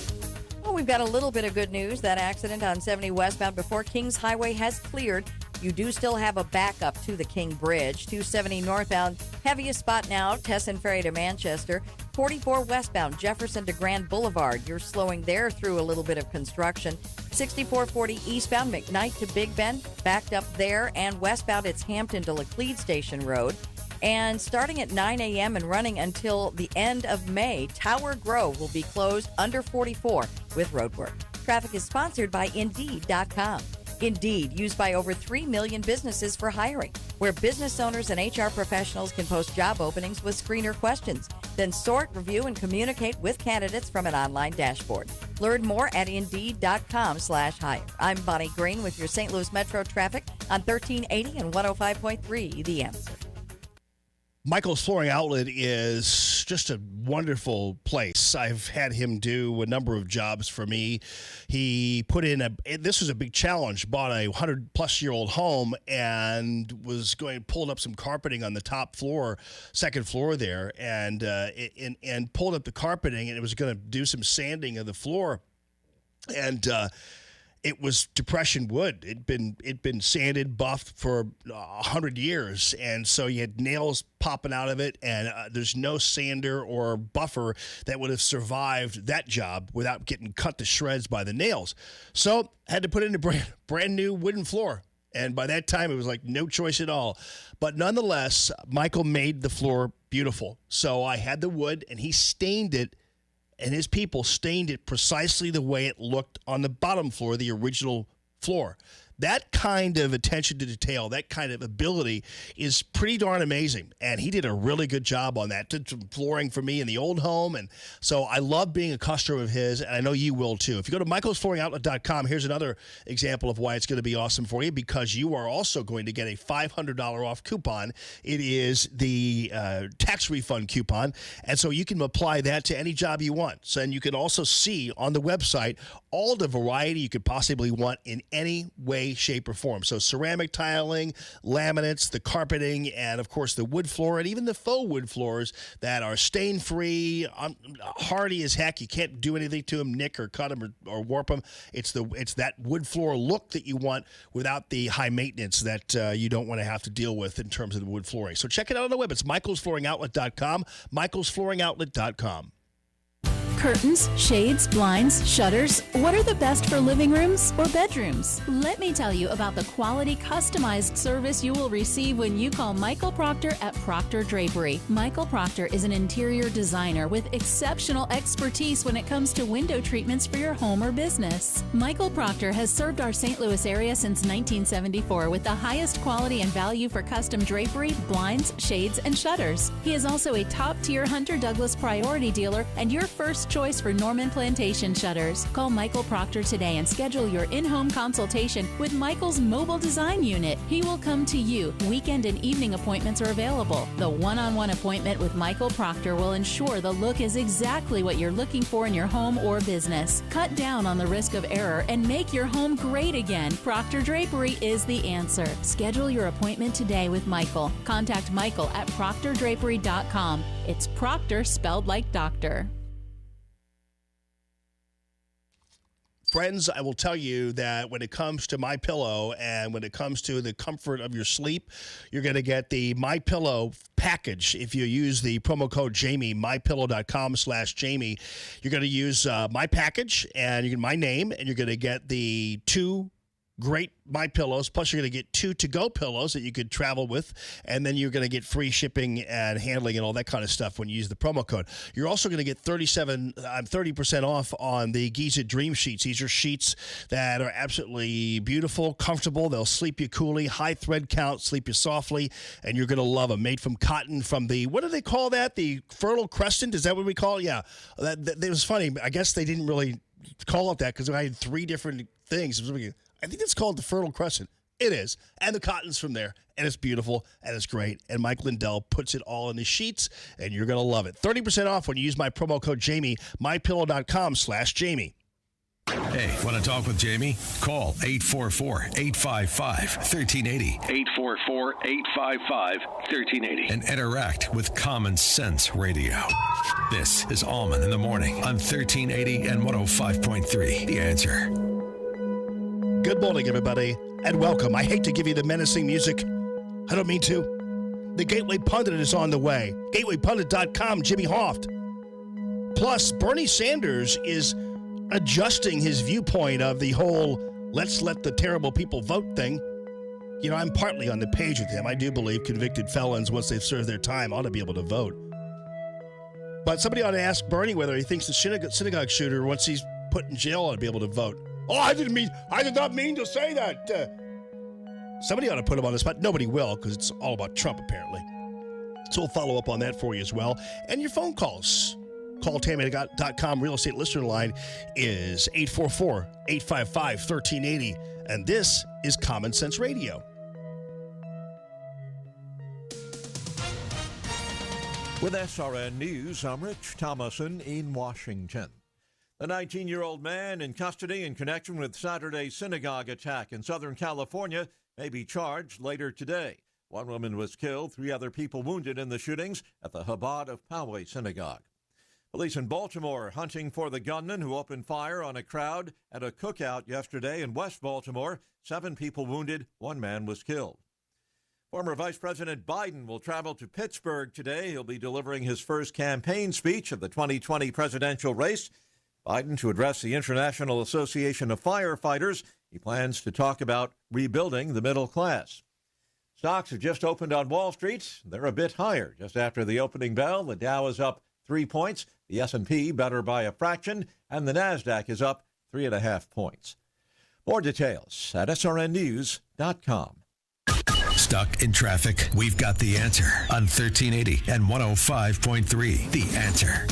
Well, we've got a little bit of good news. That accident on 70 westbound before Kings Highway has cleared. You do still have a backup to the King Bridge. 270 northbound, heaviest spot now, Tesson Ferry to Manchester. 44 westbound, Jefferson to Grand Boulevard. You're slowing there through a little bit of construction. 6440 eastbound, McKnight to Big Bend, backed up there. And westbound, it's Hampton to Laclede Station Road. And starting at 9 a.m. and running until the end of May, Tower Grove will be closed under 44 with roadwork. Traffic is sponsored by Indeed.com. Indeed, used by over 3 million businesses for hiring, where business owners and HR professionals can post job openings with screener questions, then sort, review, and communicate with candidates from an online dashboard. Learn more at Indeed.com/hire. I'm Bonnie Green with your St. Louis Metro traffic on 1380 and 105.3 The Answer. Michael's Flooring Outlet is just a wonderful place. I've had him do a number of jobs for me. He put in this was a big challenge, bought a 100-plus-year-old home and was pulled up some carpeting on the top floor, second floor there, and pulled up the carpeting, and it was going to do some sanding of the floor. And it was depression wood. It'd been sanded, buffed for 100 years, and so you had nails popping out of it, and there's no sander or buffer that would have survived that job without getting cut to shreds by the nails. So had to put in a brand new wooden floor. And by that time, it was like no choice at all. But nonetheless, Michael made the floor beautiful. So I had the wood, and he stained it, and his people stained it precisely the way it looked on the bottom floor, the original floor. That kind of attention to detail, that kind of ability is pretty darn amazing. And he did a really good job on that. Did some flooring for me in the old home. And so I love being a customer of his, and I know you will too. If you go to michaelsflooringoutlet.com, here's another example of why it's going to be awesome for you, because you are also going to get a $500 off coupon. It is the tax refund coupon. And so you can apply that to any job you want. So, and you can also see on the website all the variety you could possibly want in any way, shape, or form. So ceramic tiling, laminates, the carpeting, and of course the wood floor, and even the faux wood floors that are stain-free, hardy as heck. You can't do anything to them, nick or cut them or warp them. It's that wood floor look that you want without the high maintenance that you don't want to have to deal with in terms of the wood flooring. So check it out on the web. It's michaelsflooringoutlet.com, michaelsflooringoutlet.com. Curtains, shades, blinds, shutters. What are the best for living rooms or bedrooms? Let me tell you about the quality, customized service you will receive when you call Michael Proctor at Proctor Drapery. Michael Proctor is an interior designer with exceptional expertise when it comes to window treatments for your home or business. Michael Proctor has served our St. Louis area since 1974 with the highest quality and value for custom drapery, blinds, shades, and shutters. He is also a top-tier Hunter Douglas priority dealer and your first choice for Norman Plantation shutters. Call Michael Proctor today and schedule your in-home consultation with Michael's mobile design unit. He will come to you. Weekend and evening appointments are available. The one-on-one appointment with Michael Proctor will ensure the look is exactly what you're looking for in your home or business. Cut down on the risk of error and make your home great again. Proctor Drapery is the answer. Schedule your appointment today with Michael. Contact Michael at proctordrapery.com. It's Proctor spelled like doctor. Friends, I will tell you that when it comes to MyPillow and when it comes to the comfort of your sleep, you're going to get the MyPillow package. If you use the promo code Jamie, mypillow.com/Jamie, you're going to use my package and you get my name, and you're going to get the 2 great MyPillows, plus you're going to get 2 to-go pillows that you could travel with, and then you're going to get free shipping and handling and all that kind of stuff when you use the promo code. You're also going to get 30% off on the Giza Dream Sheets. These are sheets that are absolutely beautiful, comfortable. They'll sleep you coolly, high thread count, sleep you softly, and you're going to love them. Made from cotton from the, what do they call that? The Fertile Crescent? Is that what we call it? Yeah. That was funny. I guess they didn't really call it that because I had 3 different things. I think it's called the Fertile Crescent. It is. And the cotton's from there. And it's beautiful. And it's great. And Mike Lindell puts it all in the sheets. And you're going to love it. 30% off when you use my promo code Jamie. MyPillow.com/Jamie. Hey, want to talk with Jamie? Call 844-855-1380. 844-855-1380. And interact with Common Sense Radio. This is Allman in the Morning on 1380 and 105.3. The Answer. Good morning, everybody, and welcome. I hate to give you the menacing music. I don't mean to. The Gateway Pundit is on the way. GatewayPundit.com, Jimmy Hoft. Plus, Bernie Sanders is adjusting his viewpoint of the whole let's let the terrible people vote thing. You know, I'm partly on the page with him. I do believe convicted felons, once they've served their time, ought to be able to vote. But somebody ought to ask Bernie whether he thinks the synagogue shooter, once he's put in jail, ought to be able to vote. Oh, I did not mean to say that. Somebody ought to put him on the spot. Nobody will, because it's all about Trump, apparently. So we'll follow up on that for you as well. And your phone calls. CallTammy.com real estate listener line is 844-855-1380. And this is Common Sense Radio. With SRN News, I'm Rich Thomason in Washington. The 19-year-old man in custody in connection with Saturday's synagogue attack in Southern California may be charged later today. One woman was killed, 3 other people wounded in the shootings at the Chabad of Poway Synagogue. Police in Baltimore hunting for the gunman who opened fire on a crowd at a cookout yesterday in West Baltimore. 7 people wounded, 1 man was killed. Former Vice President Biden will travel to Pittsburgh today. He'll be delivering his first campaign speech of the 2020 presidential race. Biden to address the International Association of Firefighters. He plans to talk about rebuilding the middle class. Stocks have just opened on Wall Street. They're a bit higher. Just after the opening bell, the Dow is up 3 points, the S&P better by a fraction, and the Nasdaq is up 3.5 points. More details at srnnews.com. Stuck in traffic? We've got the answer on 1380 and 105.3. The Answer.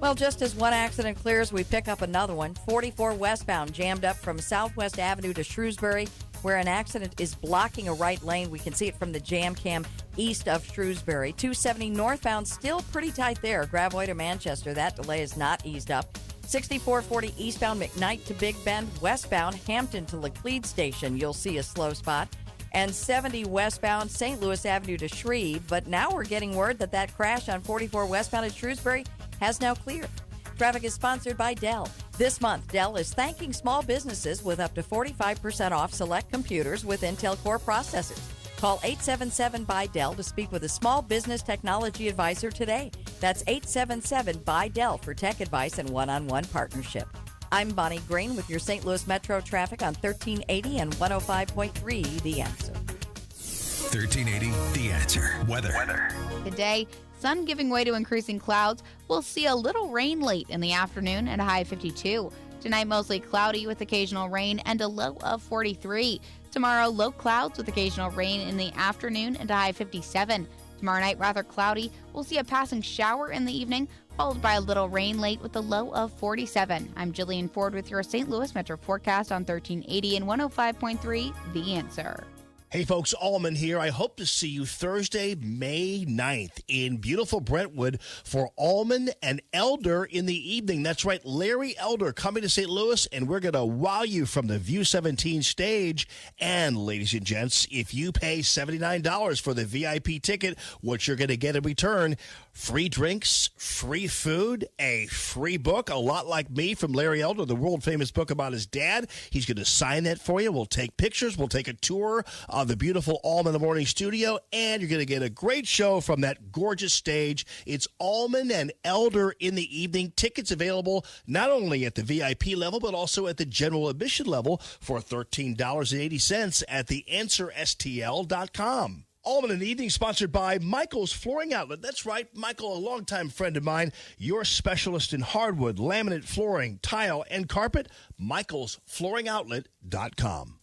Well, just as one accident clears, we pick up another one. 44 westbound jammed up from Southwest Avenue to Shrewsbury, where an accident is blocking a right lane. We can see it from the jam cam east of Shrewsbury. 270 northbound still pretty tight there. Gravois to Manchester. That delay is not eased up. 6440 eastbound McKnight to Big Bend. Westbound Hampton to Laclede Station. You'll see a slow spot. And 70 westbound St. Louis Avenue to Shreve. But now we're getting word that crash on 44 westbound at Shrewsbury has now cleared. Traffic is sponsored by Dell. This month, Dell is thanking small businesses with up to 45% off select computers with Intel Core processors. Call 877-BUY-DELL to speak with a small business technology advisor today. That's 877-BUY-DELL for tech advice and one-on-one partnership. I'm Bonnie Green with your St. Louis Metro traffic on 1380 and 105.3 The Answer. 1380 The Answer. Weather. Today, sun giving way to increasing clouds. We'll see a little rain late in the afternoon and a high of 52. Tonight, mostly cloudy with occasional rain and a low of 43. Tomorrow, low clouds with occasional rain in the afternoon and a high of 57. Tomorrow night, rather cloudy. We'll see a passing shower in the evening, followed by a little rain late with a low of 47. I'm Jillian Ford with your St. Louis Metro forecast on 1380 and 105.3 The Answer. Hey folks, Allman here. I hope to see you Thursday, May 9th in beautiful Brentwood for Allman and Elder in the evening. That's right, Larry Elder coming to St. Louis, and we're going to wow you from the View 17 stage. And ladies and gents, if you pay $79 for the VIP ticket, what you're going to get in return, free drinks, free food, a free book, a lot like me from Larry Elder, the world-famous book about his dad. He's going to sign that for you. We'll take pictures. We'll take a tour of the beautiful Allman in the Morning studio, and you're going to get a great show from that gorgeous stage. It's Allman and Elder in the evening. Tickets available not only at the VIP level, but also at the general admission level for $13.80 at theanswerstl.com. Allman in the evening, sponsored by Michael's Flooring Outlet. That's right, Michael, a longtime friend of mine, your specialist in hardwood, laminate flooring, tile, and carpet, michaelsflooringoutlet.com.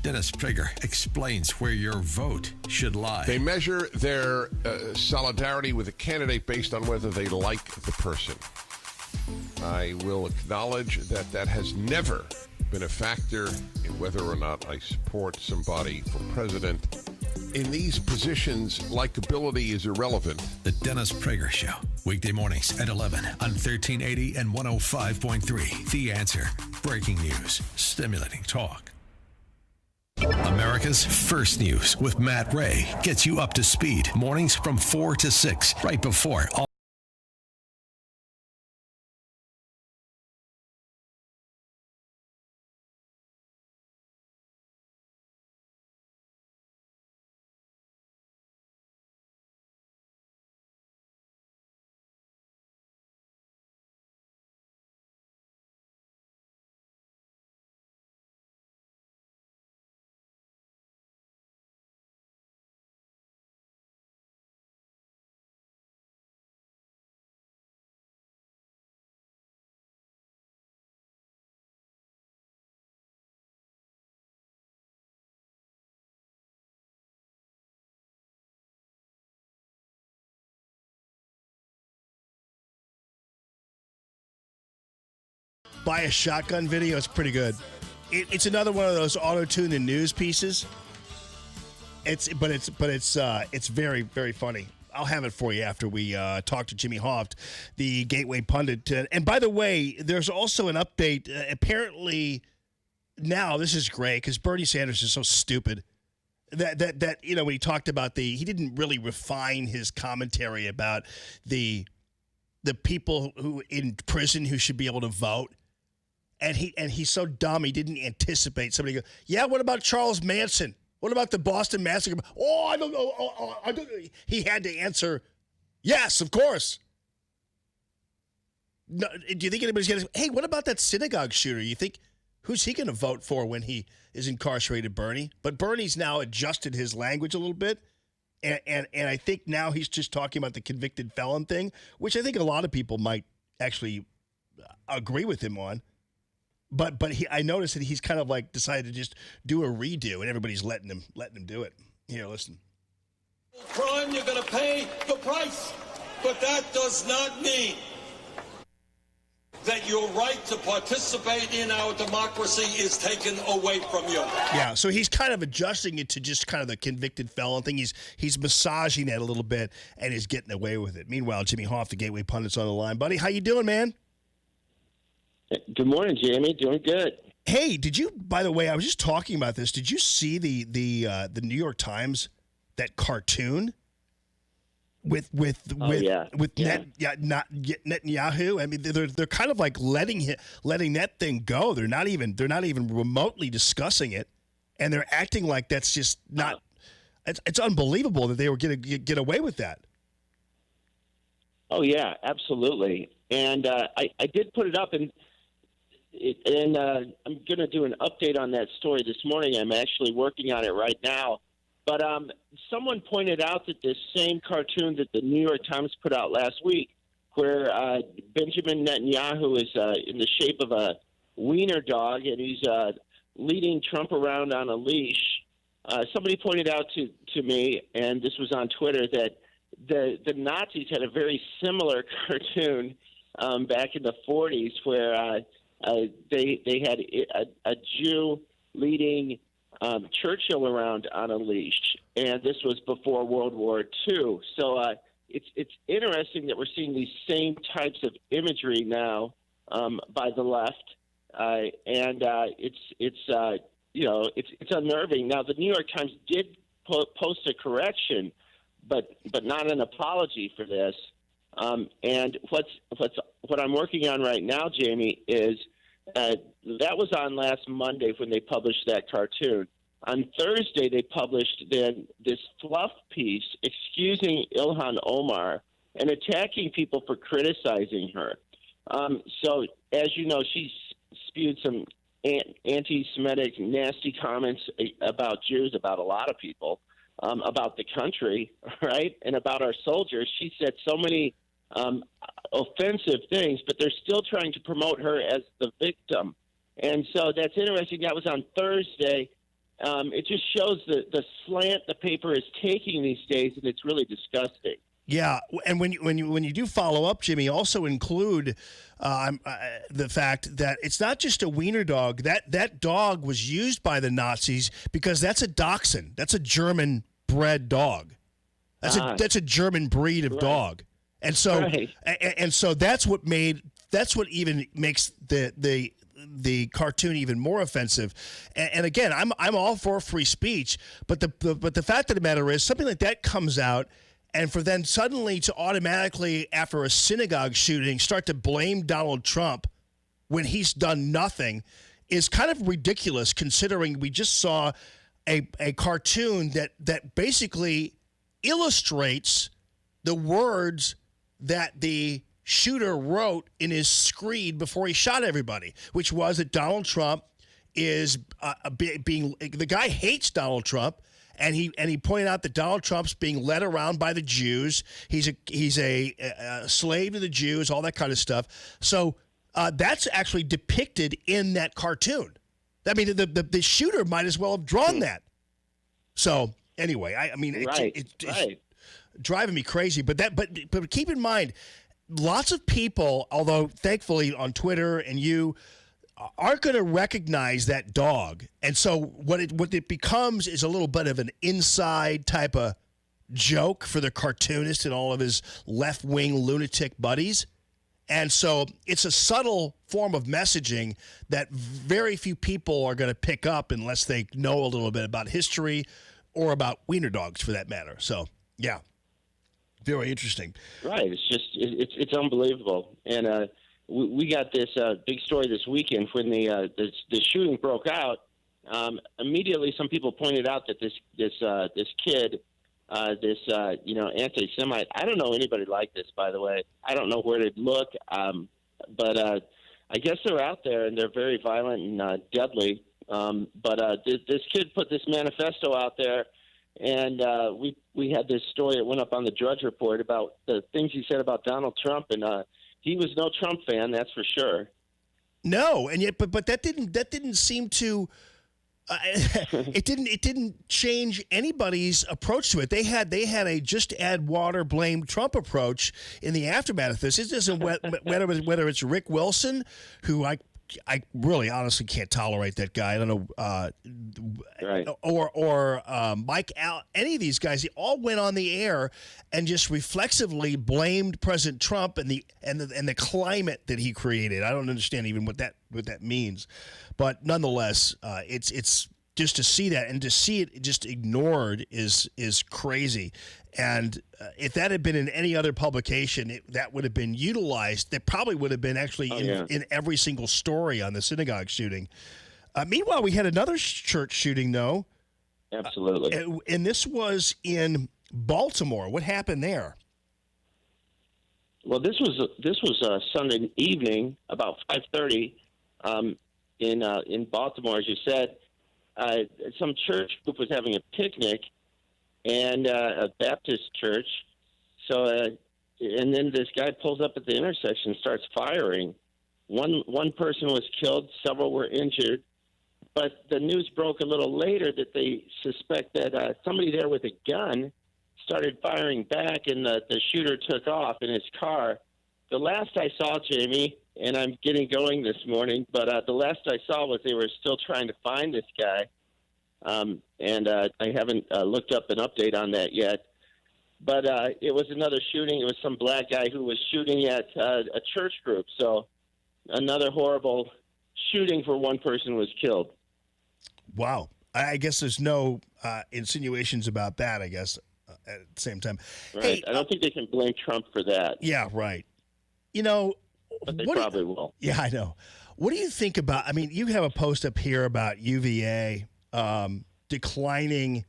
Dennis Prager explains where your vote should lie. They measure their solidarity with a candidate based on whether they like the person. I will acknowledge that has never been a factor in whether or not I support somebody for president. In these positions, likability is irrelevant. The Dennis Prager Show, weekday mornings at 11 on 1380 and 105.3. The Answer. Breaking news, stimulating talk. America's First News with Matt Ray gets you up to speed mornings from 4 to 6, right before all. Buy a shotgun video. It's pretty good. It's another one of those auto-tuned and news pieces. It's very, very funny. I'll have it for you after we talk to Jimmy Hoft, the Gateway pundit. And by the way, there's also an update. Apparently, now this is great because Bernie Sanders is so stupid that when he talked about he didn't really refine his commentary about the people who in prison who should be able to vote. And he's so dumb he didn't anticipate somebody go, yeah, what about Charles Manson? What about the Boston Massacre? Oh, I don't know. I don't know. He had to answer, yes, of course. No, do you think anybody's going to say, hey, what about that synagogue shooter? You think, who's he going to vote for when he is incarcerated, Bernie? But Bernie's now adjusted his language a little bit. And I think now he's just talking about the convicted felon thing, which I think a lot of people might actually agree with him on. But I noticed that he's kind of like decided to just do a redo, and everybody's letting him do it. Here, listen. Crime, you're going to pay the price, but that does not mean that your right to participate in our democracy is taken away from you. Yeah, so he's kind of adjusting it to just kind of the convicted felon thing. He's massaging that a little bit, and he's getting away with it. Meanwhile, Jimmy Hoft, the Gateway pundit's on the line. Buddy, how you doing, man? Good morning, Jamie. Doing good. Hey, did you? By the way, I was just talking about this. Did you see the New York Times, that cartoon with Netanyahu? I mean, they're kind of like letting that thing go. They're not even remotely discussing it, and they're acting like that's just not. It's unbelievable that they were going to get away with that. Oh yeah, absolutely. And I did put it up and I'm going to do an update on that story this morning. I'm actually working on it right now. But someone pointed out that this same cartoon that the New York Times put out last week, where Benjamin Netanyahu is in the shape of a wiener dog and he's leading Trump around on a leash. Somebody pointed out to me, and this was on Twitter, that the Nazis had a very similar cartoon back in the 40s where they had a Jew leading Churchill around on a leash, and this was before World War II. So it's interesting that we're seeing these same types of imagery now by the left, and it's unnerving. Now, the New York Times did post a correction, but not an apology for this. And what I'm working on right now, Jamie, is that was on last Monday when they published that cartoon. On Thursday, they published then this fluff piece excusing Ilhan Omar and attacking people for criticizing her. So, as you know, she spewed some anti-Semitic, nasty comments about Jews, about a lot of people, about the country, right, and about our soldiers. She said so many offensive things, but they're still trying to promote her as the victim. And so that's interesting. That was on Thursday. It just shows the slant the paper is taking these days, and it's really disgusting. Yeah, and when you do follow up, Jimmy, also include the fact that it's not just a wiener dog. That dog was used by the Nazis because that's a Dachshund. That's a German-bred dog. That's a German breed of dog. And so and so that's what even makes the cartoon even more offensive. And again, I'm all for free speech, but the fact of the matter is something like that comes out, and for then suddenly to automatically, after a synagogue shooting, start to blame Donald Trump when he's done nothing is kind of ridiculous, considering we just saw a cartoon that basically illustrates the words that the shooter wrote in his screed before he shot everybody, which was that Donald Trump is the guy hates Donald Trump, and he pointed out that Donald Trump's being led around by the Jews. He's a slave to the Jews, all that kind of stuff. So that's actually depicted in that cartoon. I mean, the shooter might as well have drawn that. So anyway, it's driving me crazy. But keep in mind, lots of people, although thankfully on Twitter and you, aren't going to recognize that dog. And so what it becomes is a little bit of an inside type of joke for the cartoonist and all of his left-wing lunatic buddies. And so it's a subtle form of messaging that very few people are going to pick up unless they know a little bit about history or about wiener dogs, for that matter. So, yeah, very interesting. Right. It's just it's unbelievable. And we got this big story this weekend when the shooting broke out. Immediately, some people pointed out that this kid. Anti-Semite. I don't know anybody like this, by the way. I don't know where to look, but I guess they're out there and they're very violent and deadly. This kid put this manifesto out there, and we had this story that went up on the Drudge Report about the things he said about Donald Trump, and he was no Trump fan, that's for sure. No, and yet, but that didn't seem to. It didn't change anybody's approach to it. They had a just add water, blame Trump approach in the aftermath of this. It doesn't whether it's Rick Wilson, who I really honestly can't tolerate that guy. I don't know, right. or Mike Al. Any of these guys, they all went on the air and just reflexively blamed President Trump and the climate that he created. I don't understand even what that means. But nonetheless, it's just to see that and to see it just ignored is crazy. And if that had been in any other publication, that would have been utilized. That probably would have been actually in every single story on the synagogue shooting. Meanwhile, we had another church shooting, though. Absolutely. And this was in Baltimore. What happened there? Well, this was Sunday evening, about 5:30. In Baltimore, as you said, some church group was having a picnic, and a Baptist church. So, and then this guy pulls up at the intersection and starts firing. One person was killed, several were injured. But the news broke a little later that they suspect that somebody there with a gun started firing back, and the shooter took off in his car. The last I saw, Jamie, and I'm getting going this morning, but the last I saw was they were still trying to find this guy. And I haven't looked up an update on that yet. But it was another shooting. It was some black guy who was shooting at a church group. So another horrible shooting where one person was killed. Wow. I guess there's no insinuations about that, I guess, at the same time. Right. Hey, I don't think they can blame Trump for that. Yeah, right. You know, but they probably will. Yeah, I know. What do you think about, I mean, you have a post up here about UVA declining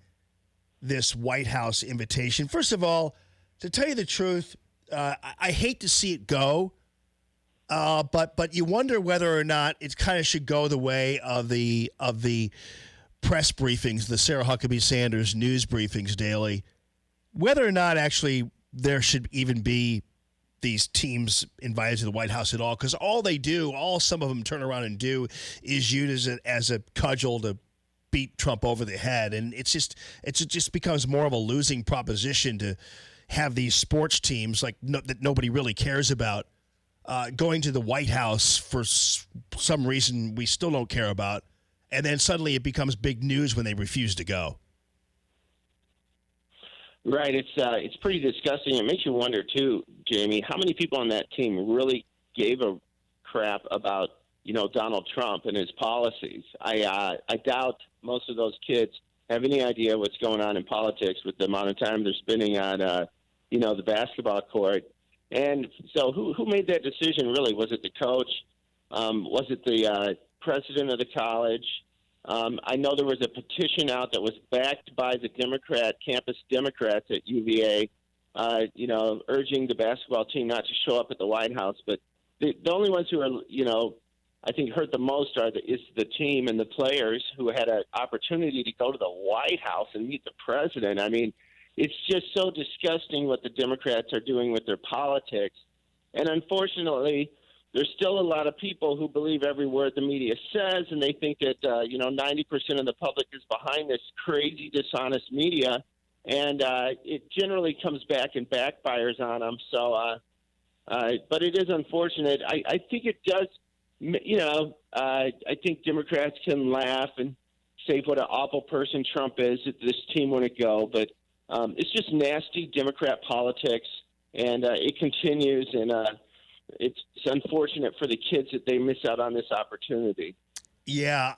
this White House invitation. First of all, to tell you the truth, I hate to see it go, but you wonder whether or not it kind of should go the way of the press briefings, the Sarah Huckabee Sanders news briefings daily, whether or not actually there should even be these teams invited to the White House at all, because all some of them turn around and do is use it as a cudgel to beat Trump over the head. And it just becomes more of a losing proposition to have these sports teams that nobody really cares about going to the White House for some reason we still don't care about. And then suddenly it becomes big news when they refuse to go. Right. It's pretty disgusting. It makes you wonder, too, Jamie, how many people on that team really gave a crap about, Donald Trump and his policies. I doubt most of those kids have any idea what's going on in politics with the amount of time they're spending on, the basketball court. And so who made that decision, really? Was it the coach? Was it the president of the college? I know there was a petition out that was backed by the campus Democrats at UVA, urging the basketball team not to show up at the White House. But the only ones who are, I think hurt the most is the team and the players who had an opportunity to go to the White House and meet the president. I mean, it's just so disgusting what the Democrats are doing with their politics. And unfortunately, there's still a lot of people who believe every word the media says, and they think that, 90% of the public is behind this crazy, dishonest media. And it generally comes back and backfires on them. So, but it is unfortunate. I think it does, I think Democrats can laugh and say what an awful person Trump is, that this team wouldn't go. But It's just nasty Democrat politics, and it continues, and it's unfortunate for the kids that they miss out on this opportunity. Yeah,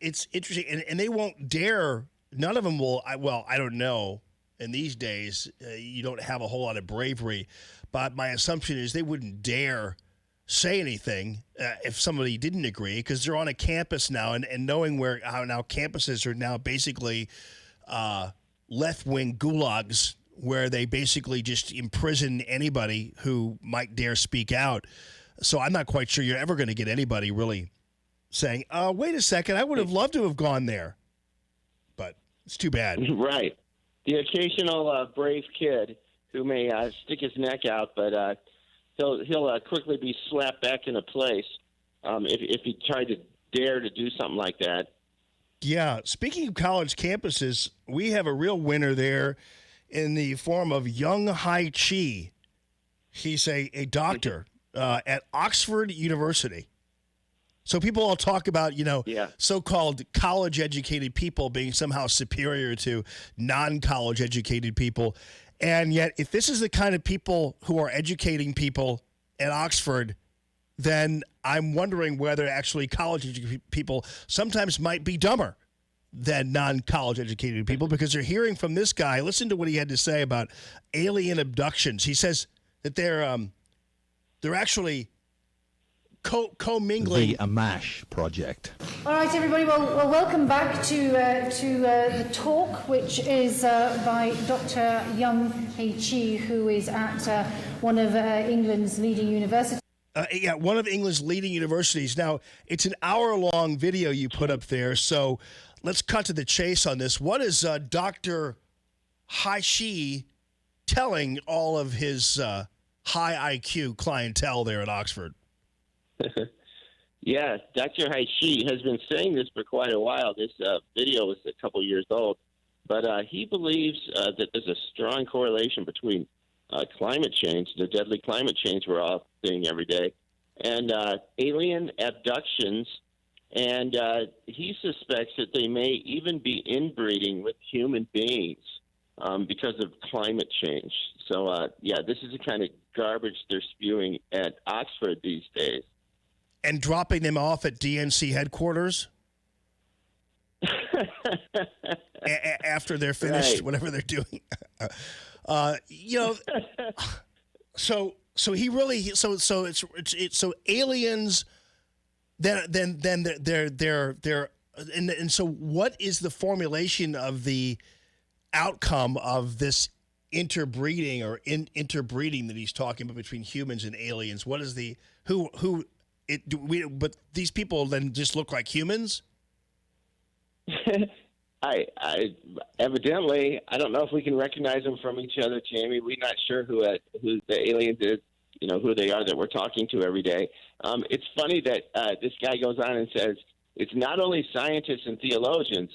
it's interesting, and they won't dare. None of them will. I don't know. In these days, you don't have a whole lot of bravery, but my assumption is they wouldn't dare say anything if somebody didn't agree, because they're on a campus now, and knowing how now campuses are now basically left-wing gulags where they basically just imprison anybody who might dare speak out. So I'm not quite sure you're ever going to get anybody really saying, wait a second, I would have loved to have gone there. But it's too bad. Right. The occasional brave kid who may stick his neck out, but he'll quickly be slapped back into place if he tried to dare to do something like that. Yeah. Speaking of college campuses, we have a real winner there in the form of Young Hai Chi. He's a doctor at Oxford University. So people all talk about, so-called college-educated people being somehow superior to non-college educated people. And yet, if this is the kind of people who are educating people at Oxford, then I'm wondering whether actually college-educated people sometimes might be dumber than non-college educated people, because they're hearing from this guy. Listen to what he had to say about alien abductions. He says that they're actually co-mingling. The Amash Project. All right, everybody. Well, welcome back to the talk, which is by Dr. Young Hai Chi, who is at one of England's leading universities. One of England's leading universities. Now, it's an hour-long video you put up there, so let's cut to the chase on this. What is Dr. Hai Chi telling all of his high IQ clientele there at Oxford? Yeah, Dr. Hai Chi has been saying this for quite a while. This video was a couple years old, but he believes that there's a strong correlation between climate change, the deadly climate change we're all seeing every day, and alien abductions, and he suspects that they may even be inbreeding with human beings because of climate change. So, this is the kind of garbage they're spewing at Oxford these days. And dropping them off at DNC headquarters after they're finished, right. Whatever they're doing. So he really so aliens. Then they're and so what is the formulation of the outcome of this interbreeding or interbreeding that he's talking about between humans and aliens? What is the who? But these people then just look like humans? I evidently, I don't know if we can recognize them from each other, Jamie. We're not sure who the aliens is, who they are that we're talking to every day. It's funny that this guy goes on and says it's not only scientists and theologians,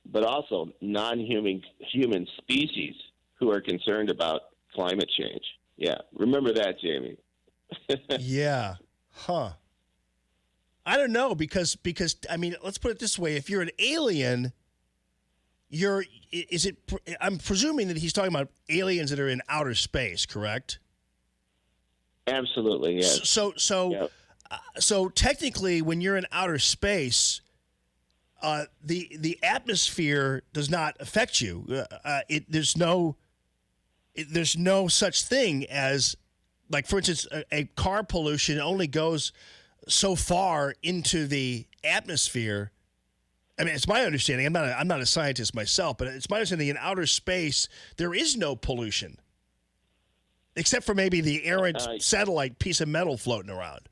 but also human species who are concerned about climate change. Yeah, remember that, Jamie. Yeah. Huh. I don't know, because I mean, let's put it this way: if you're an alien, I'm presuming that he's talking about aliens that are in outer space, correct? Absolutely, yes. So technically, when you're in outer space, the atmosphere does not affect you. There's no such thing as, like, for instance, a car pollution only goes so far into the atmosphere. I mean, it's my understanding. I'm not a scientist myself, but it's my understanding in outer space there is no pollution, except for maybe the errant satellite piece of metal floating around.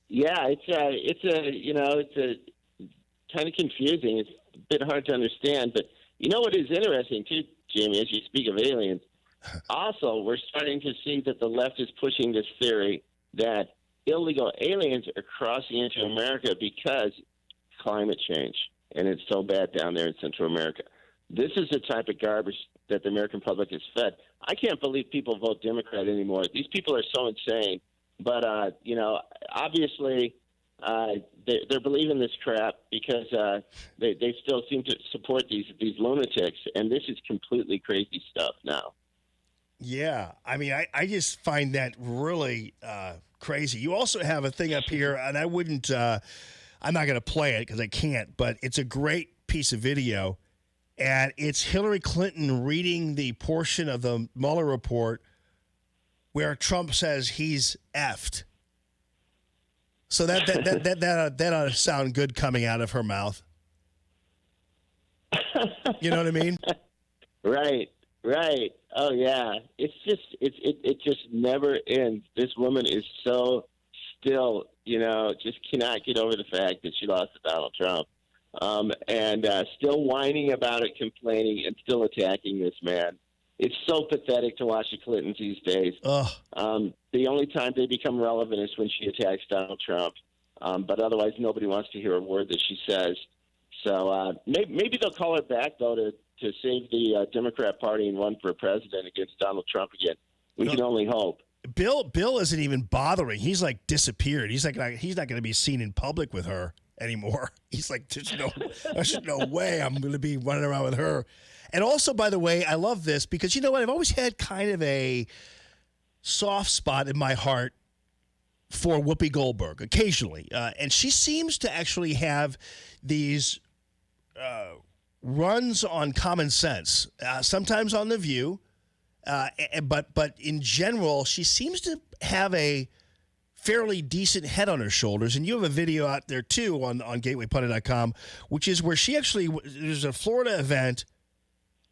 Yeah, it's kind of confusing. It's a bit hard to understand, but what is interesting too, Jamie, as you speak of aliens. Also, we're starting to see that the left is pushing this theory that illegal aliens are crossing into America because climate change, and it's so bad down there in Central America. This is the type of garbage that the American public is fed. I can't believe people vote Democrat anymore. These people are so insane. But, obviously, they're believing this crap because they still seem to support these lunatics, and this is completely crazy stuff now. Yeah, I mean, I just find that really crazy. You also have a thing up here, and I wouldn't, I'm not going to play it because I can't, but it's a great piece of video, and it's Hillary Clinton reading the portion of the Mueller report where Trump says he's effed. So that ought to sound good coming out of her mouth. You know what I mean? Right. Oh yeah. It's just it just never ends. This woman is so still, just cannot get over the fact that she lost to Donald Trump, and still whining about it, complaining, and still attacking this man. It's so pathetic to watch the Clintons these days. The only time they become relevant is when she attacks Donald Trump. But otherwise, nobody wants to hear a word that she says. So maybe they'll call her back, though, to save the Democrat Party and run for president against Donald Trump again. We can only hope. Bill isn't even bothering. He's like disappeared. He's not going to be seen in public with her anymore. He's like, there's no way I'm going to be running around with her. And also, by the way, I love this because, you know what? I've always had kind of a soft spot in my heart for Whoopi Goldberg occasionally. And she seems to actually have these runs on common sense, sometimes on The View. But in general, she seems to have a fairly decent head on her shoulders. And you have a video out there, too, on gatewaypundit.com, which is where she actually, there's a Florida event.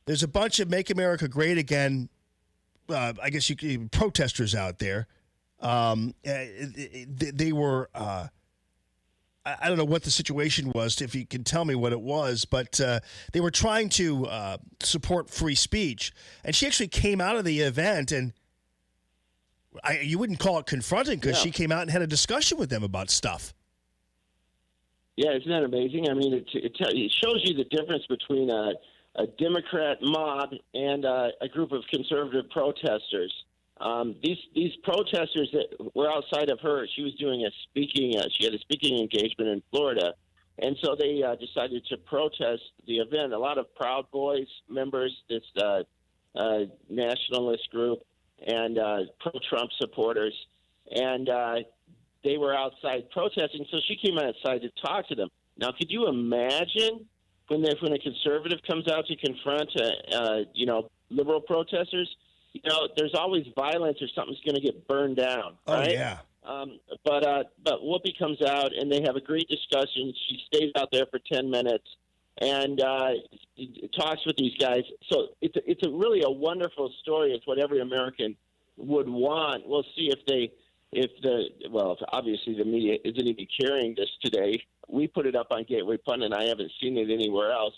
There's a bunch of Make America Great Again, I guess protesters out there. They were, I don't know what the situation was, if you can tell me what it was, but they were trying to support free speech. And she actually came out of the event, and you wouldn't call it confronting because she came out and had a discussion with them about stuff. Yeah, isn't that amazing? I mean, it shows you the difference between a Democrat mob and a group of conservative protesters. These protesters that were outside of her, she was doing she had a speaking engagement in Florida, and so they decided to protest the event. A lot of Proud Boys members, this nationalist group, and pro-Trump supporters, and they were outside protesting, so she came outside to talk to them. Now, could you imagine when a conservative comes out to confront, liberal protesters? There's always violence or something's going to get burned down. Right? Oh, yeah. But Whoopi comes out, and they have a great discussion. She stays out there for 10 minutes and talks with these guys. So it's really a wonderful story. It's what every American would want. We'll see if obviously the media isn't even carrying this today. We put it up on Gateway Pundit, and I haven't seen it anywhere else.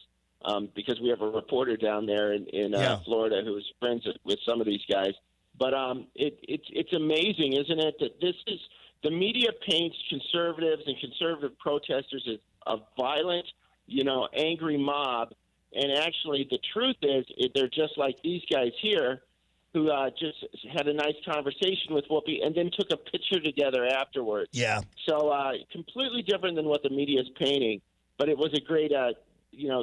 Because we have a reporter down there in Florida who's friends with some of these guys. But it's amazing, isn't it, that the media paints conservatives and conservative protesters as a violent, angry mob. And actually the truth is they're just like these guys here who just had a nice conversation with Whoopi and then took a picture together afterwards. Yeah. So completely different than what the media is painting. But it was a great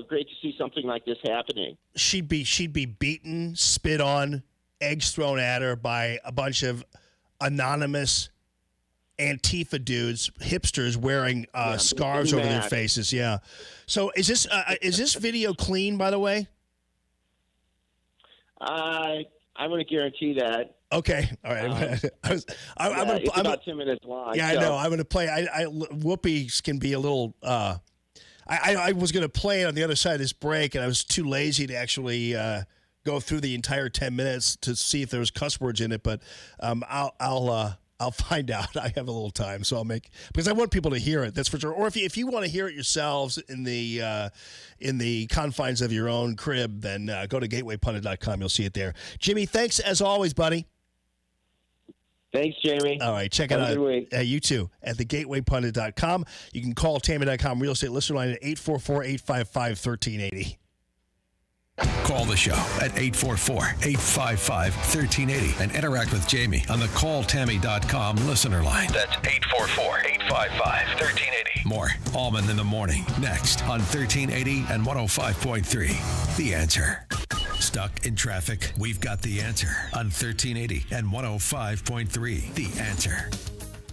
great to see something like this happening. She'd be beaten, spit on, eggs thrown at her by a bunch of anonymous Antifa dudes, hipsters wearing scarves over their faces. Yeah. So is this video clean, by the way? I'm going to guarantee that. Okay. All right. It's about 10 minutes long. Yeah, I know. I'm going to play. Whoopi's can be a little. I was going to play it on the other side of this break, and I was too lazy to actually go through the entire 10 minutes to see if there was cuss words in it. But I'll find out. I have a little time, so because I want people to hear it. That's for sure. Or if you want to hear it yourselves in the confines of your own crib, then go to gatewaypundit.com. You'll see it there. Jimmy, thanks as always, buddy. Thanks, Jamie. All right, check it out. You too, at thegatewaypundit.com. You can call Tammy.com real estate listener line at 844-855-1380. Call the show at 844-855-1380 and interact with Jamie on the calltammy.com listener line. That's 844-855-1380. More Allman in the Morning next on 1380 and 105.3. The Answer. Stuck in traffic? We've got the answer on 1380 and 105.3. The Answer.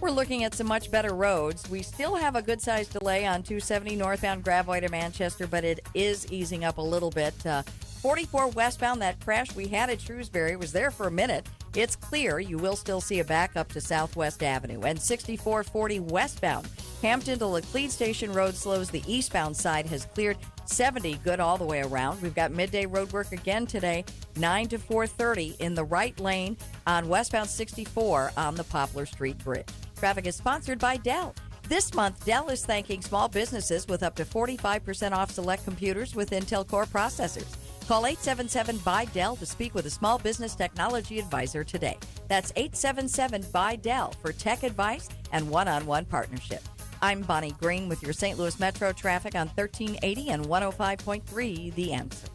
We're looking at some much better roads. We still have a good-sized delay on 270 northbound Gravois to Manchester, but it is easing up a little bit. 44 westbound, that crash we had at Shrewsbury was there for a minute. It's clear. You will still see a backup to Southwest Avenue. And 6440 westbound, Hampton to Laclede Station Road slows. The eastbound side has cleared. 70 good all the way around. We've got midday road work again today, 9 to 4:30 in the right lane on westbound 64 on the Poplar Street Bridge. Traffic is sponsored by Dell. This month, Dell is thanking small businesses with up to 45% off select computers with Intel Core processors. Call 877-BUY-DELL to speak with a small business technology advisor today. That's 877-BUY-DELL for tech advice and one-on-one partnership. I'm Bonnie Green with your St. Louis Metro traffic on 1380 and 105.3 The Answer.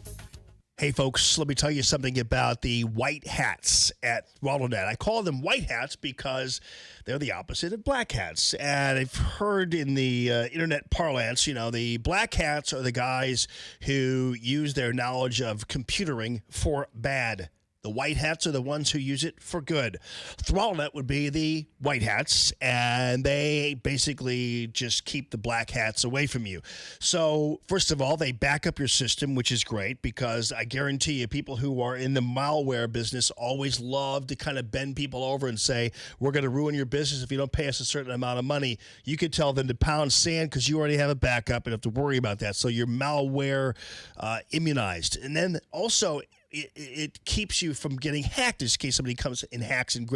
Hey, folks, let me tell you something about the white hats at Throttlenet. I call them white hats because they're the opposite of black hats. And I've heard in the internet parlance, the black hats are the guys who use their knowledge of computering for bad. The white hats are the ones who use it for good. Throttlenet would be the white hats, and they basically just keep the black hats away from you. So, first of all, they back up your system, which is great because I guarantee you people who are in the malware business always love to kind of bend people over and say, we're going to ruin your business if you don't pay us a certain amount of money. You could tell them to pound sand because you already have a backup and have to worry about that. So you're malware immunized. And then also, it keeps you from getting hacked in case somebody comes and hacks and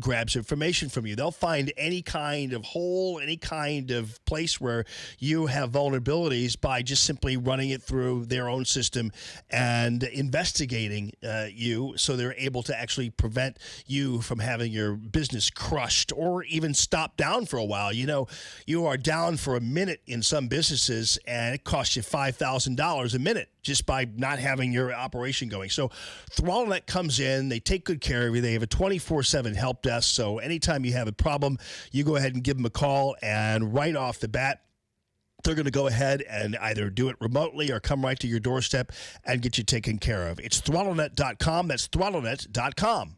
grabs information from you. They'll find any kind of hole, any kind of place where you have vulnerabilities by just simply running it through their own system and investigating you, so they're able to actually prevent you from having your business crushed or even stopped down for a while. You are down for a minute in some businesses, and it costs you $5,000 a minute just by not having your operation going. So Throttlenet comes in, they take good care of you. They have a 24/7 help desk. So anytime you have a problem, you go ahead and give them a call, and right off the bat, they're going to go ahead and either do it remotely or come right to your doorstep and get you taken care of. It's throttlenet.com. That's throttlenet.com.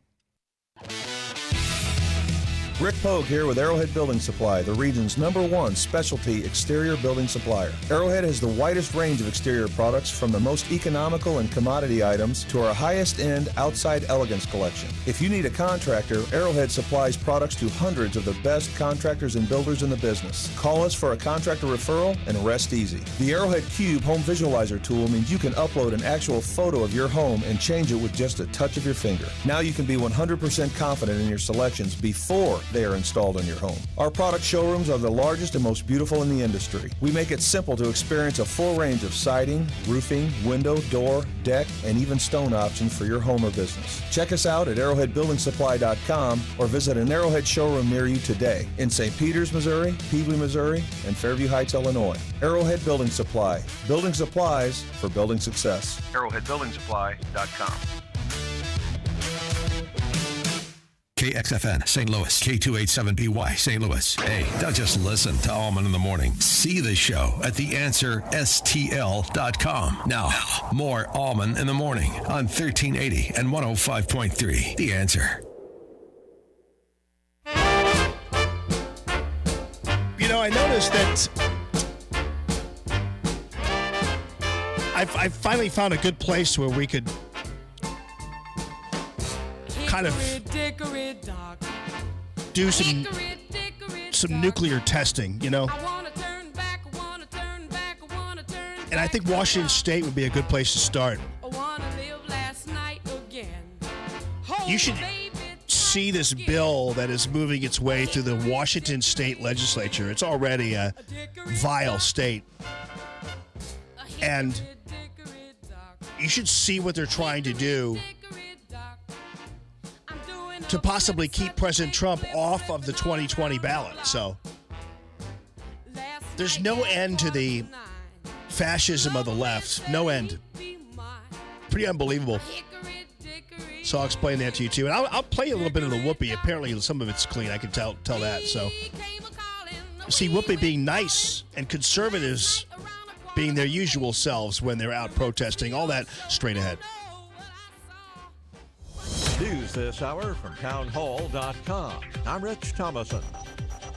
Rick Pogue here with Arrowhead Building Supply, the region's #1 specialty exterior building supplier. Arrowhead has the widest range of exterior products, from the most economical and commodity items to our highest-end outside elegance collection. If you need a contractor, Arrowhead supplies products to hundreds of the best contractors and builders in the business. Call us for a contractor referral and rest easy. The Arrowhead Cube Home Visualizer tool means you can upload an actual photo of your home and change it with just a touch of your finger. Now you can be 100% confident in your selections before they are installed on your home. Our product showrooms are the largest and most beautiful in the industry. We make it simple to experience a full range of siding, roofing, window, door, deck, and even stone options for your home or business. Check us out at arrowheadbuildingsupply.com or visit an Arrowhead showroom near you today in St. Peters, Missouri, Peebly, Missouri, and Fairview Heights, Illinois. Arrowhead Building Supply. Building supplies for building success. arrowheadbuildingsupply.com. KXFN St. Louis, K287BY St. Louis. Hey, don't just listen to Allman in the Morning. See the show at theanswerstl.com. Now, more Allman in the Morning on 1380 and 105.3. The Answer. I noticed that I finally found a good place where we could kind of do some nuclear testing, And I think Washington State would be a good place to start. You should see this bill that is moving its way through the Washington State legislature. It's already a vile state. And you should see what they're trying to do to possibly keep President Trump off of the 2020 ballot. So there's no end to the fascism of the left. No end. Pretty unbelievable. So I'll explain that to you, too. And I'll play a little bit of the Whoopi. Apparently, some of it's clean. I can tell that. So, see, Whoopi being nice and conservatives being their usual selves when they're out protesting. All that straight ahead. News this hour from townhall.com. I'm Rich Thomason.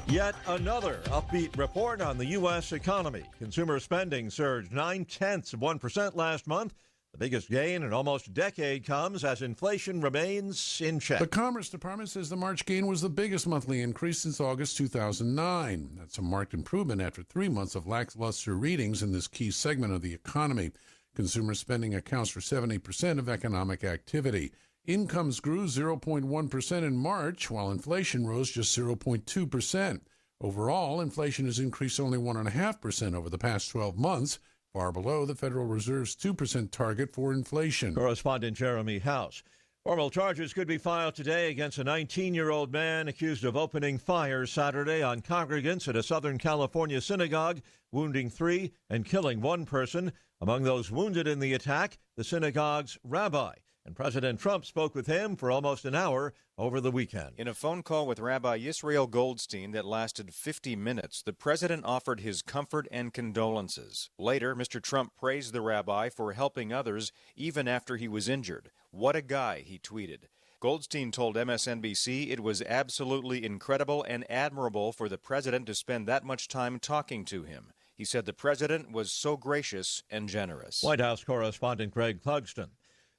Yet another upbeat report on the U.S. economy. Consumer spending surged 0.9% last month. The biggest gain in almost a decade comes as inflation remains in check. The Commerce Department says the March gain was the biggest monthly increase since August 2009. That's a marked improvement after 3 months of lackluster readings in this key segment of the economy. Consumer spending accounts for 70% of economic activity. Incomes grew 0.1% in March, while inflation rose just 0.2%. Overall, inflation has increased only 1.5% over the past 12 months, far below the Federal Reserve's 2% target for inflation. Correspondent Jeremy House. Formal charges could be filed today against a 19-year-old man accused of opening fire Saturday on congregants at a Southern California synagogue, wounding 3 and killing 1 person. Among those wounded in the attack, the synagogue's rabbi. And President Trump spoke with him for almost an hour over the weekend. In a phone call with Rabbi Yisrael Goldstein that lasted 50 minutes, the president offered his comfort and condolences. Later, Mr. Trump praised the rabbi for helping others even after he was injured. "What a guy," he tweeted. Goldstein told MSNBC it was absolutely incredible and admirable for the president to spend that much time talking to him. He said the president was so gracious and generous. White House correspondent Greg Clugston.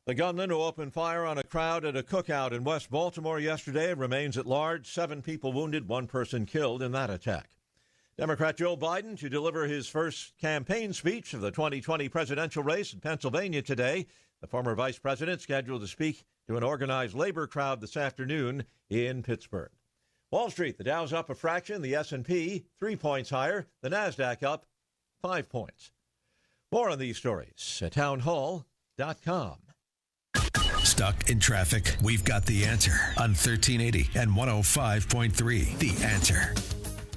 The gunman who opened fire on a crowd at a cookout in West Baltimore yesterday remains at large. 7 people wounded, 1 person killed in that attack. Democrat Joe Biden to deliver his first campaign speech of the 2020 presidential race in Pennsylvania today. The former vice president scheduled to speak to an organized labor crowd this afternoon in Pittsburgh. Wall Street, the Dow's up a fraction, the S&P 3 points higher, the Nasdaq up 5 points. More on these stories at townhall.com. Stuck in traffic? We've got the answer on 1380 and 105.3. The Answer.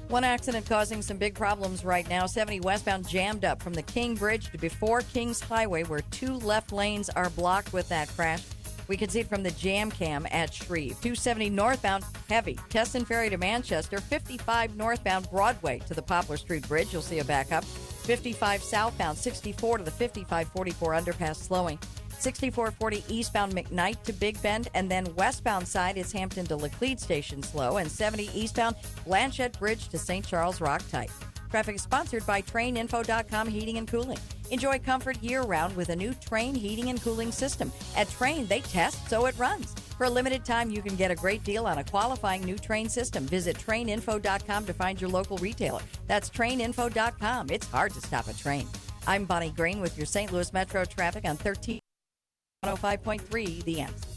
One accident causing some big problems right now. 70 westbound jammed up from the King Bridge to before Kings Highway, where 2 left lanes are blocked with that crash. We can see it from the jam cam at Shreve. 270 northbound, heavy. Teston Ferry to Manchester. 55 northbound, Broadway to the Poplar Street Bridge. You'll see a backup. 55 southbound, 64 to the 5544 underpass slowing. 6440 eastbound McKnight to Big Bend, and then westbound side is Hampton to Laclede Station slow, and 70 eastbound Blanchette Bridge to St. Charles Rock tight. Traffic is sponsored by TrainInfo.com Heating and Cooling. Enjoy comfort year-round with a new Train heating and cooling system. At Train, they test so it runs. For a limited time, you can get a great deal on a qualifying new Train system. Visit TrainInfo.com to find your local retailer. That's TrainInfo.com. It's hard to stop a train. I'm Bonnie Green with your St. Louis Metro traffic on 105.3 The Answer.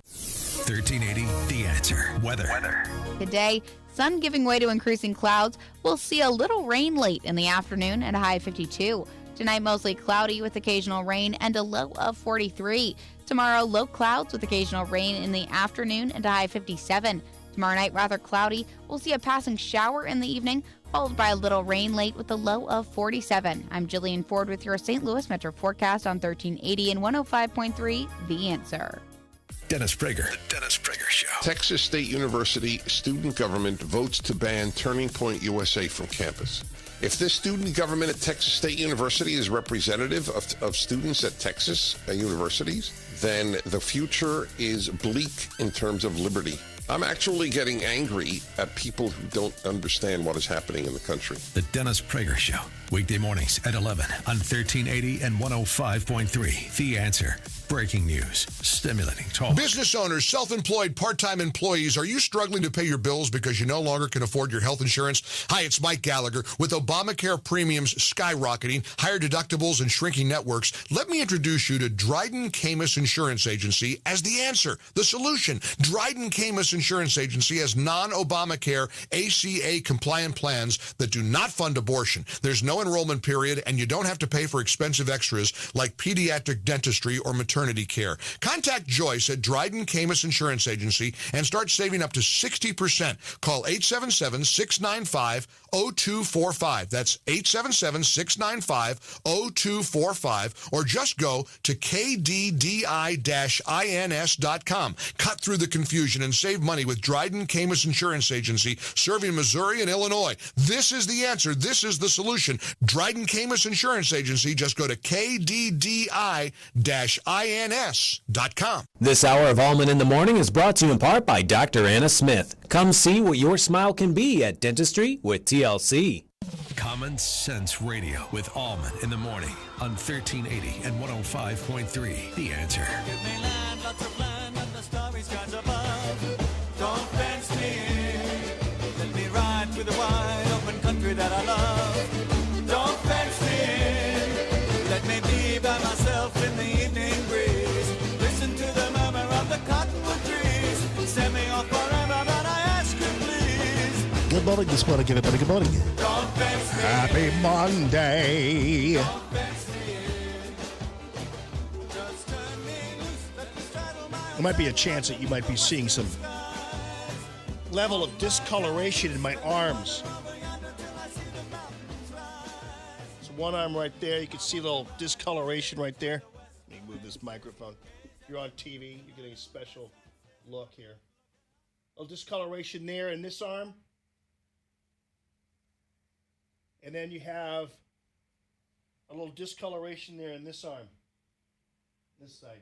1380 The Answer. Weather. Today, sun giving way to increasing clouds. We'll see a little rain late in the afternoon and a high of 52. Tonight, mostly cloudy with occasional rain and a low of 43. Tomorrow, low clouds with occasional rain in the afternoon and a high of 57. Tomorrow night, rather cloudy. We'll see a passing shower in the evening, followed by a little rain late with a low of 47. I'm Jillian Ford with your St. Louis Metro forecast on 1380 and 105.3 The Answer. Dennis Prager. The Dennis Prager Show. Texas State University student government votes to ban Turning Point USA from campus. If this student government at Texas State University is representative of students at Texas universities, then the future is bleak in terms of liberty. I'm actually getting angry at people who don't understand what is happening in the country. The Dennis Prager Show. Weekday mornings at 11 on 1380 and 105.3. The Answer. Breaking news. Stimulating talk. Business owners, self-employed, part-time employees, are you struggling to pay your bills because you no longer can afford your health insurance? Hi, it's Mike Gallagher. With Obamacare premiums skyrocketing, higher deductibles, and shrinking networks, let me introduce you to Dryden Camus Insurance Agency as the answer, the solution. Dryden Camus Insurance Agency has non-Obamacare ACA compliant plans that do not fund abortion. There's no enrollment period, and you don't have to pay for expensive extras like pediatric dentistry or maternity care. Contact Joyce at Dryden Camus Insurance Agency and start saving up to 60%. Call 877-695-0245. That's 877-695-0245, or just go to kddi-ins.com. Cut through the confusion and save money with Dryden Camus Insurance Agency, serving Missouri and Illinois. This is the answer. This is the solution. Dryden Camus Insurance Agency. Just go to kddi-ins.com. This hour of Allman in the Morning is brought to you in part by Dr. Anna Smith. Come see what your smile can be at Dentistry with TLC. Common Sense Radio with Allman in the Morning on 1380 and 105.3. The Answer. Give me land, lots of land, and the starry skies above. Don't fence me in. Let me ride through the wide open country that I love. Don't fence me in. Let me be by myself in the evening breeze. Listen to the murmur of the cottonwood trees. Send me off forever, but I ask you please. Good morning this morning, everybody. Good morning. Don't fence me in. Happy Monday. Don't fence me in. Just turn me loose, let me straddle my There might be a chance that you might be seeing some level of discoloration in my arms. So one arm right there, you can see a little discoloration right there. Let me move this microphone. If you're on TV, you're getting a special look here. A little discoloration there in this arm. And then you have a little discoloration there in this arm. This side.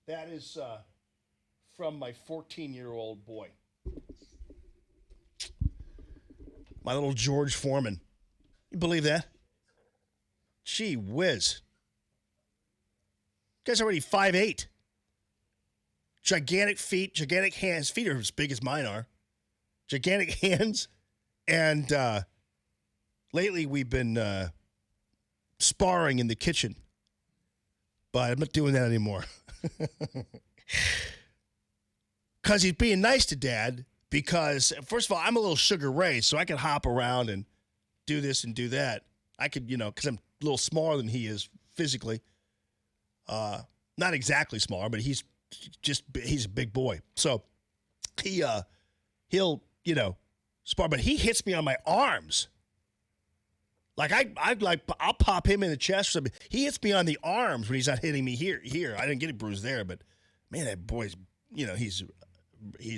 That is from my 14-year-old boy. My little George Foreman. You believe that? Gee whiz. Guy's already 5'8". Gigantic feet, gigantic hands. Feet are as big as mine are. Gigantic hands. And lately we've been sparring in the kitchen. But I'm not doing that anymore. Because he's being nice to Dad. Because, first of all, I'm a little Sugar Ray, so I can hop around and do this and do that. I could, because I'm a little smaller than he is physically. Not exactly smaller, but he's a big boy. So he'll spar, but he hits me on my arms. Like I'll pop him in the chest or something. He hits me on the arms when he's not hitting me here. I didn't get a bruise there, but man, that boy's, he's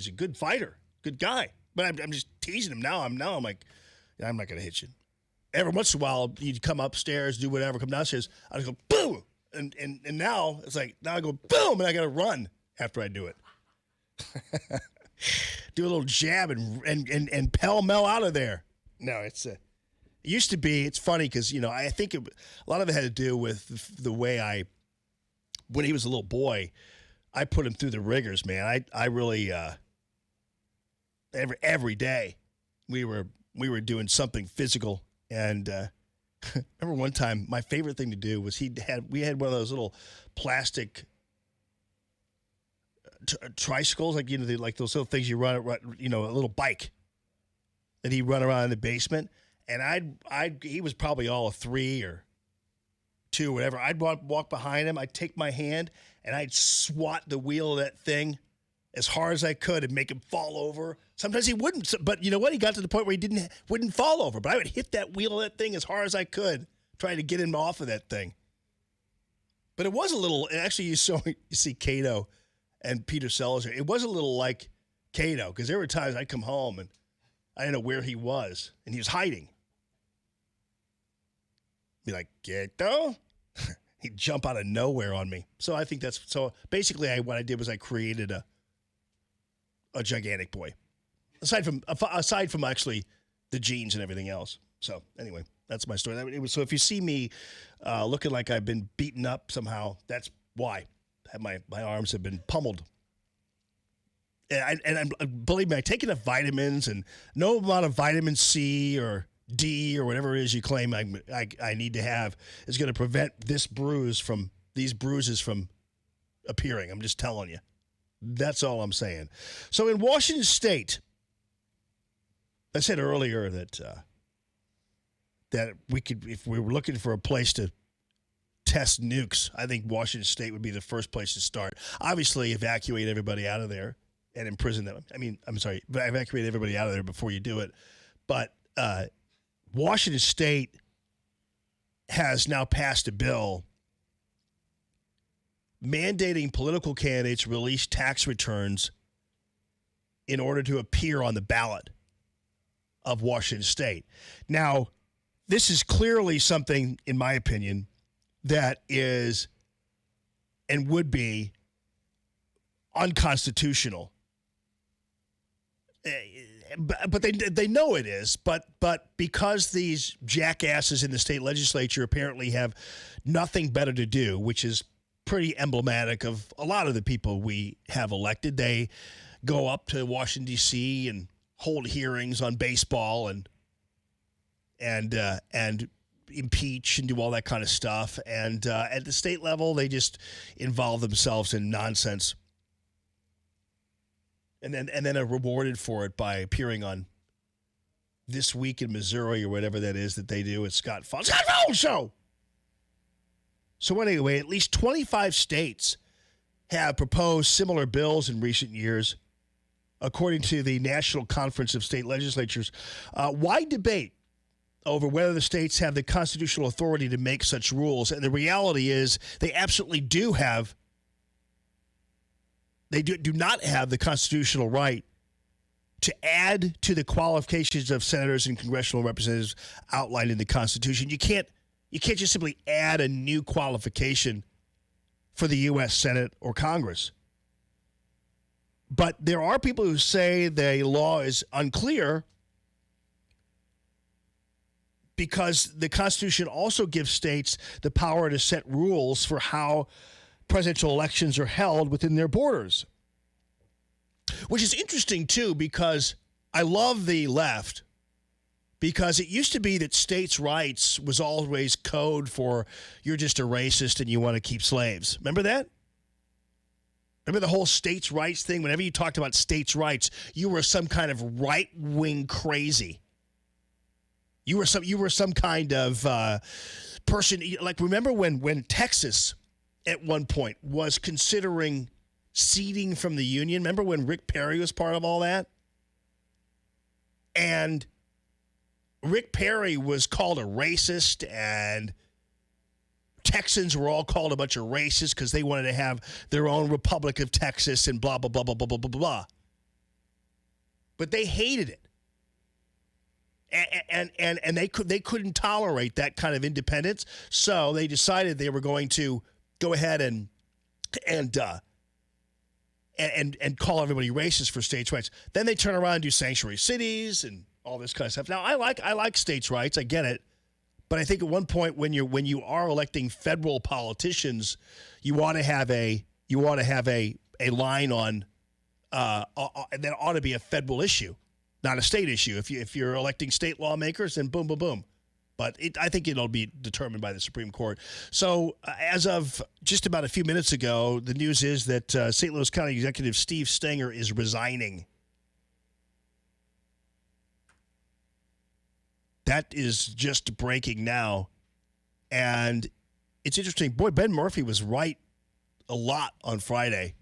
a good fighter, good guy. But I'm just teasing him now. I'm like, I'm not gonna hit you. Every once in a while, he'd come upstairs, do whatever, come downstairs. I'd go boom, and now it's like now I go boom, and I gotta run after I do it. Do a little jab and pell-mell out of there. No, it used to be. It's funny because I think a lot of it had to do with the way when he was a little boy, I put him through the rigors, man. I really every day we were doing something physical, and I remember one time my favorite thing to do was we had one of those little plastic tricycles, like like those little things you run, a little bike that he'd run around in the basement. And he was probably all 3 or 2, whatever. I'd walk behind him. I'd take my hand and I'd swat the wheel of that thing as hard as I could and make him fall over. Sometimes he wouldn't, but you know what? He got to the point where he wouldn't fall over. But I would hit that wheel of that thing as hard as I could, trying to get him off of that thing. But it was a little. Actually, you see Cato and Peter Sellers. It was a little like Cato, because there were times I'd come home and I didn't know where he was, and he was hiding. Be like, Cato? He'd jump out of nowhere on me. So I think so basically what I did was I created a gigantic boy. Aside from actually the genes and everything else. So anyway, that's my story. So if you see me looking like I've been beaten up somehow, that's why. My arms have been pummeled. And believe me, I take enough vitamins, and no amount of vitamin C or D or whatever it is you claim I need to have is going to prevent these bruises from appearing. I'm just telling you. That's all I'm saying. So in Washington State, I said earlier that we could, if we were looking for a place to test nukes, I think Washington State would be the first place to start. Obviously, evacuate everybody out of there and imprison them. Evacuate everybody out of there before you do it. But Washington State has now passed a bill mandating political candidates release tax returns in order to appear on the ballot of Washington State. Now, this is clearly something, in my opinion, that is and would be unconstitutional. But they know it is. But because these jackasses in the state legislature apparently have nothing better to do, which is pretty emblematic of a lot of the people we have elected, they go up to Washington, D.C. and hold hearings on baseball and impeach and do all that kind of stuff. And at the state level, they just involve themselves in nonsense. And then are rewarded for it by appearing on This Week in Missouri or whatever that is that they do at Scott Fall's Show. So anyway, at least 25 states have proposed similar bills in recent years, according to the National Conference of State Legislatures. Wide debate over whether the states have the constitutional authority to make such rules. And the reality is they absolutely do have. They do not have the constitutional right to add to the qualifications of senators and congressional representatives outlined in the Constitution. You can't just simply add a new qualification for the U.S. Senate or Congress. But there are people who say the law is unclear because the Constitution also gives states the power to set rules for how presidential elections are held within their borders. Which is interesting, too, because I love the left, because it used to be that states' rights was always code for you're just a racist and you want to keep slaves. Remember that? Remember the whole states' rights thing? Whenever you talked about states' rights, you were some kind of right-wing crazy. You were some kind of person. Like, remember when Texas at one point was considering seceding from the Union? Remember when Rick Perry was part of all that? And Rick Perry was called a racist, and Texans were all called a bunch of racists because they wanted to have their own Republic of Texas and blah, blah, blah, blah, blah, blah, blah, blah. But they hated it. And they couldn't tolerate that kind of independence, so they decided they were going to go ahead and call everybody racist for states' rights. Then they turn around and do sanctuary cities and all this kind of stuff. Now, I like states' rights. I get it. But I think at one point when you are electing federal politicians, you ought to have a line on that ought to be a federal issue, not a state issue. If you're electing state lawmakers, then boom, boom, boom. But I think it'll be determined by the Supreme Court. So as of just about a few minutes ago, the news is that St. Louis County Executive Steve Stenger is resigning. That is just breaking now. And it's interesting. Boy, Ben Murphy was right a lot on Friday.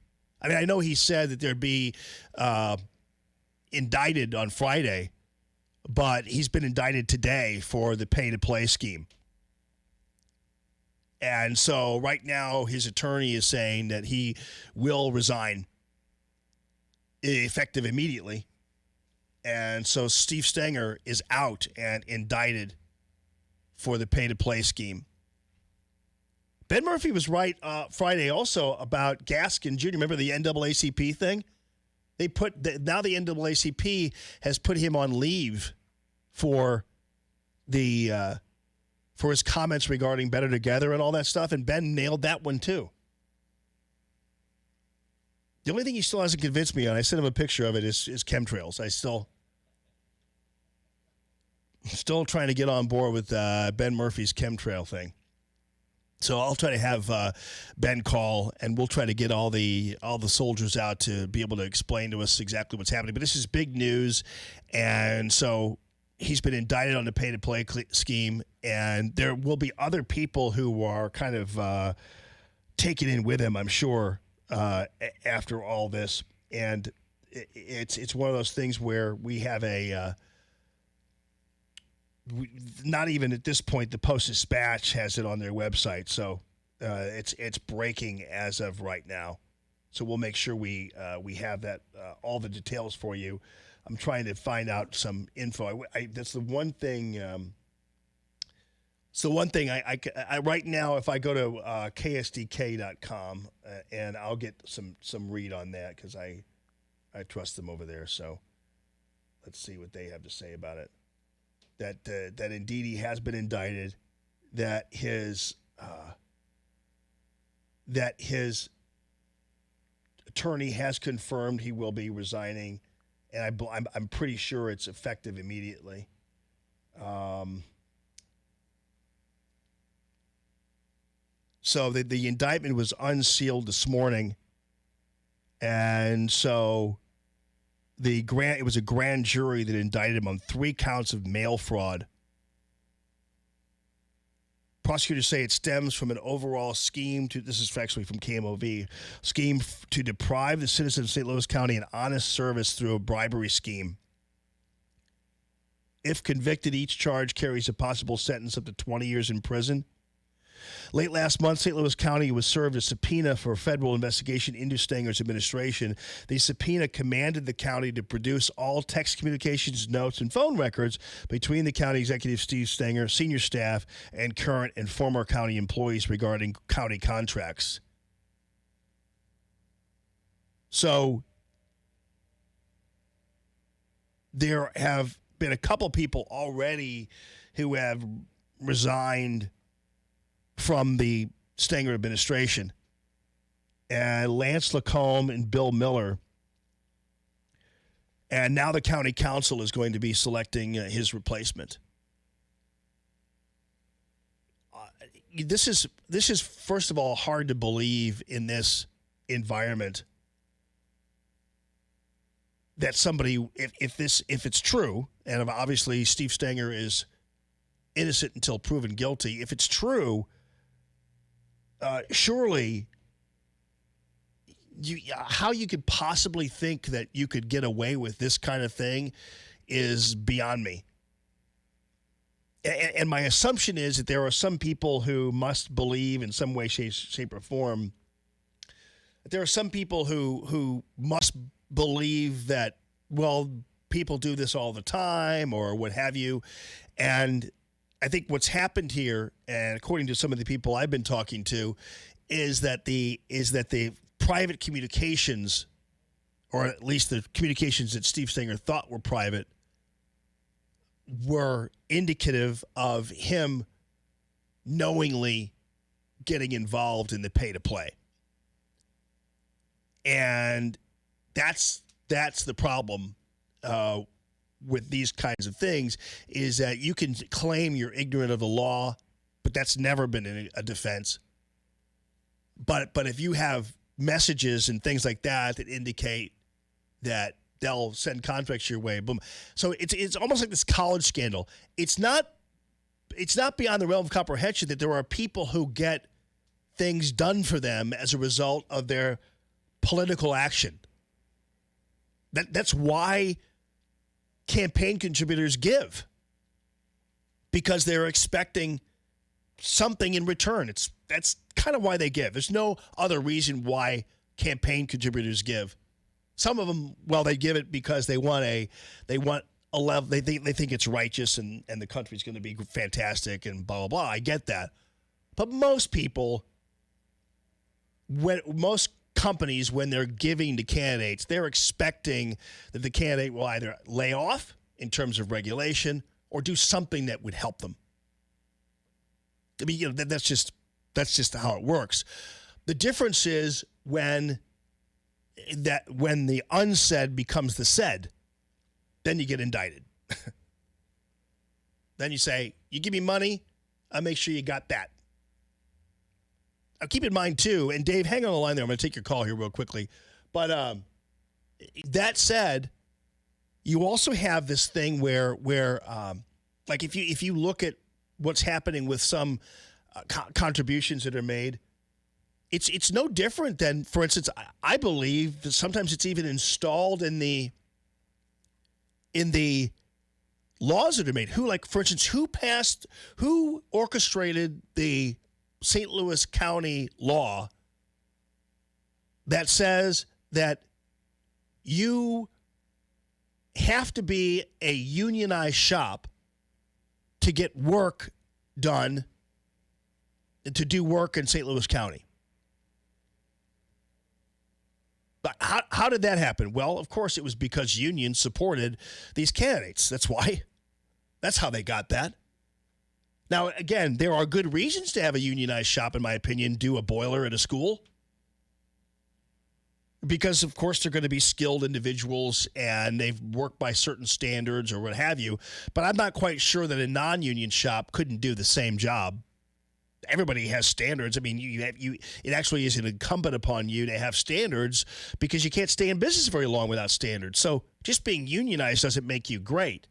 I mean, I know he said that there'd be indicted on Friday, but he's been indicted today for the pay-to-play scheme. And so right now his attorney is saying that he will resign effective immediately. And so Steve Stenger is out and indicted for the pay-to-play scheme. Ben Murphy was right Friday also about Gaskin Jr. Remember the NAACP thing? Now the NAACP has put him on leave for for his comments regarding Better Together and all that stuff, and Ben nailed that one too. The only thing he still hasn't convinced me on, I sent him a picture of it, is chemtrails. I still trying to get on board with Ben Murphy's chemtrail thing. So I'll try to have Ben call, and we'll try to get all the soldiers out to be able to explain to us exactly what's happening. But this is big news, and so he's been indicted on the pay-to-play scheme, and there will be other people who are kind of taken in with him, I'm sure, after all this. And it's one of those things where we have not even at this point, the Post-Dispatch has it on their website, so it's breaking as of right now. So we'll make sure we have that all the details for you. I'm trying to find out some info. That's the one thing. So one thing I right now, if I go to ksdk.com and I'll get some read on that because I trust them over there. So let's see what they have to say about it. That indeed he has been indicted, that his attorney has confirmed he will be resigning, and I'm pretty sure it's effective immediately. So the indictment was unsealed this morning, and so it was a grand jury that indicted him on 3 counts of mail fraud. Prosecutors say it stems from an overall scheme this is actually from KMOV, scheme to deprive the citizens of St. Louis County an honest service through a bribery scheme. If convicted, each charge carries a possible sentence up to 20 years in prison. Late last month, St. Louis County was served a subpoena for a federal investigation into Stanger's administration. The subpoena commanded the county to produce all text communications, notes, and phone records between the county executive Steve Stanger, senior staff, and current and former county employees regarding county contracts. So there have been a couple people already who have resigned from the Stanger administration, and Lance Lacombe and Bill Miller. And now the county council is going to be selecting his replacement. This is first of all hard to believe in this environment that somebody, if it's true, and obviously Steve Stanger is innocent until proven guilty. If it's true, surely how you could possibly think that you could get away with this kind of thing is beyond me. And my assumption is that there are some people who must believe in some way, shape, or form. There are some people who must believe that, well, people do this all the time or what have you. And I think what's happened here, and according to some of the people I've been talking to, is that the private communications, or at least the communications that Steve Stanger thought were private, were indicative of him knowingly getting involved in the pay-to-play. And that's the problem with these kinds of things, is that you can claim you're ignorant of the law, but that's never been a defense. But if you have messages and things like that indicate that they'll send contracts your way, boom. So it's almost like this college scandal. It's not beyond the realm of comprehension that there are people who get things done for them as a result of their political action. That's why campaign contributors give, because they're expecting something in return. That's kind of why they give. There's no other reason why campaign contributors give. Some of them, well, they give it because they want a level. They think it's righteous and the country's going to be fantastic and blah blah blah. I get that, but most people, most companies, when they're giving to candidates, they're expecting that the candidate will either lay off in terms of regulation or do something that would help them. I mean, that's just how it works. The difference is when the unsaid becomes the said, then you get indicted. Then you say, you give me money, I'll make sure you got that. keep in mind, too, and Dave, hang on the line there. I'm going to take your call here real quickly. But that said, you also have this thing where like if you look at what's happening with some contributions that are made, it's no different than, for instance, I believe that sometimes it's even installed in the laws that are made. For instance, who orchestrated the St. Louis County law that says that you have to be a unionized shop to get work done, to do work in St. Louis County? But how did that happen? Well, of course, it was because unions supported these candidates. That's why. That's how they got that. Now, again, there are good reasons to have a unionized shop, in my opinion, do a boiler at a school. Because, of course, they're going to be skilled individuals and they've worked by certain standards or what have you. But I'm not quite sure that a non-union shop couldn't do the same job. Everybody has standards. I mean, it actually is incumbent upon you to have standards because you can't stay in business very long without standards. So just being unionized doesn't make you great.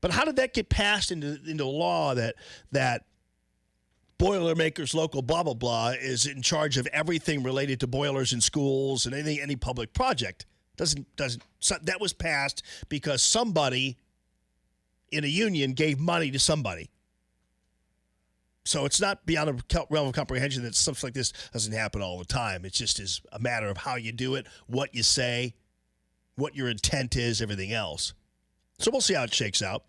But how did that get passed into law that Boilermakers Local blah, blah, blah is in charge of everything related to boilers in schools and any public project? That was passed because somebody in a union gave money to somebody. So it's not beyond the realm of comprehension that stuff like this doesn't happen all the time. It just is a matter of how you do it, what you say, what your intent is, everything else. So we'll see how it shakes out.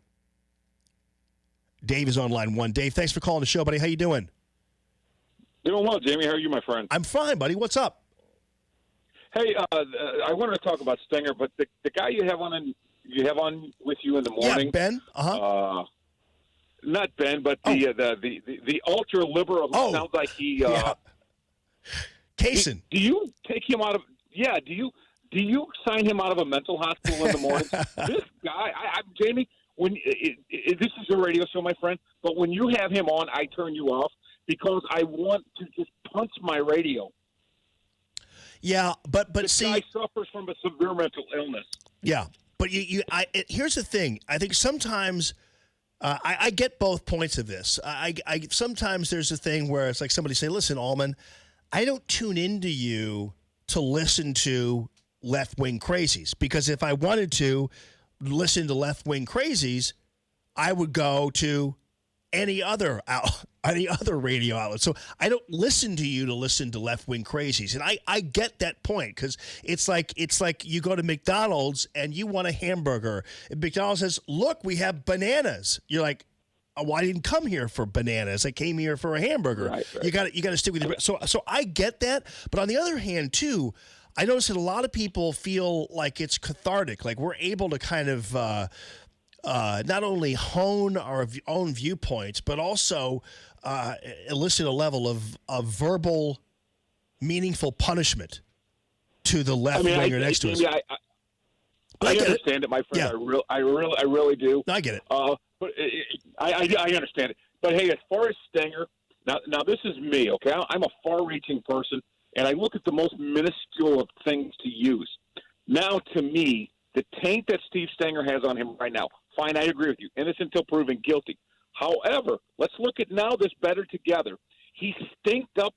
Dave is on line one. Dave, thanks for calling the show, buddy. How you doing? Doing well, Jamie. How are you, my friend? I'm fine, buddy. What's up? Hey, I wanted to talk about Stenger, but the guy you have on with you in the morning. Yeah, Ben. Not Ben, but the ultra liberal. Who sounds like he. Kaysen. Do you take him out of? Yeah. Do you sign him out of a mental hospital in the morning? This guy, Jamie. When this is a radio show, my friend, but when you have him on, I turn you off because I want to just punch my radio. Yeah, but this see, guy suffers from a severe mental illness. Yeah, but here's the thing. I think sometimes I get both points of this. I sometimes there's a thing where it's like somebody say, "Listen, Allman, I don't tune into you to listen to left-wing crazies because if I wanted to listen to left-wing crazies, I would go to any other radio outlet. So I don't listen to you to listen to left-wing crazies. And I get that point because it's like you go to McDonald's and you want a hamburger. And McDonald's says, "Look, we have bananas." You're like, "Oh, well, I didn't come here for bananas. I came here for a hamburger." Right. You got to stick with your. So I get that. But on the other hand, too, I notice that a lot of people feel like it's cathartic, like we're able to kind of not only hone our own viewpoints, but also elicit a level of verbal, meaningful punishment to the left winger next to us. I understand it, my friend. Yeah. I really do. I get it. But I understand it. But hey, as far as Stenger, now this is me, okay? I'm a far-reaching person. And I look at the most minuscule of things to use. Now, to me, the taint that Steve Stenger has on him right now, fine, I agree with you, innocent until proven guilty. However, let's look at now this better together. He stinked up.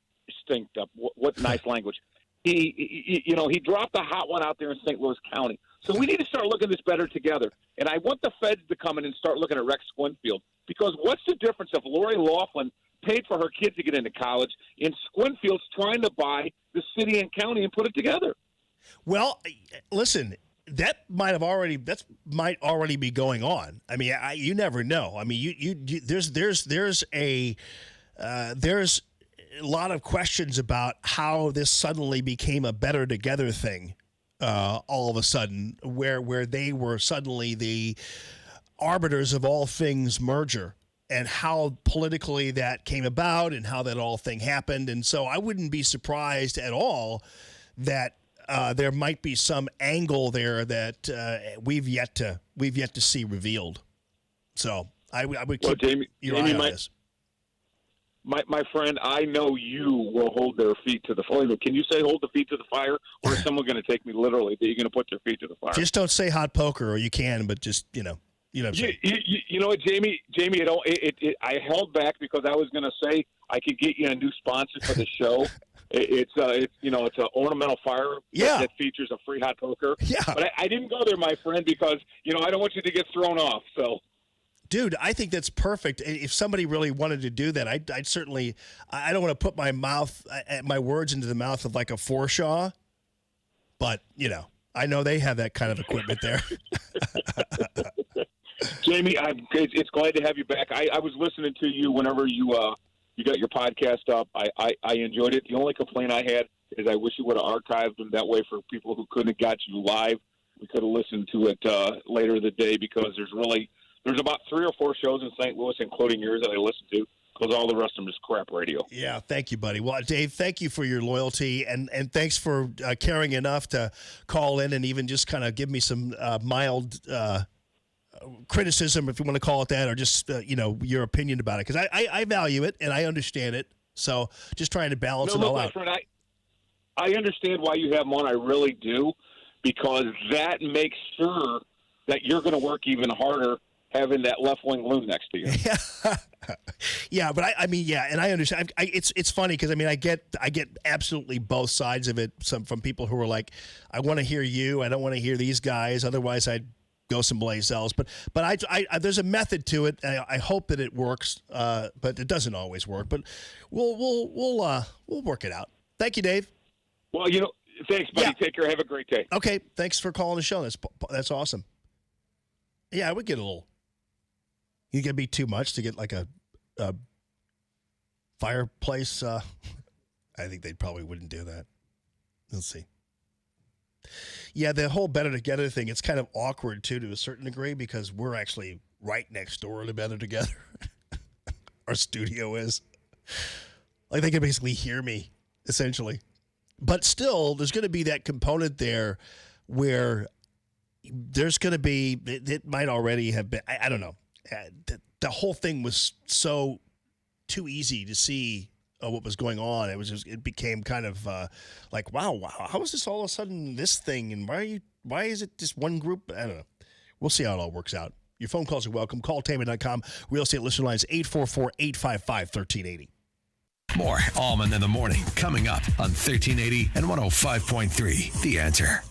What nice language. He dropped a hot one out there in St. Louis County. So we need to start looking at this better together. And I want the feds to come in and start looking at Rex Squinfield. Because what's the difference if Lori Loughlin paid for her kids to get into college, and Squinfield's trying to buy the city and county and put it together? Well, listen, that might already be going on. I mean, you never know. I mean, there's a lot of questions about how this suddenly became a better together thing. All of a sudden, where they were suddenly the arbiters of all things merger. And how politically that came about and how that all thing happened. And so I wouldn't be surprised at all that there might be some angle there that we've yet to see revealed. So I would keep your eye on this. my friend, I know you will hold their feet to the fire. Can you say hold the feet to the fire, or is someone going to take me literally that you're going to put their feet to the fire? Just don't say hot poker, or you can, but just, you know what I'm saying. You know what, Jamie, I held back because I was going to say I could get you a new sponsor for the show. It's an ornamental fire that features a free hot poker. Yeah. But I didn't go there, my friend, because, I don't want you to get thrown off, so. Dude, I think that's perfect. If somebody really wanted to do that, I'd certainly. I don't want to put my words into the mouth of like a Forshaw, but I know they have that kind of equipment there. Jamie, it's glad to have you back. I was listening to you whenever you got your podcast up. I enjoyed it. The only complaint I had is I wish you would have archived them that way for people who couldn't have got you live. We could have listened to it later in the day because there's about 3 or 4 shows in St. Louis, including yours, that I listen to, because all the rest of them is crap radio. Yeah, thank you, buddy. Well, Dave, thank you for your loyalty, and thanks for caring enough to call in and even just kind of give me some mild criticism, if you want to call it that, or just your opinion about it, because I value it and I understand it. So just trying to balance it all out. Friend, I understand why you have them on. I really do, because that makes sure that you're going to work even harder having that left-wing loon next to you. Yeah, but and I understand. It's funny because I get absolutely both sides of it. From people who are like, I want to hear you, I don't want to hear these guys. Otherwise, I'd go someplace else. But I there's a method to it. I hope that it works, but it doesn't always work. But we'll work it out. Thank you, Dave. Well, thanks, buddy. Yeah. Take care. Have a great day. Okay, thanks for calling the show. That's awesome. Yeah, I would get a little. You gonna be too much to get like a fireplace? I think they probably wouldn't do that. We'll see. Yeah, the whole Better Together thing, it's kind of awkward too to a certain degree because we're actually right next door to Better Together. Our studio is. Like they can basically hear me, essentially. But still, there's going to be that component there where there's going to be, it might already have been, I don't know. The whole thing was so too easy to see what was going on. It became kind of like, wow, how is this all of a sudden this thing? And why is it just one group? I don't know. We'll see how it all works out. Your phone calls are welcome. Call Taman.com. Real estate listener lines 844-855-1380. More Allman in the Morning coming up on 1380 and 105.3. The Answer.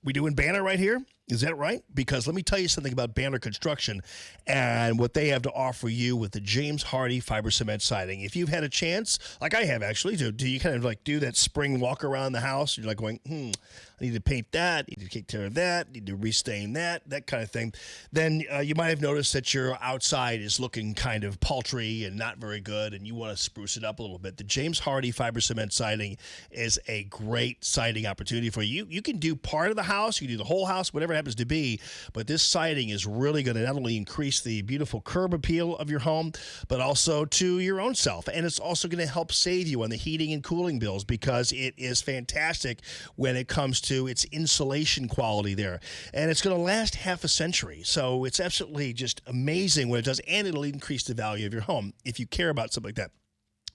We doing Banner right here? Is that right? Because let me tell you something about Banner Construction and what they have to offer you with the James Hardy fiber cement siding. If you've had a chance, like I have actually, do you kind of like do that spring walk around the house? You're like going, I need to paint that, need to take care of that, need to restain that kind of thing. Then you might have noticed that your outside is looking kind of paltry and not very good, and you want to spruce it up a little bit. The James Hardy fiber cement siding is a great siding opportunity for you. You can do part of the house, you can do the whole house, whatever it happens to be, but this siding is really going to not only increase the beautiful curb appeal of your home, but also to your own self. And it's also going to help save you on the heating and cooling bills because it is fantastic when it comes to its insulation quality there. And it's going to last half a century. So it's absolutely just amazing when it does, and it'll increase the value of your home if you care about something like that.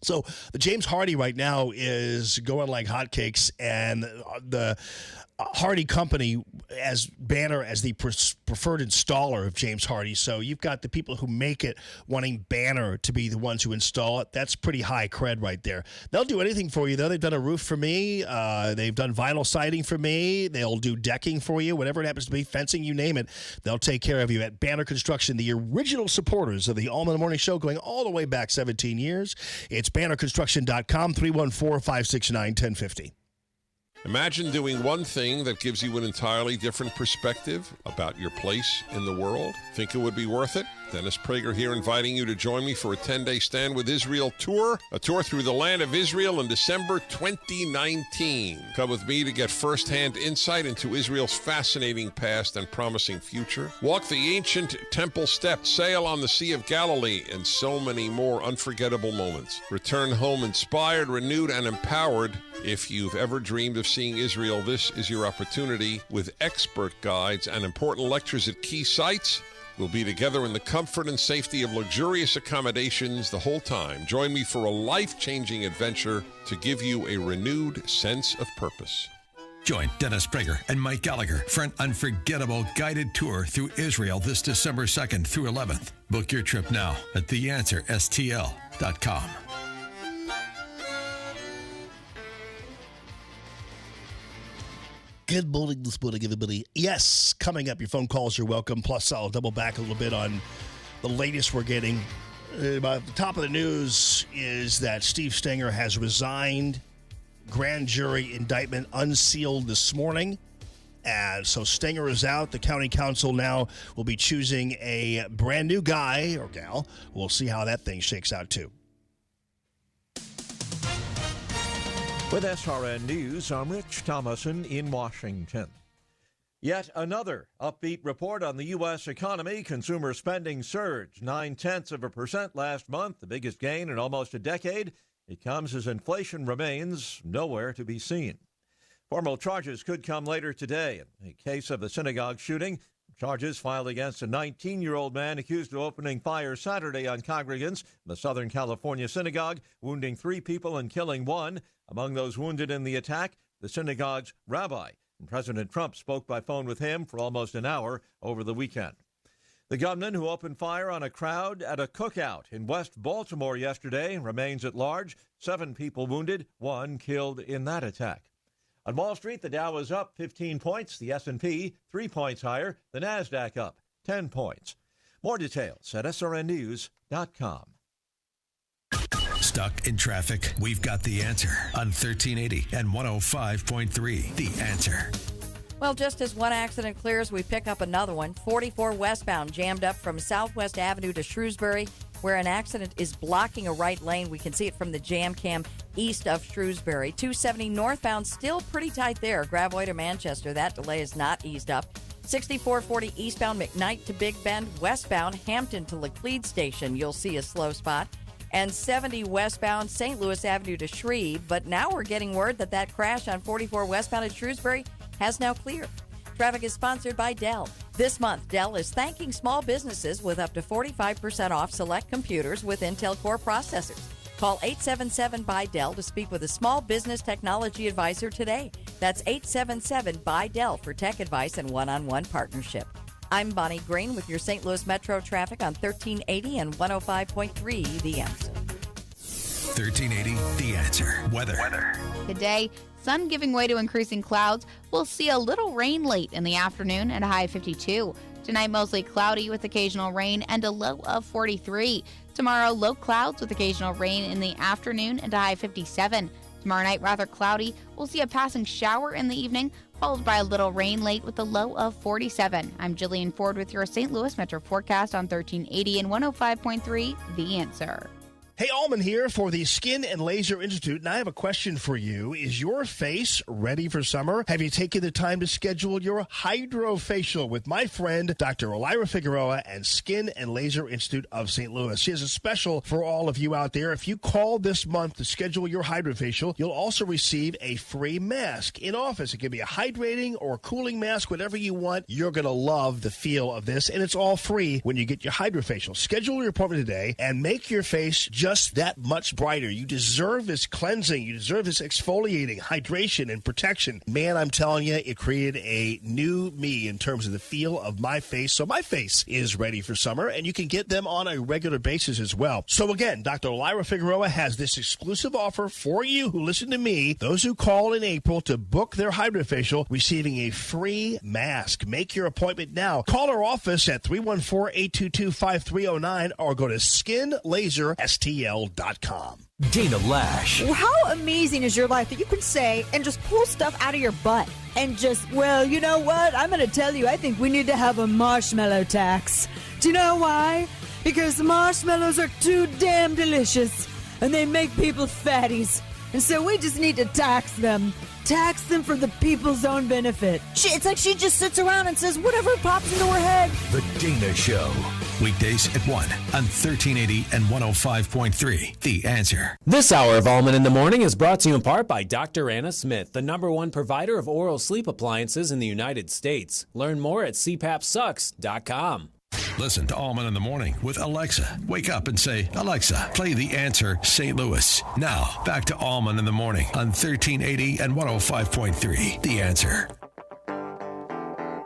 So the James Hardy right now is going like hotcakes, and the Hardy Company as Banner as the preferred installer of James Hardy. So you've got the people who make it wanting Banner to be the ones who install it. That's pretty high cred right there. They'll do anything for you, though. They've done a roof for me. They've done vinyl siding for me. They'll do decking for you, whatever it happens to be, fencing, you name it. They'll take care of you at Banner Construction, the original supporters of the Allman in the Morning Show going all the way back 17 years. It's bannerconstruction.com, 314-569-1050. Imagine doing one thing that gives you an entirely different perspective about your place in the world. Think it would be worth it? Dennis Prager here, inviting you to join me for a 10-day Stand with Israel tour, a tour through the land of Israel in December 2019. Come with me to get first-hand insight into Israel's fascinating past and promising future. Walk the ancient temple steps, sail on the Sea of Galilee, and so many more unforgettable moments. Return home inspired, renewed, and empowered. If you've ever dreamed of seeing Israel, this is your opportunity with expert guides and important lectures at key sites. We'll be together in the comfort and safety of luxurious accommodations the whole time. Join me for a life-changing adventure to give you a renewed sense of purpose. Join Dennis Prager and Mike Gallagher for an unforgettable guided tour through Israel this December 2nd through 11th. Book your trip now at theanswerstl.com. Good morning this morning, everybody. Yes, coming up, your phone calls are welcome. Plus, I'll double back a little bit on the latest we're getting. The top of the news is that Steve Stenger has resigned. Grand jury indictment unsealed this morning. And so Stenger is out. The county council now will be choosing a brand new guy or gal. We'll see how that thing shakes out, too. With SRN News, I'm Rich Thomason in Washington. Yet another upbeat report on the U.S. economy. Consumer spending surged 0.9% last month, the biggest gain in almost a decade. It comes as inflation remains nowhere to be seen. Formal charges could come later today. In the case of the synagogue shooting, charges filed against a 19-year-old man accused of opening fire Saturday on congregants in the Southern California synagogue, wounding 3 people and killing 1. Among those wounded in the attack, the synagogue's rabbi. And President Trump spoke by phone with him for almost an hour over the weekend. The gunman who opened fire on a crowd at a cookout in West Baltimore yesterday remains at large. 7 people wounded, 1 killed in that attack. On Wall Street, the Dow is up 15 points, the S&P 3 points higher, the Nasdaq up 10 points. More details at srnnews.com. Stuck in traffic? We've got the answer on 1380 and 105.3. The Answer. Well, just as one accident clears, we pick up another one. 44 westbound jammed up from Southwest Avenue to Shrewsbury, where an accident is blocking a right lane. We can see it from the jam cam east of Shrewsbury. 270 northbound, still pretty tight there. Gravois to Manchester, that delay is not eased up. 6440 eastbound McKnight to Big Bend, westbound Hampton to Laclede Station. You'll see a slow spot. And 70 westbound St. Louis Avenue to Shreve. But now we're getting word that crash on 44 westbound at Shrewsbury has now cleared. Traffic is sponsored by Dell. This month, Dell is thanking small businesses with up to 45% off select computers with Intel Core processors. Call 877-BUY-DELL to speak with a small business technology advisor today. That's 877-BUY-DELL for tech advice and one-on-one partnership. I'm Bonnie Green with your St. Louis Metro traffic on 1380 and 105.3 The Answer. 1380 The Answer. Weather. Today, sun giving way to increasing clouds. We'll see a little rain late in the afternoon and a high of 52. Tonight, mostly cloudy with occasional rain and a low of 43. Tomorrow, low clouds with occasional rain in the afternoon and a high of 57. Tomorrow night, rather cloudy. We'll see a passing shower in the evening, followed by a little rain late with a low of 47. I'm Jillian Ford with your St. Louis Metro forecast on 1380 and 105.3 The Answer. Hey, Allman here for the Skin and Laser Institute, and I have a question for you. Is your face ready for summer? Have you taken the time to schedule your hydrofacial with my friend, Dr. Elira Figueroa and Skin and Laser Institute of St. Louis? She has a special for all of you out there. If you call this month to schedule your hydrofacial, you'll also receive a free mask in office. It can be a hydrating or cooling mask, whatever you want. You're going to love the feel of this, and it's all free when you get your hydrofacial. Schedule your appointment today and make your face just that much brighter. You deserve this cleansing. You deserve this exfoliating, hydration, and protection. Man, I'm telling you, it created a new me in terms of the feel of my face. So my face is ready for summer, and you can get them on a regular basis as well. So again, Dr. Elira Figueroa has this exclusive offer for you who listen to me. Those who call in April to book their hydrofacial, receiving a free mask. Make your appointment now. Call our office at 314-822-5309 or go to SkinLaserSTL.com. Dana Lash. How amazing is your life that you can say and just pull stuff out of your butt and just, well, you know what? I'm going to tell you, I think we need to have a marshmallow tax. Do you know why? Because the marshmallows are too damn delicious and they make people fatties. And so we just need to tax them. Tax them for the people's own benefit. It's like she just sits around and says whatever pops into her head. The Dana Show. Weekdays at 1 on 1380 and 105.3 The Answer. This hour of Allman in the Morning is brought to you in part by Dr. Anna Smith, the #1 provider of oral sleep appliances in the United States. Learn more at cpapsucks.com. Listen to Allman in the Morning with Alexa. Wake up and say, Alexa, play The Answer St. Louis. Now, back to Allman in the Morning on 1380 and 105.3. The Answer.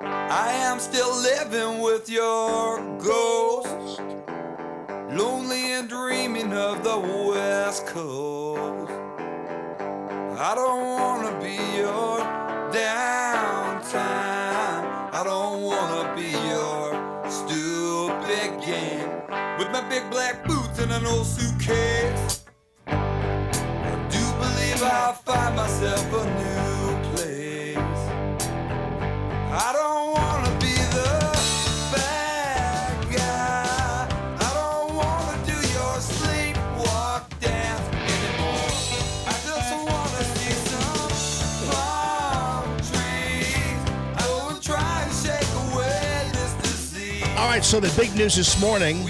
I am still living with your ghost, lonely and dreaming of the West Coast. I don't want to be your downtime. I don't want to be your stupid game with my big black boots and an old suitcase. I do believe I'll find myself a new place. I don't want to be the bad guy. I don't want to do your sleepwalk dance anymore. I just want to see some palm trees. I will try and shake away this disease. All right, so the big news this morning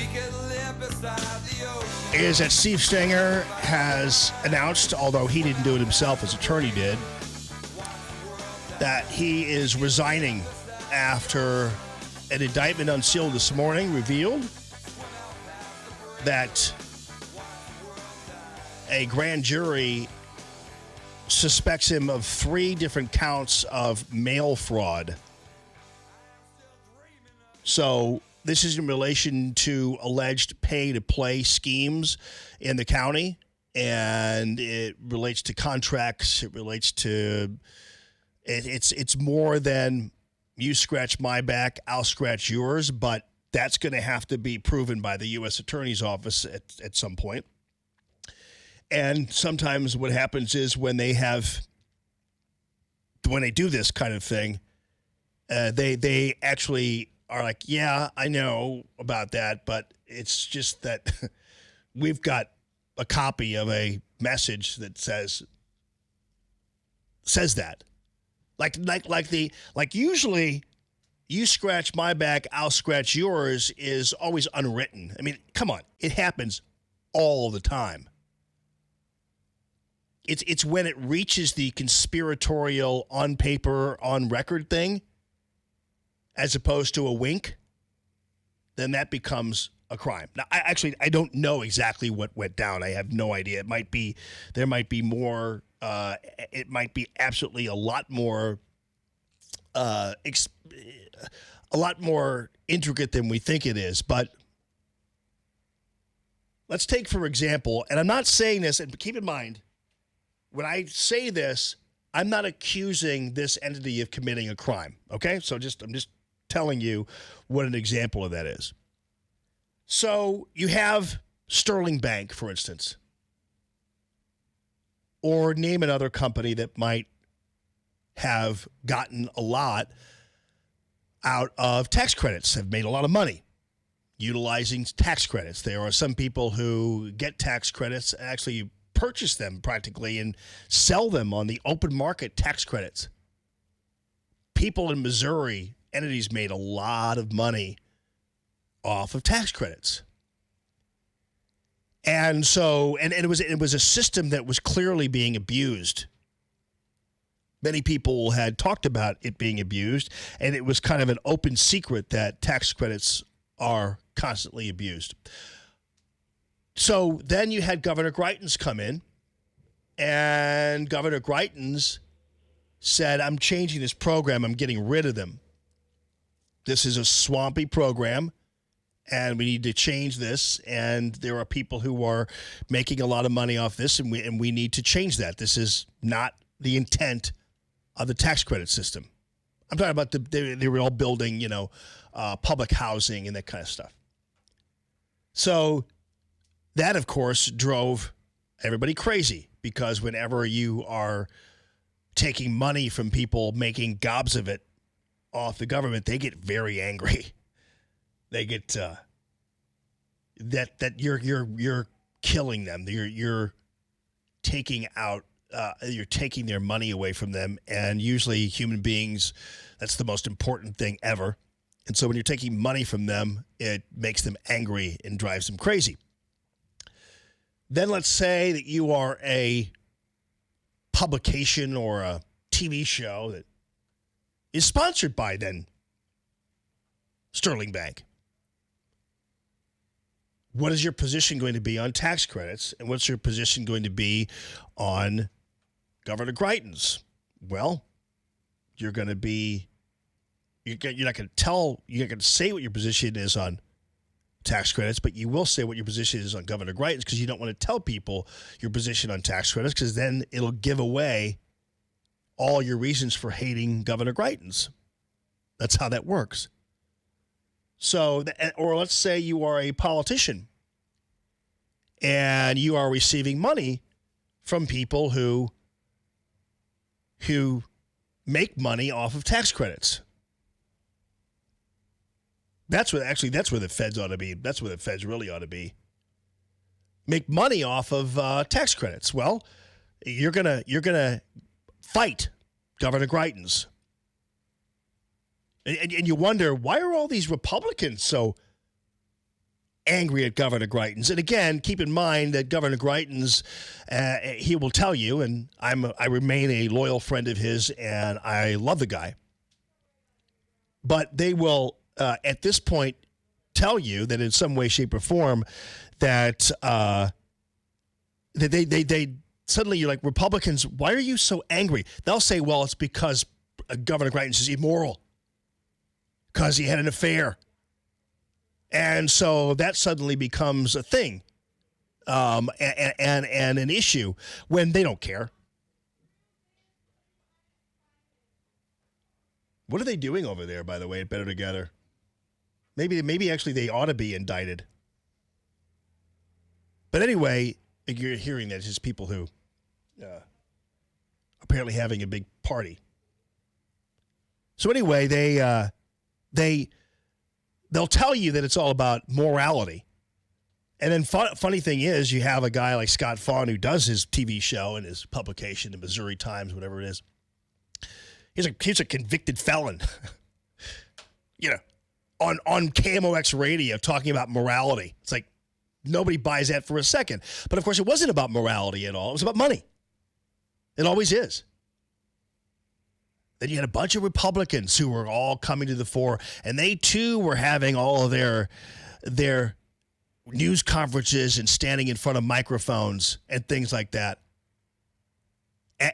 is that Steve Stenger has announced, although he didn't do it himself, his attorney did, that he is resigning after an indictment unsealed this morning revealed that a grand jury suspects him of 3 different counts of mail fraud. So this is in relation to alleged pay-to-play schemes in the county, and it relates to contracts. It relates to it's more than you scratch my back, I'll scratch yours, but that's going to have to be proven by the U.S. Attorney's Office at some point. And sometimes what happens is when they do this kind of thing, they actually are like, yeah, I know about that, but it's just that we've got a copy of a message that says that. Like usually you scratch my back, I'll scratch yours is always unwritten. I mean, come on. It happens all the time. It's when it reaches the conspiratorial on paper, on record thing, as opposed to a wink, then that becomes a crime. Now, I don't know exactly what went down. I have no idea. There might be more. It might be absolutely a lot more intricate than we think it is. But let's take, for example, and I'm not saying this, and keep in mind, when I say this, I'm not accusing this entity of committing a crime. Okay? So I'm just telling you what an example of that is. So you have Sterling Bank, for instance, or name another company that might have gotten a lot out of tax credits, have made a lot of money utilizing tax credits. There are some people who get tax credits, actually purchase them practically and sell them on the open market, tax credits. People in Missouri, entities made a lot of money off of tax credits. And so, and it was a system that was clearly being abused. Many people had talked about it being abused, and it was kind of an open secret that tax credits are constantly abused. So then you had Governor Greitens come in, and Governor Greitens said, I'm changing this program. I'm getting rid of them. This is a swampy program, and we need to change this. And there are people who are making a lot of money off this, and we need to change that. This is not the intent of the tax credit system. I'm talking about they were all building, public housing and that kind of stuff. So that, of course, drove everybody crazy, because whenever you are taking money from people, making gobs of it off the government, they get very angry. They get that you're killing them. You're taking out. You're taking their money away from them, and usually human beings, that's the most important thing ever. And so when you're taking money from them, it makes them angry and drives them crazy. Then let's say that you are a publication or a TV show that is sponsored by then Sterling Bank. what is your position going to be on tax credits, and what's your position going to be on Governor Greitens? Well, you're not going to say what your position is on tax credits, but you will say what your position is on Governor Greitens, because you don't want to tell people your position on tax credits, because then it'll give away all your reasons for hating Governor Greitens. That's how that works. So, or let's say you are a politician and you are receiving money from people who make money off of tax credits. That's where the feds ought to be. That's where the feds really ought to be. Make money off of tax credits. Well, you're gonna fight Governor Greitens. And you wonder, why are all these Republicans so angry at Governor Greitens? And again, keep in mind that Governor Greitens, he will tell you, and I remain a loyal friend of his, and I love the guy. But they will, at this point, tell you that in some way, shape, or form, that they suddenly, you're like, Republicans, why are you so angry? They'll say, well, it's because Governor Greitens is immoral, because he had an affair. And so that suddenly becomes a thing and an issue when they don't care. What are they doing over there, by the way, at Better Together? Maybe actually they ought to be indicted. But anyway, you're hearing that it's just people who apparently having a big party. So anyway, they'll tell you that it's all about morality. And then funny thing is, you have a guy like Scott Fawn who does his TV show and his publication, the Missouri Times, whatever it is. He's a convicted felon, on KMOX radio talking about morality. It's like nobody buys that for a second. But of course, it wasn't about morality at all. It was about money. It always is. Then you had a bunch of Republicans who were all coming to the fore, and they too were having all of their news conferences and standing in front of microphones and things like that.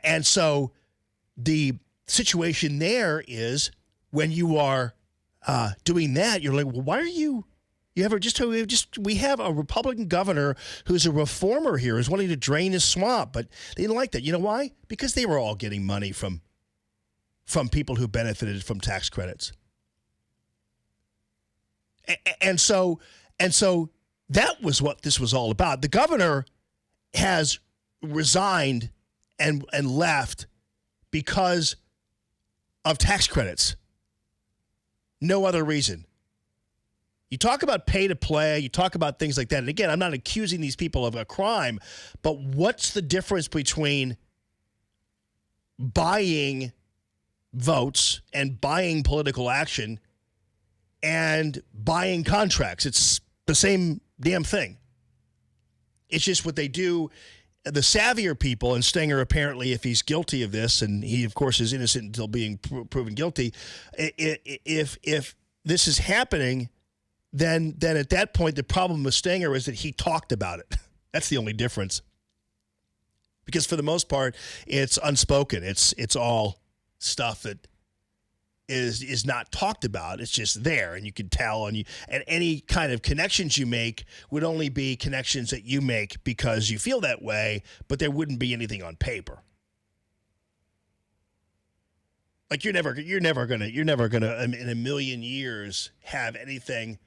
And so the situation there is, when you are doing that, you're like, well, why are you? We have a Republican governor who's a reformer here, who's wanting to drain his swamp, but they didn't like that. You know why? Because they were all getting money from people who benefited from tax credits. And so that was what this was all about. The governor has resigned and left because of tax credits. No other reason. You talk about pay to play, you talk about things like that. And again, I'm not accusing these people of a crime, but what's the difference between buying votes and buying political action and buying contracts? It's the same damn thing. It's just what they do. The savvier people, and Stenger apparently, if he's guilty of this, and he of course is innocent until being proven guilty, if this is happening, then at that point the problem with Stenger is that he talked about it. That's the only difference. Because for the most part, it's unspoken. It's all stuff that is not talked about. It's just there, and you can tell, and any kind of connections you make would only be connections that you make because you feel that way, but there wouldn't be anything on paper. Like you're never gonna in a million years have anything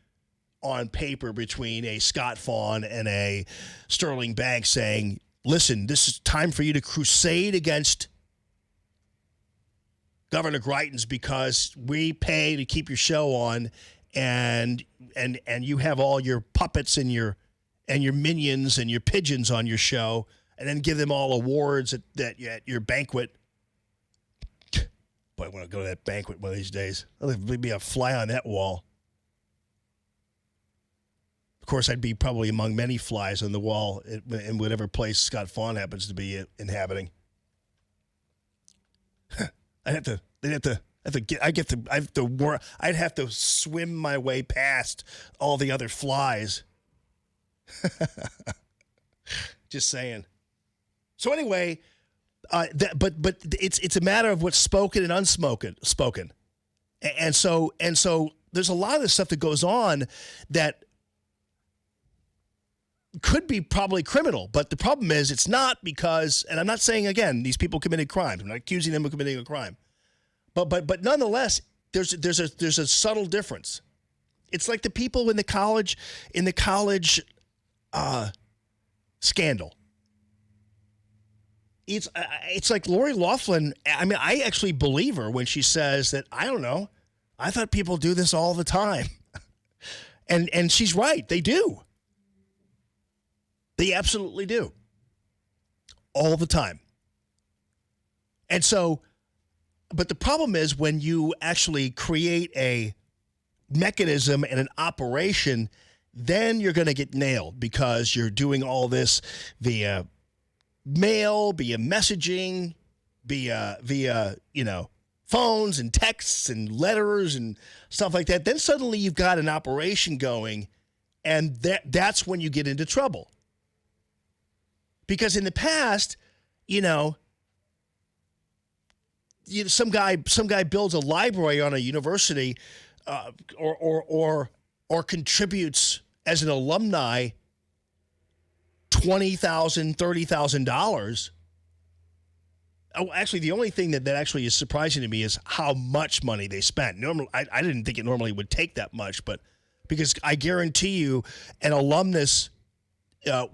on paper between a Scott Fawn and a Sterling Banks saying, listen, this is time for you to crusade against Governor Greitens because we pay to keep your show on, and you have all your puppets and your minions and your pigeons on your show, and then give them all awards at your banquet. Boy, I want to go to that banquet one of these days. I'll be a fly on that wall. Of course, I'd be probably among many flies on the wall in whatever place Scott Fawn happens to be inhabiting. I'd have to swim my way past all the other flies Just saying. So anyway, but it's a matter of what's spoken and unspoken. And so there's a lot of this stuff that goes on that could be probably criminal, but the problem is it's not, because, and I'm not saying again these people committed crimes. I'm not accusing them of committing a crime, but nonetheless there's a subtle difference. It's like the people in the college scandal. It's like Lori Loughlin. I mean, I actually believe her when she says that, I don't know, I thought people do this all the time. and she's right. They do. They absolutely do. All the time. And so, but the problem is when you actually create a mechanism and an operation, then you're going to get nailed, because you're doing all this via mail, via messaging, via phones and texts and letters and stuff like that. Then suddenly you've got an operation going, and that's when you get into trouble. Because in the past, some guy builds a library on a university, or contributes as an alumni $20,000, $30,000. Oh, actually, the only thing that actually is surprising to me is how much money they spent. Normally, I didn't think it normally would take that much, but because I guarantee you, an alumnus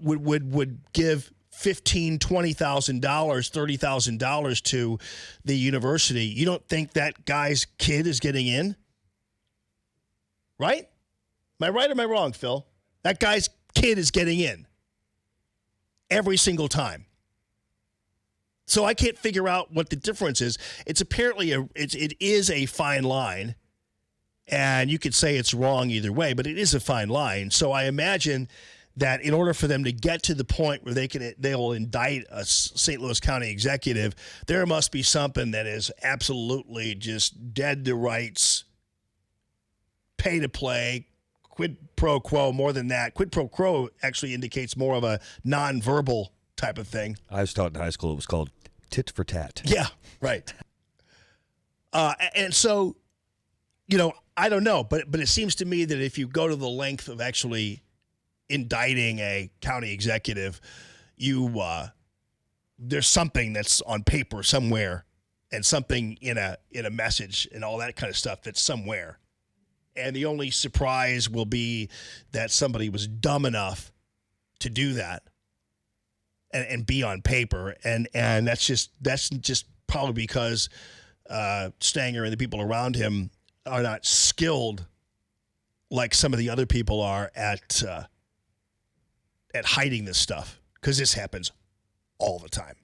would give $15,000, $20,000, $30,000 to the university. You don't think that guy's kid is getting in? Right? Am I right or am I wrong, Phil? That guy's kid is getting in every single time. So I can't figure out what the difference is. It's apparently it is a fine line, and you could say it's wrong either way, but it is a fine line. So I imagine that in order for them to get to the point where they'll indict a St. Louis County executive, there must be something that is absolutely just dead to rights, pay to play, quid pro quo. More than that, quid pro quo actually indicates more of a nonverbal type of thing. I was taught in high school it was called tit for tat. Yeah, right. And so, I don't know, but it seems to me that if you go to the length of actually indicting a county executive, there's something that's on paper somewhere, and something in a message and all that kind of stuff that's somewhere. And the only surprise will be that somebody was dumb enough to do that and be on paper. And that's just probably because Stanger and the people around him are not skilled like some of the other people are at hiding this stuff, because this happens all the time.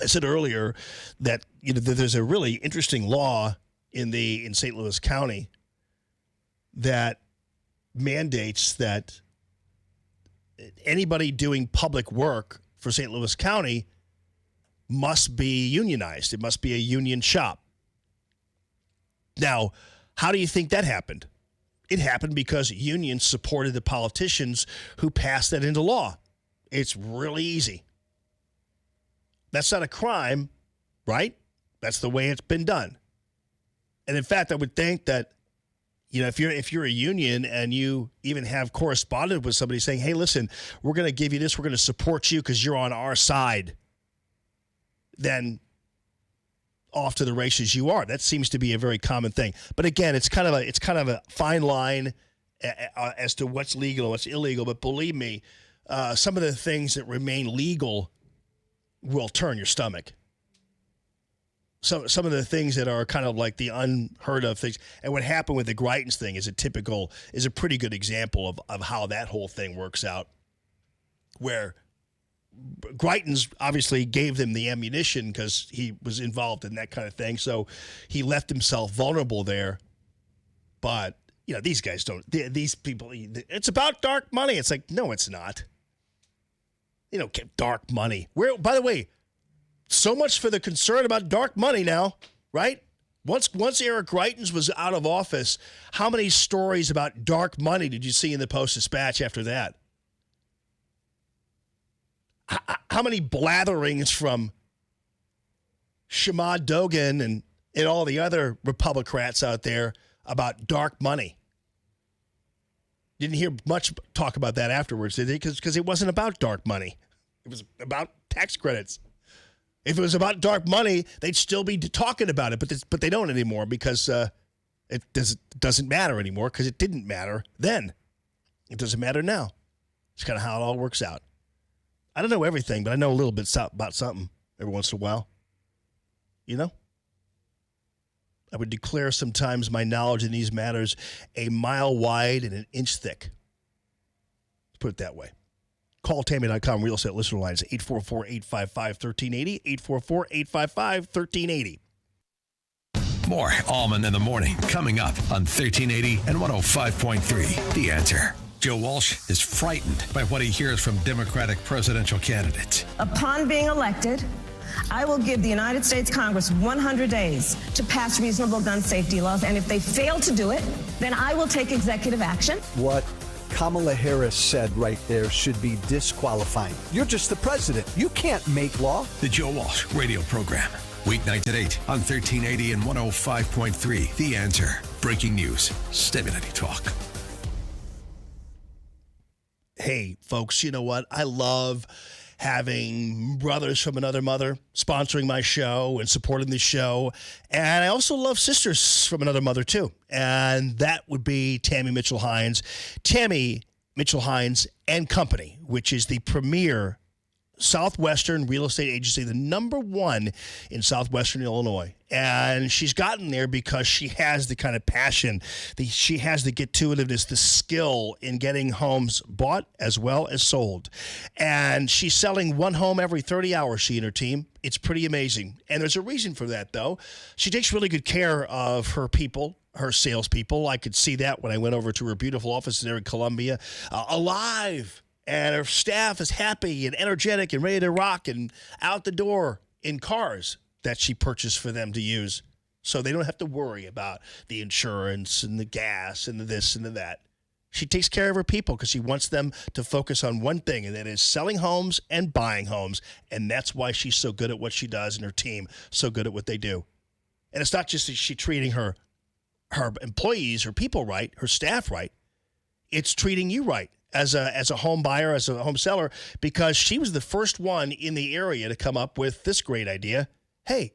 I said earlier that there's a really interesting law in St. Louis County that mandates that anybody doing public work for St. Louis County must be unionized. It must be a union shop. Now, how do you think that happened? It happened because unions supported the politicians who passed that into law. It's really easy. That's not a crime, right? That's the way it's been done. And in fact, I would think that, if you're a union and you even have corresponded with somebody saying, hey, listen, we're going to give you this, we're going to support you because you're on our side, then off to the races you are. That seems to be a very common thing. But again, it's kind of a fine line as to what's legal and what's illegal. But believe me, some of the things that remain legal will turn your stomach. Some of the things that are kind of like the unheard of things. And what happened with the Greitens thing is a pretty good example of how that whole thing works out, where Greitens obviously gave them the ammunition because he was involved in that kind of thing. So he left himself vulnerable there. But, these guys these people, it's about dark money. It's like, no, it's not. Dark money. By the way, so much for the concern about dark money now, right? Once Eric Greitens was out of office, how many stories about dark money did you see in the Post-Dispatch after that? how many blatherings from Shamad Dogan and all the other Republicrats out there about dark money. Didn't hear much talk about that afterwards, did they? Because it wasn't about dark money. It was about tax credits. If it was about dark money, they'd still be talking about it, but they don't anymore because it doesn't matter anymore because it didn't matter then. It doesn't matter now. It's kind of how it all works out. I don't know everything, but I know a little bit about something every once in a while. You know? I would declare sometimes my knowledge in these matters a mile wide and an inch thick. Let's put it that way. Call Tammy.com real estate listener lines 844-855-1380, 844-855-1380. More Allman in the Morning coming up on 1380 and 105.3. The Answer. Joe Walsh is frightened by what he hears from Democratic presidential candidates. Upon being elected, I will give the United States Congress 100 days to pass reasonable gun safety laws, and if they fail to do it, then I will take executive action. What Kamala Harris said right there should be disqualifying. You're just the president. You can't make law. The Joe Walsh radio program. Weeknights at 8 on 1380 and 105.3. The Answer. Breaking news. Stimulating talk. Hey, folks, you know what? I love having brothers from another mother sponsoring my show and supporting the show. And I also love sisters from another mother, too. And that would be Tammy Mitchell Hines. Tammy Mitchell Hines and Company, which is the premier Southwestern real estate agency, the number one in Southwestern Illinois. And she's gotten there because she has the kind of passion, she has the get-to-itiveness, the skill in getting homes bought as well as sold. And she's selling one home every 30 hours, she and her team. It's pretty amazing. And there's a reason for that, though. She takes really good care of her people, her salespeople. I could see that when I went over to her beautiful office there in Columbia. Alive. And her staff is happy and energetic and ready to rock and out the door in cars that she purchased for them to use. So they don't have to worry about the insurance and the gas and the this and the that. She takes care of her people because she wants them to focus on one thing, and that is selling homes and buying homes. And that's why she's so good at what she does and her team so good at what they do. And it's not just that she's treating her employees, her people right, her staff right. It's treating you right. As a home buyer, as a home seller, because she was the first one in the area to come up with this great idea. Hey,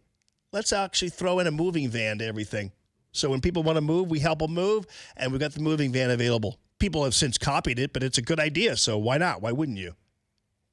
let's actually throw in a moving van to everything. So when people want to move, we help them move, and we've got the moving van available. People have since copied it, but it's a good idea, so why not? Why wouldn't you?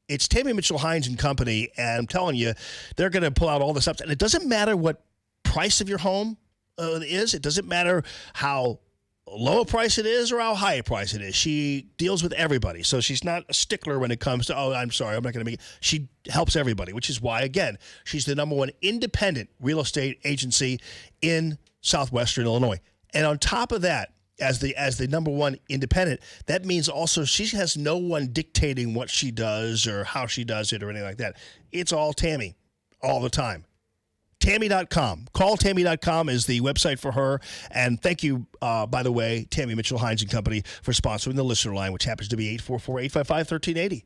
It's Tammy Mitchell Hines and Company, and I'm telling you, they're going to pull out all this stuff. And it doesn't matter what price of your home is. It doesn't matter how low a price it is or how high a price it is. She deals with everybody. So she's not a stickler when it comes to, I'm sorry, I'm not going to make it. She helps everybody, which is why, again, she's the number one independent real estate agency in Southwestern Illinois. And on top of that, as the number one independent, that means also she has no one dictating what she does or how she does it or anything like that. It's all Tammy all the time. Tammy.com. Call Tammy.com is the website for her. And thank you, by the way, Tammy Mitchell Hines and Company for sponsoring the listener line, which happens to be 844-855-1380.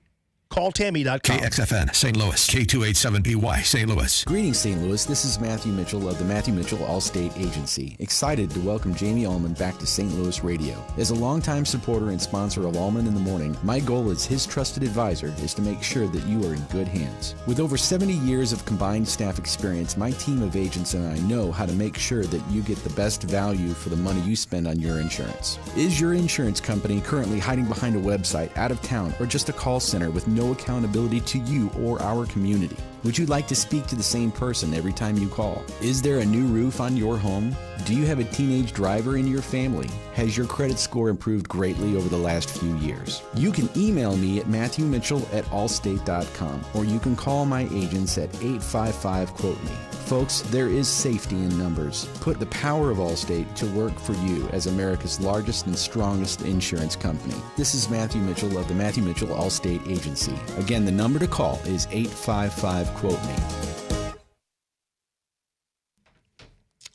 Call Tammy.com. KXFN, St. Louis, K287BY, St. Louis. Greetings, St. Louis. This is Matthew Mitchell of the Matthew Mitchell Allstate Agency. Excited to welcome Jamie Allman back to St. Louis Radio. As a longtime supporter and sponsor of Allman in the Morning, my goal as his trusted advisor is to make sure that you are in good hands. With over 70 years of combined staff experience, my team of agents and I know how to make sure that you get the best value for the money you spend on your insurance. Is your insurance company currently hiding behind a website, out of town, or just a call center with no accountability to you or our community? Would you like to speak to the same person every time you call? Is there a new roof on your home? Do you have a teenage driver in your family? Has your credit score improved greatly over the last few years? You can email me at matthewmitchell@allstate.com, or you can call my agents at 855-QUOTE-ME. Folks, there is safety in numbers. Put the power of Allstate to work for you as America's largest and strongest insurance company. This is Matthew Mitchell of the Matthew Mitchell Allstate Agency. Again, the number to call is 855-QUOTE-ME.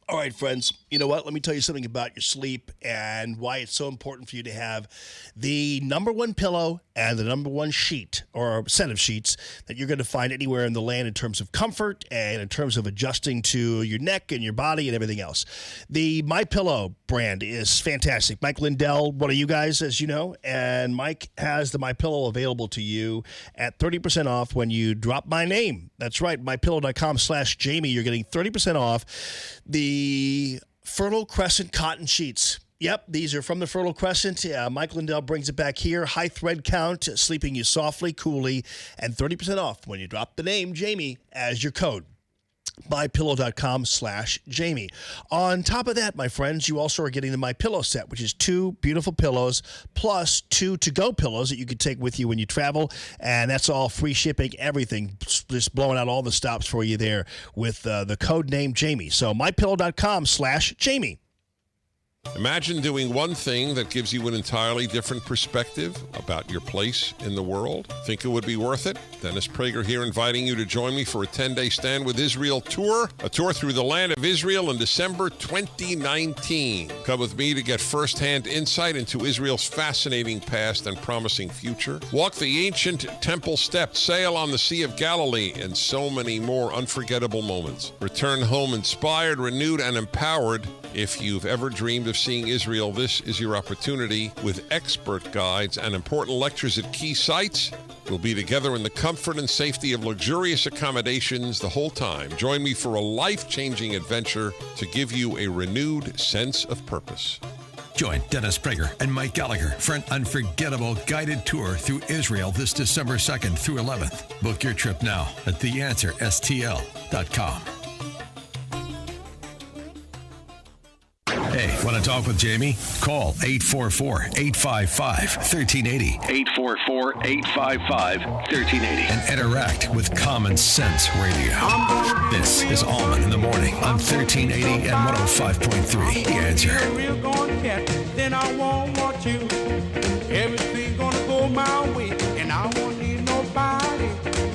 All right, friends. You know what? Let me tell you something about your sleep and why it's so important for you to have the number one pillow and the number one sheet or set of sheets that you're going to find anywhere in the land in terms of comfort and in terms of adjusting to your neck and your body and everything else. The MyPillow brand is fantastic. Mike Lindell, one of you guys, as you know, and Mike has the MyPillow available to you at 30% off when you drop my name. That's right, mypillow.com/Jamie. You're getting 30% off the Fertile Crescent cotton sheets. Yep, these are from the Fertile Crescent. Mike Lindell brings it back here. High thread count, sleeping you softly, coolly, and 30% off when you drop the name Jamie as your code. MyPillow.com/Jamie. On top of that, my friends, you also are getting the MyPillow set, which is 2 beautiful pillows plus 2 to-go pillows that you can take with you when you travel, and that's all free shipping, everything, just blowing out all the stops for you there with the code name Jamie. So MyPillow.com/Jamie. Imagine doing one thing that gives you an entirely different perspective about your place in the world. Think it would be worth it? Dennis Prager here, inviting you to join me for a 10-day Stand with Israel tour, a tour through the land of Israel in December 2019. Come with me to get firsthand insight into Israel's fascinating past and promising future. Walk the ancient temple steps, sail on the Sea of Galilee, and so many more unforgettable moments. Return home inspired, renewed, and empowered. If you've ever dreamed of seeing Israel, this is your opportunity. With expert guides and important lectures at key sites, we'll be together in the comfort and safety of luxurious accommodations the whole time. Join me for a life-changing adventure to give you a renewed sense of purpose. Join Dennis Prager and Mike Gallagher for an unforgettable guided tour through Israel this December 2nd through 11th. Book your trip now at theanswerstl.com. Hey, want to talk with Jamie? Call 844-855-1380. 844-855-1380. And interact with Common Sense Radio. This is Allman in the Morning on 1380 and 105.3. The Answer. Then I won't want you. Everything's gonna go my way, and I won't need nobody.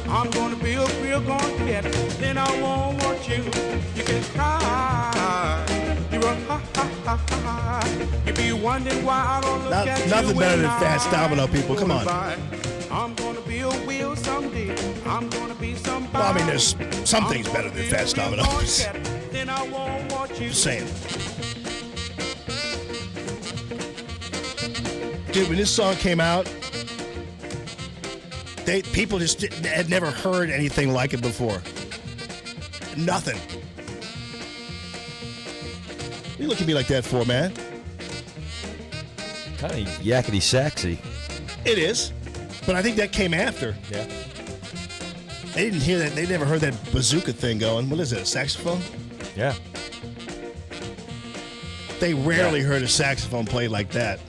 I'm gonna be a real gonna get. Then I won't want you. You can cry. You run ha ha ha ha. You be wondering why I don't look at you. Nothing better than Fast Domino, people. Come on. I'm gonna be a wheel someday. I'm gonna be somebody. Well, I mean, there's some things better than Fast Domino. Then I won't want you. Just saying. Dude, when this song came out, people just had never heard anything like it before. Nothing. What you look at me like that for, man? Kind of yakety saxy. It is, but I think that came after. Yeah. They didn't hear that. They never heard that bazooka thing going. What is it? A saxophone? Yeah. They rarely heard a saxophone played like that.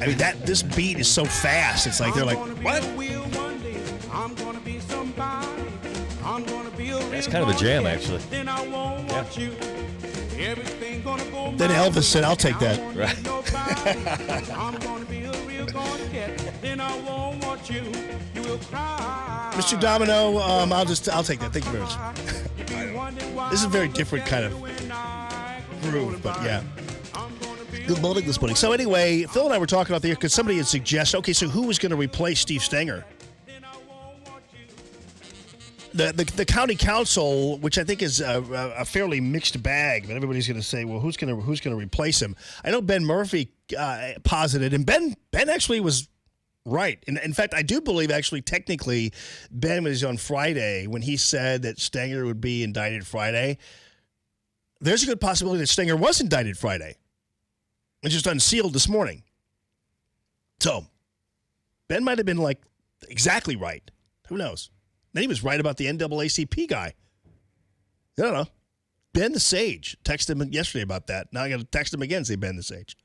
I mean, this beat is so fast. It's like they're like, what? That's kind of a jam, actually. Then I won't want you. Everything gonna go. Then Elvis said, "I'll take that." Right. I'm gonna be a real gonna get. Then I won't want you. You will cry. Mr. Domino, I'll take that. Thank you very much. This is a very different kind of groove, but yeah. Good morning this morning. So anyway, Phil and I were talking about the air because somebody had suggested, okay, so who was going to replace Steve Stenger? The county council, which I think is a fairly mixed bag, but everybody's going to say, well, who's going to replace him? I know Ben Murphy posited, and Ben actually was right. In fact, I do believe actually technically Ben was on Friday when he said that Stenger would be indicted Friday. There's a good possibility that Stenger was indicted Friday. It just unsealed this morning. So Ben might have been like exactly right. Who knows? Then he was right about the NAACP guy. I don't know. Ben the Sage. Texted him yesterday about that. Now I got to text him again and say Ben the Sage.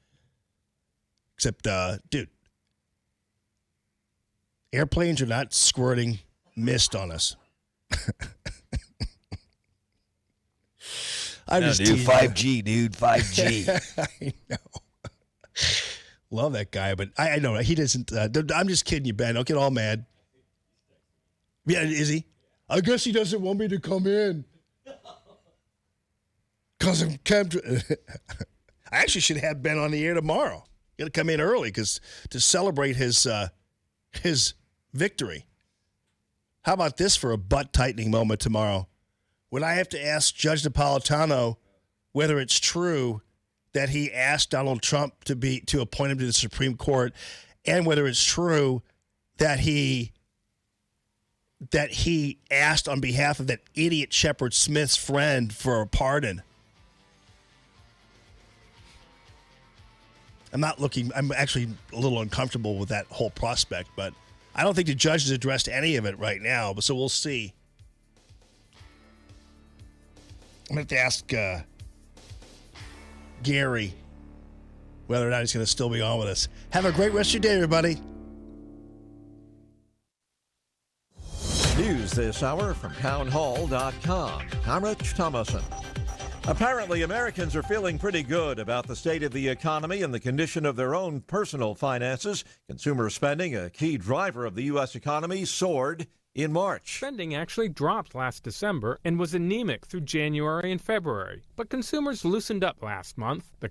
Except, dude, airplanes are not squirting mist on us. I'm just dude, 5G, dude, 5G. I know. Love that guy, but I know he doesn't. I'm just kidding you, Ben. Don't get all mad. Yeah, is he? I guess he doesn't want me to come in. Because I actually should have Ben on the air tomorrow. Got to come in early to celebrate his victory. How about this for a butt-tightening moment tomorrow? When I have to ask Judge Napolitano whether it's true that he asked Donald Trump to appoint him to the Supreme Court, and whether it's true that he asked on behalf of that idiot Shepard Smith's friend for a pardon. I'm actually a little uncomfortable with that whole prospect, but I don't think the judge has addressed any of it right now, so we'll see. I'm going to have to ask Gary whether or not he's going to still be on with us. Have a great rest of your day, everybody. News this hour from townhall.com. I'm Rich Thomason. Apparently, Americans are feeling pretty good about the state of the economy and the condition of their own personal finances. Consumer spending, a key driver of the U.S. economy, soared in March. Spending actually dropped last December and was anemic through January and February, but consumers loosened up last month. The